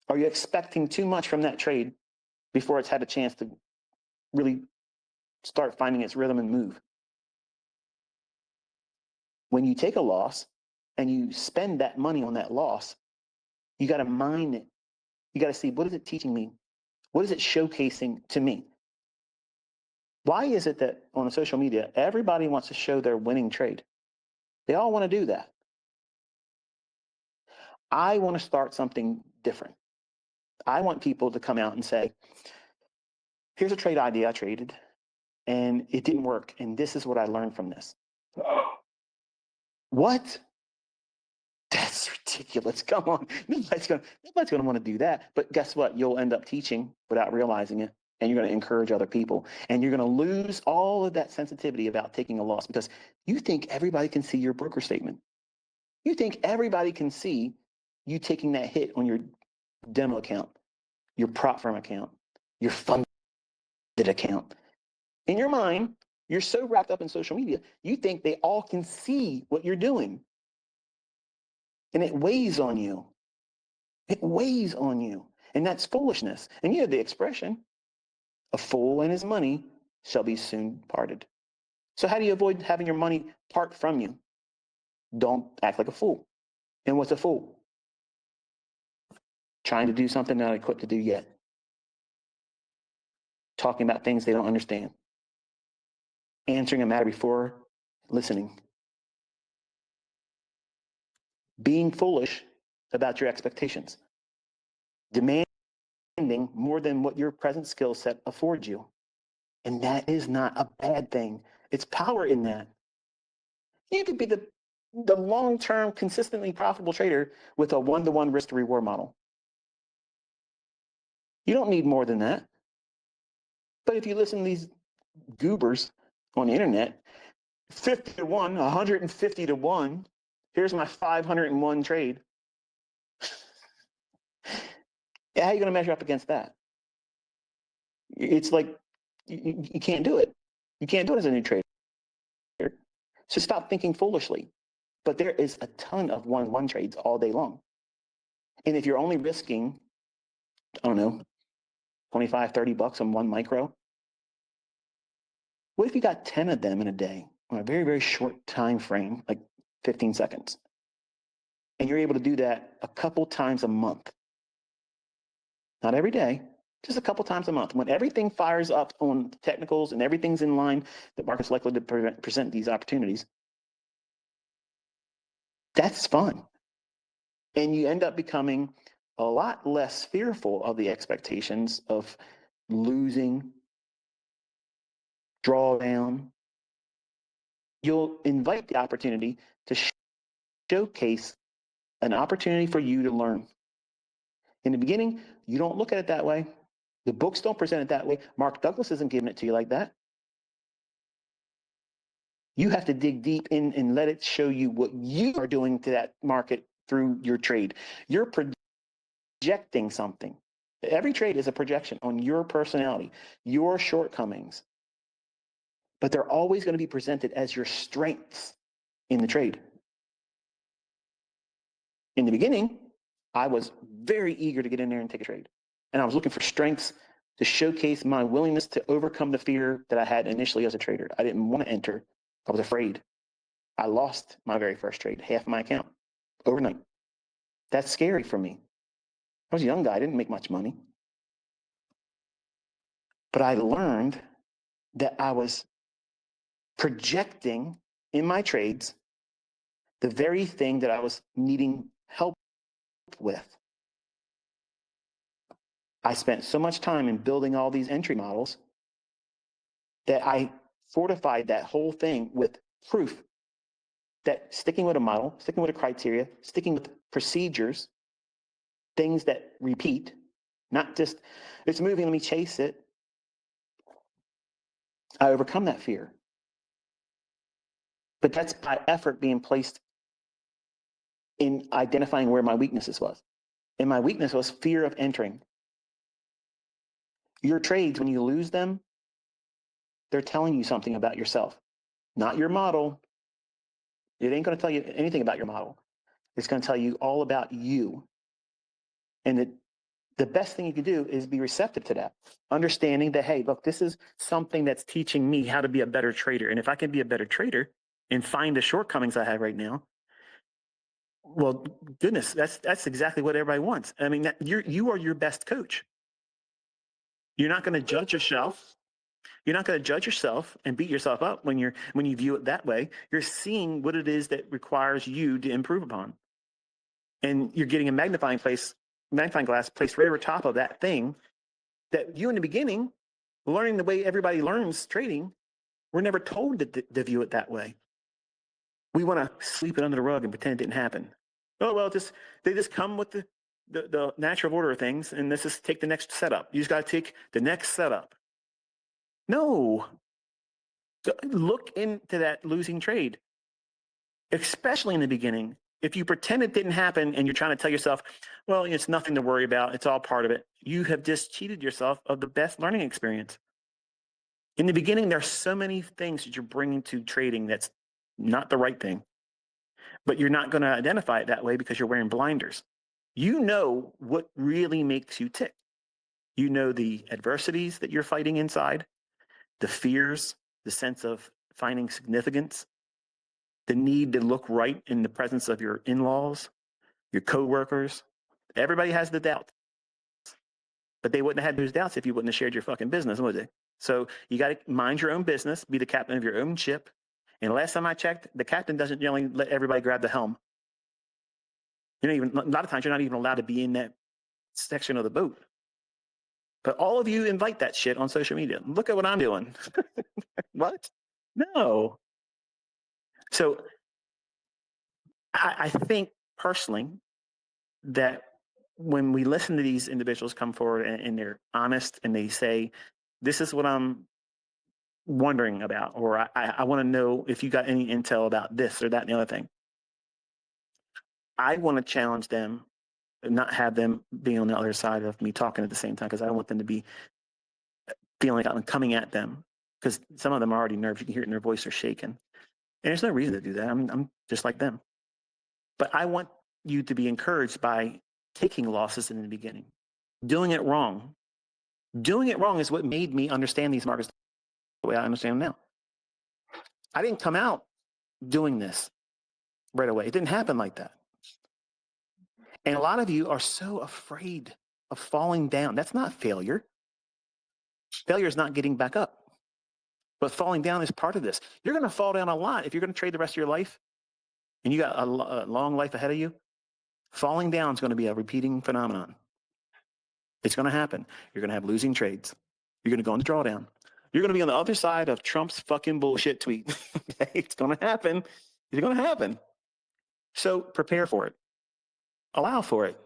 Are you expecting too much from that trade before it's had a chance to really start finding its rhythm and move? When you take a loss and you spend that money on that loss, you got to mine it. You got to see, what is it teaching me? What is it showcasing to me? Why is it that on social media, everybody wants to show their winning trade? They all want to do that. I want to start something different. I want people to come out and say, here's a trade idea I traded and it didn't work. And this is what I learned from this. What? That's ridiculous. Come on. Nobody's going to want to do that. But guess what? You'll end up teaching without realizing it. And you're going to encourage other people. And you're going to lose all of that sensitivity about taking a loss because you think everybody can see your broker statement. You think everybody can see you taking that hit on your demo account, your prop firm account, your funded account. In your mind, you're so wrapped up in social media, you think they all can see what you're doing. And it weighs on you. It weighs on you. And that's foolishness. And you have the expression, a fool and his money shall be soon parted. So how do you avoid having your money part from you? Don't act like a fool. And what's a fool? Trying to do something they're not equipped to do yet. Talking about things they don't understand. Answering a matter before listening. Being foolish about your expectations. Demanding more than what your present skill set affords you. And that is not a bad thing. It's power in that. You could be the long-term, consistently profitable trader with a one-to-one risk to reward model. You don't need more than that. But if you listen to these goobers on the internet, 50 to 1, 150 to 1, here's my 501 trade. How are you going to measure up against that? It's like you can't do it. You can't do it as a new trader. So stop thinking foolishly. But there is a ton of one-on-one trades all day long. And if you're only risking, I don't know, 25, 30 bucks on one micro, what if you got 10 of them in a day on a very, very short time frame, like 15 seconds? And you're able to do that a couple times a month. Not every day, just a couple times a month. When everything fires up on technicals and everything's in line, the market's likely to present these opportunities. That's fun. And you end up becoming a lot less fearful of the expectations of losing, drawdown, you'll invite the opportunity to showcase an opportunity for you to learn. In the beginning, you don't look at it that way. The books don't present it that way. Mark Douglas isn't giving it to you like that. You have to dig deep in and let it show you what you are doing to that market through your trade. You're projecting something. Every trade is a projection on your personality, your shortcomings, but they're always going to be presented as your strengths in the trade. In the beginning, I was very eager to get in there and take a trade. And I was looking for strengths to showcase my willingness to overcome the fear that I had initially as a trader. I didn't want to enter. I was afraid. I lost my very first trade, half my account, overnight. That's scary for me. I was a young guy, I didn't make much money. But I learned that I was projecting in my trades the very thing that I was needing help with. I spent so much time in building all these entry models that I fortified that whole thing with proof that sticking with a model, sticking with a criteria, sticking with procedures, things that repeat, not just, it's moving, let me chase it. I overcome that fear. But that's by effort being placed in identifying where my weaknesses was. And my weakness was fear of entering. Your trades, when you lose them, they're telling you something about yourself, not your model. It ain't going to tell you anything about your model. It's going to tell you all about you. And the best thing you can do is be receptive to that, understanding that, hey, look, this is something that's teaching me how to be a better trader. And if I can be a better trader and find the shortcomings I have right now, well, goodness, that's exactly what everybody wants. I mean, you are your best coach. You're not going to judge yourself. You're not going to judge yourself and beat yourself up when you view it that way. You're seeing what it is that requires you to improve upon. And you're getting a magnifying glass placed right over top of that thing that you in the beginning, learning the way everybody learns trading, we're never told to view it that way. We want to sweep it under the rug and pretend it didn't happen. Oh, well, they just come with the natural order of things, and let's just take the next setup. You just got to take the next setup. No. Look into that losing trade, especially in the beginning. If you pretend it didn't happen and you're trying to tell yourself, well, it's nothing to worry about, it's all part of it, you have just cheated yourself of the best learning experience. In the beginning, there's so many things that you're bringing to trading that's not the right thing, but you're not going to identify it that way because you're wearing blinders. You know what really makes you tick. You know the adversities that you're fighting inside, the fears, the sense of finding significance, the need to look right in the presence of your in-laws, your coworkers. Everybody has the doubts, but they wouldn't have had those doubts if you wouldn't have shared your fucking business, would they? So you got to mind your own business, be the captain of your own ship. And last time I checked, the captain doesn't generally let everybody grab the helm. A lot of times you're not even allowed to be in that section of the boat. But all of you invite that shit on social media. Look at what I'm doing. What? No. So I think personally that when we listen to these individuals come forward and they're honest and they say, this is what I'm wondering about, or I want to know if you got any intel about this or that and the other thing. I want to challenge them, not have them be on the other side of me talking at the same time, because I don't want them to be feeling like I'm coming at them, because some of them are already nervous. You can hear it in their voice, they're shaking. And there's no reason to do that. I'm just like them. But I want you to be encouraged by taking losses in the beginning, doing it wrong. Doing it wrong is what made me understand these markets the way I understand them now. I didn't come out doing this right away. It didn't happen like that. And a lot of you are so afraid of falling down. That's not failure. Failure is not getting back up. But falling down is part of this. You're going to fall down a lot if you're going to trade the rest of your life and you got a long life ahead of you. Falling down is going to be a repeating phenomenon. It's going to happen. You're going to have losing trades. You're going to go on the drawdown. You're going to be on the other side of Trump's fucking bullshit tweet. Okay? It's going to happen. It's going to happen. So prepare for it. Allow for it.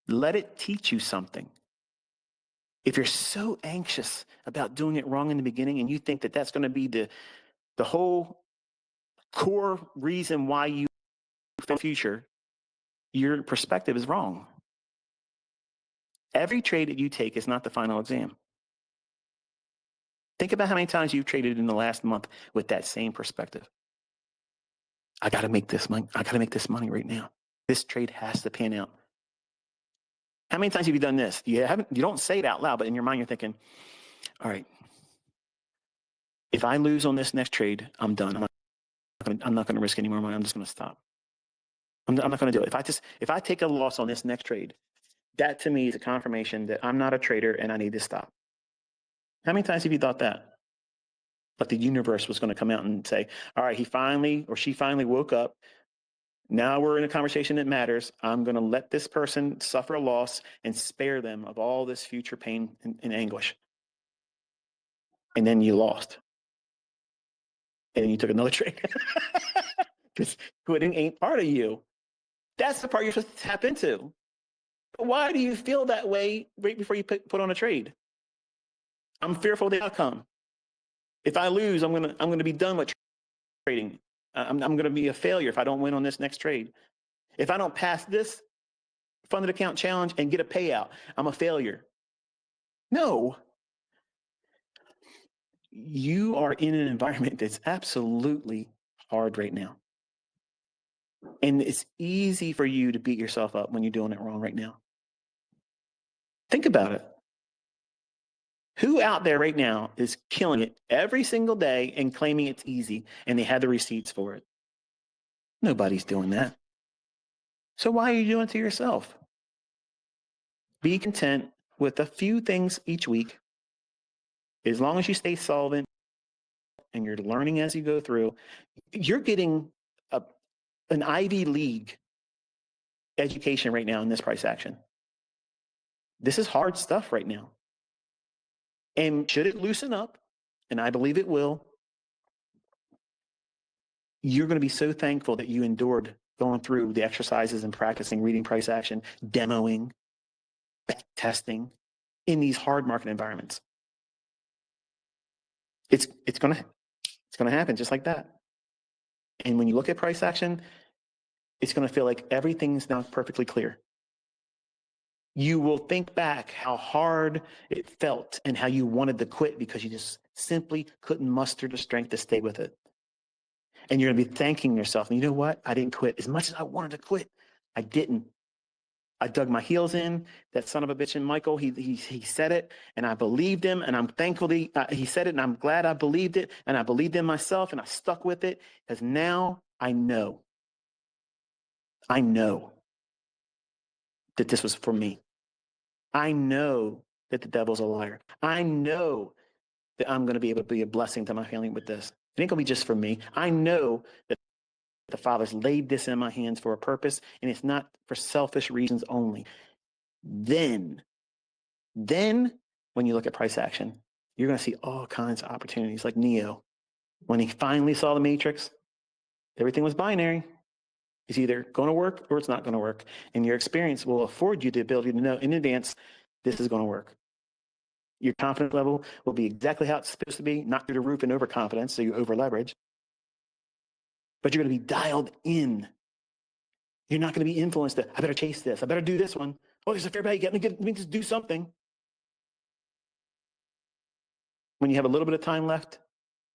Let it teach you something. If you're so anxious about doing it wrong in the beginning and you think that that's going to be the whole core reason why you fail in the future, your perspective is wrong. Every trade that you take is not the final exam. Think about how many times you've traded in the last month with that same perspective. I got to make this money. I got to make this money right now. This trade has to pan out. How many times have you done this? You don't say it out loud, but in your mind you're thinking, all right, if I lose on this next trade, I'm done. I'm not going to risk any more money. I'm just going to stop. I'm not going to do it. If I take a loss on this next trade, that to me is a confirmation that I'm not a trader and I need to stop. How many times have you thought that? Like the universe was going to come out and say, all right, he finally or she finally woke up. Now we're in a conversation that matters. I'm going to let this person suffer a loss and spare them of all this future pain and anguish. And then you lost. And then you took another trade. Because quitting ain't part of you. That's the part you're supposed to tap into. But why do you feel that way right before you put on a trade? I'm fearful of the outcome. If I lose, I'm gonna be done with trading. I'm gonna be a failure if I don't win on this next trade. If I don't pass this funded account challenge and get a payout, I'm a failure. No. You are in an environment that's absolutely hard right now. And it's easy for you to beat yourself up when you're doing it wrong right now. Think about it. Who out there right now is killing it every single day and claiming it's easy and they have the receipts for it? Nobody's doing that. So why are you doing it to yourself? Be content with a few things each week. As long as you stay solvent and you're learning as you go through, you're getting an Ivy League education right now in this price action. This is hard stuff right now. And should it loosen up, and I believe it will, you're going to be so thankful that you endured going through the exercises and practicing reading price action, demoing, back testing in these hard market environments. It's going to happen just like that. And when you look at price action, it's going to feel like everything's now perfectly clear. You will think back how hard it felt and how you wanted to quit because you just simply couldn't muster the strength to stay with it. And you're going to be thanking yourself. And you know what? I didn't quit. As much as I wanted to quit, I didn't. I dug my heels in. That son of a bitch in Michael, he said it, and I believed him, and I'm thankful that he said it, and I'm glad I believed it, and I believed in myself, and I stuck with it, because now I know that this was for me. I know that the devil's a liar. I know that I'm going to be able to be a blessing to my family with this. It ain't going to be just for me. I know that the Father's laid this in my hands for a purpose, and it's not for selfish reasons only. Then when you look at price action, you're going to see all kinds of opportunities like Neo. When he finally saw the matrix, everything was binary. It's either going to work or it's not going to work. And your experience will afford you the ability to know in advance, this is going to work. Your confidence level will be exactly how it's supposed to be, not through the roof and overconfidence, so you over leverage. But you're going to be dialed in. You're not going to be influenced to, I better chase this. I better do this one. Oh, there's a fair value. Let me just do something. When you have a little bit of time left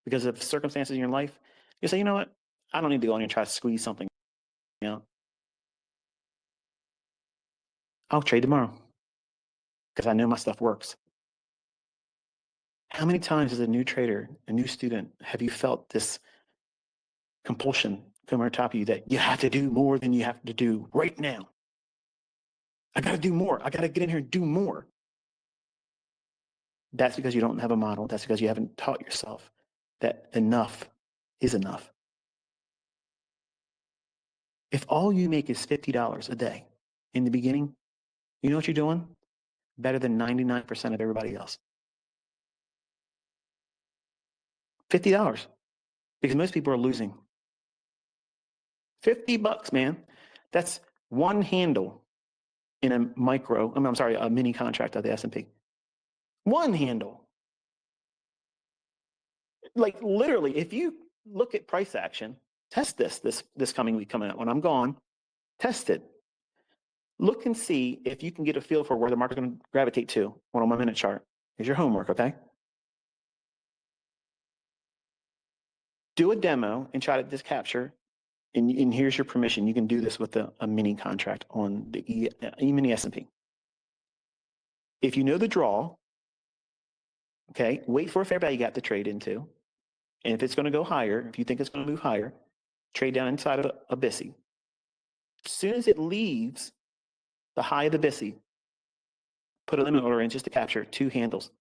because of circumstances in your life, you say, you know what? I don't need to go in here and try to squeeze something out. I'll trade tomorrow because I know my stuff works. How many times as a new trader, a new student, have you felt this compulsion come on top of you that you have to do more than you have to do right now? I got to do more. I got to get in here and do more. That's because you don't have a model. That's because you haven't taught yourself that enough is enough. If all you make is $50 a day in the beginning, you know what you're doing? Better than 99% of everybody else. $50 because most people are losing. $50, man. That's one handle in a micro, I'm sorry, a mini contract of the S&P. One handle. Like literally, if you look at price action, test this coming week coming up. When I'm gone, test it. Look and see if you can get a feel for where the market's going to gravitate to on a 1 minute chart. Here's your homework, okay? Do a demo and try to just capture, and here's your permission. You can do this with a mini contract on the E-mini S&P. If you know the draw, okay, wait for a fair value gap to trade into. And if it's going to go higher, if you think it's going to move higher, trade down inside of a BISI. As soon as it leaves the high of the BISI, put a limit order in just to capture 2 handles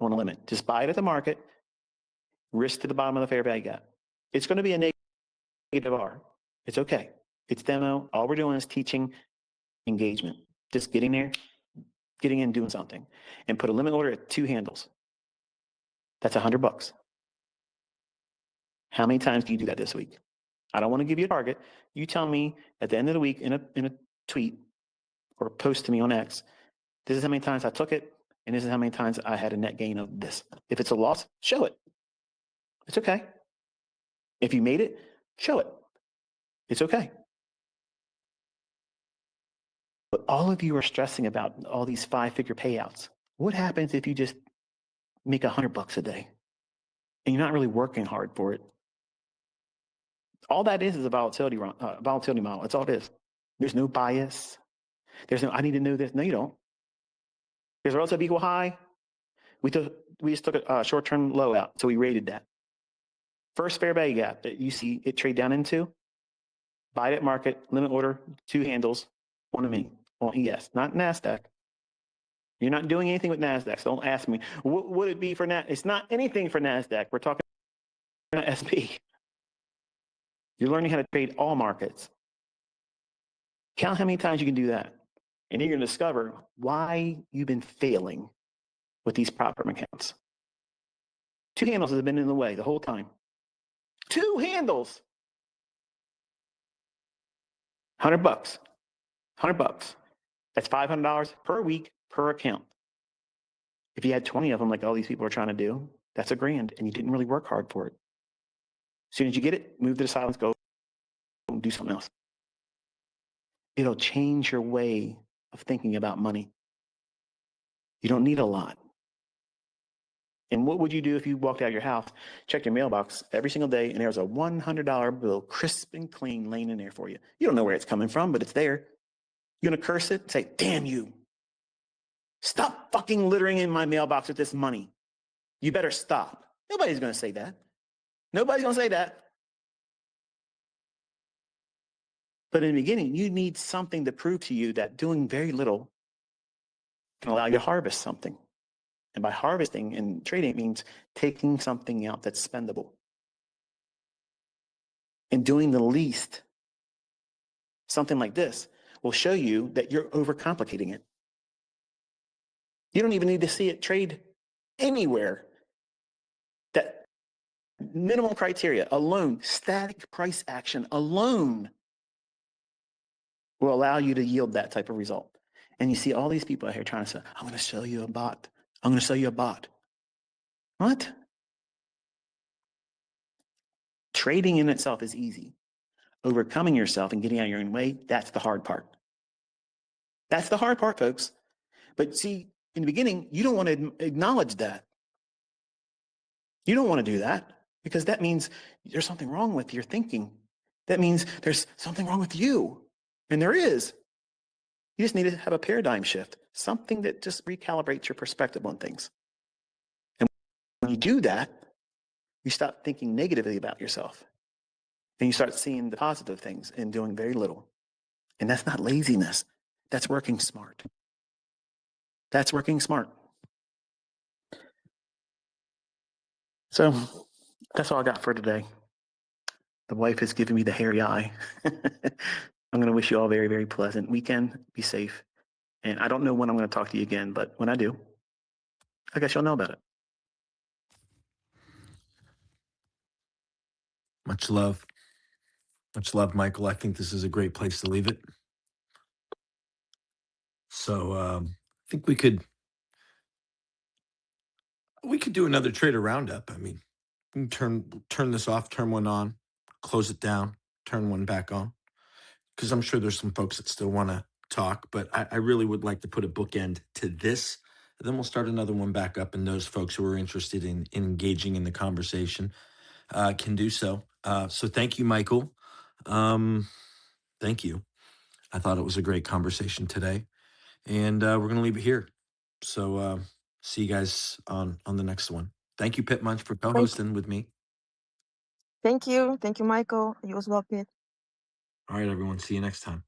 on a limit. Just buy it at the market, risk to the bottom of the fair value gap. It's going to be a negative R. It's okay. It's demo. All we're doing is teaching engagement. Just getting there, getting in, doing something. And put a limit order at 2 handles. That's $100. How many times do you do that this week? I don't want to give you a target. You tell me at the end of the week in a tweet or post to me on X, this is how many times I took it, and this is how many times I had a net gain of this. If it's a loss, show it. It's okay. If you made it, show it. It's okay. But all of you are stressing about all these 5-figure payouts. What happens if you just make $100 a day and you're not really working hard for it? All that is a volatility model. That's all it is. There's no bias. There's no, I need to know this. No, you don't. There's a relative equal high. We just took a short-term low out, so we rated that. First fair value gap that you see it trade down into, buy it at market, limit order, 2 handles on a mini, on ES, not NASDAQ. You're not doing anything with NASDAQ, so don't ask me. What would it be for NASDAQ? It's not anything for NASDAQ. We're talking about SP. You're learning how to trade all markets. Count how many times you can do that. And you're going to discover why you've been failing with these prop firm accounts. 2 handles has been in the way the whole time. 2 handles. $100. $100. That's $500 per week per account. If you had 20 of them, like all these people are trying to do, that's $1,000, and you didn't really work hard for it. As soon as you get it, move to the silence, go do something else. It'll change your way of thinking about money. You don't need a lot. And what would you do if you walked out of your house, checked your mailbox every single day, and there was a $100 bill, crisp and clean, laying in there for you? You don't know where it's coming from, but it's there. You're going to curse it and say, damn you. Stop fucking littering in my mailbox with this money. You better stop. Nobody's going to say that. Nobody's going to say that. But in the beginning, you need something to prove to you that doing very little can allow you to harvest something. And by harvesting and trading, it means taking something out that's spendable. And doing the least, something like this, will show you that you're overcomplicating it. You don't even need to see it trade anywhere. That minimum criteria alone, static price action alone, will allow you to yield that type of result. And you see all these people out here trying to say, I'm going to sell you a bot. I'm going to sell you a bot. What? Trading in itself is easy. Overcoming yourself and getting out of your own way, that's the hard part. That's the hard part, folks. But see, in the beginning, you don't want to acknowledge that. You don't want to do that because that means there's something wrong with your thinking. That means there's something wrong with you. And there is. You just need to have a paradigm shift, something that just recalibrates your perspective on things. And when you do that, you stop thinking negatively about yourself. And you start seeing the positive things and doing very little. And that's not laziness. That's working smart. That's working smart. So that's all I got for today. The wife has given me the hairy eye. I'm going to wish you all a very, very pleasant weekend. Be safe. And I don't know when I'm going to talk to you again, but when I do, I guess you'll know about it. Much love. Much love, Michael. I think this is a great place to leave it. So I think we could do another trader roundup. I mean, we can turn this off, turn one on, close it down, turn one back on. Because I'm sure there's some folks that still want to talk, but I really would like to put a bookend to this. And then we'll start another one back up, and those folks who are interested in engaging in the conversation can do so. So thank you, Michael. Thank you. I thought it was a great conversation today, and we're going to leave it here. So see you guys on the next one. Thank you, Pit Munch, for co-hosting with me. Thank you, Michael. You as well, Pitt. All right, everyone. See you next time.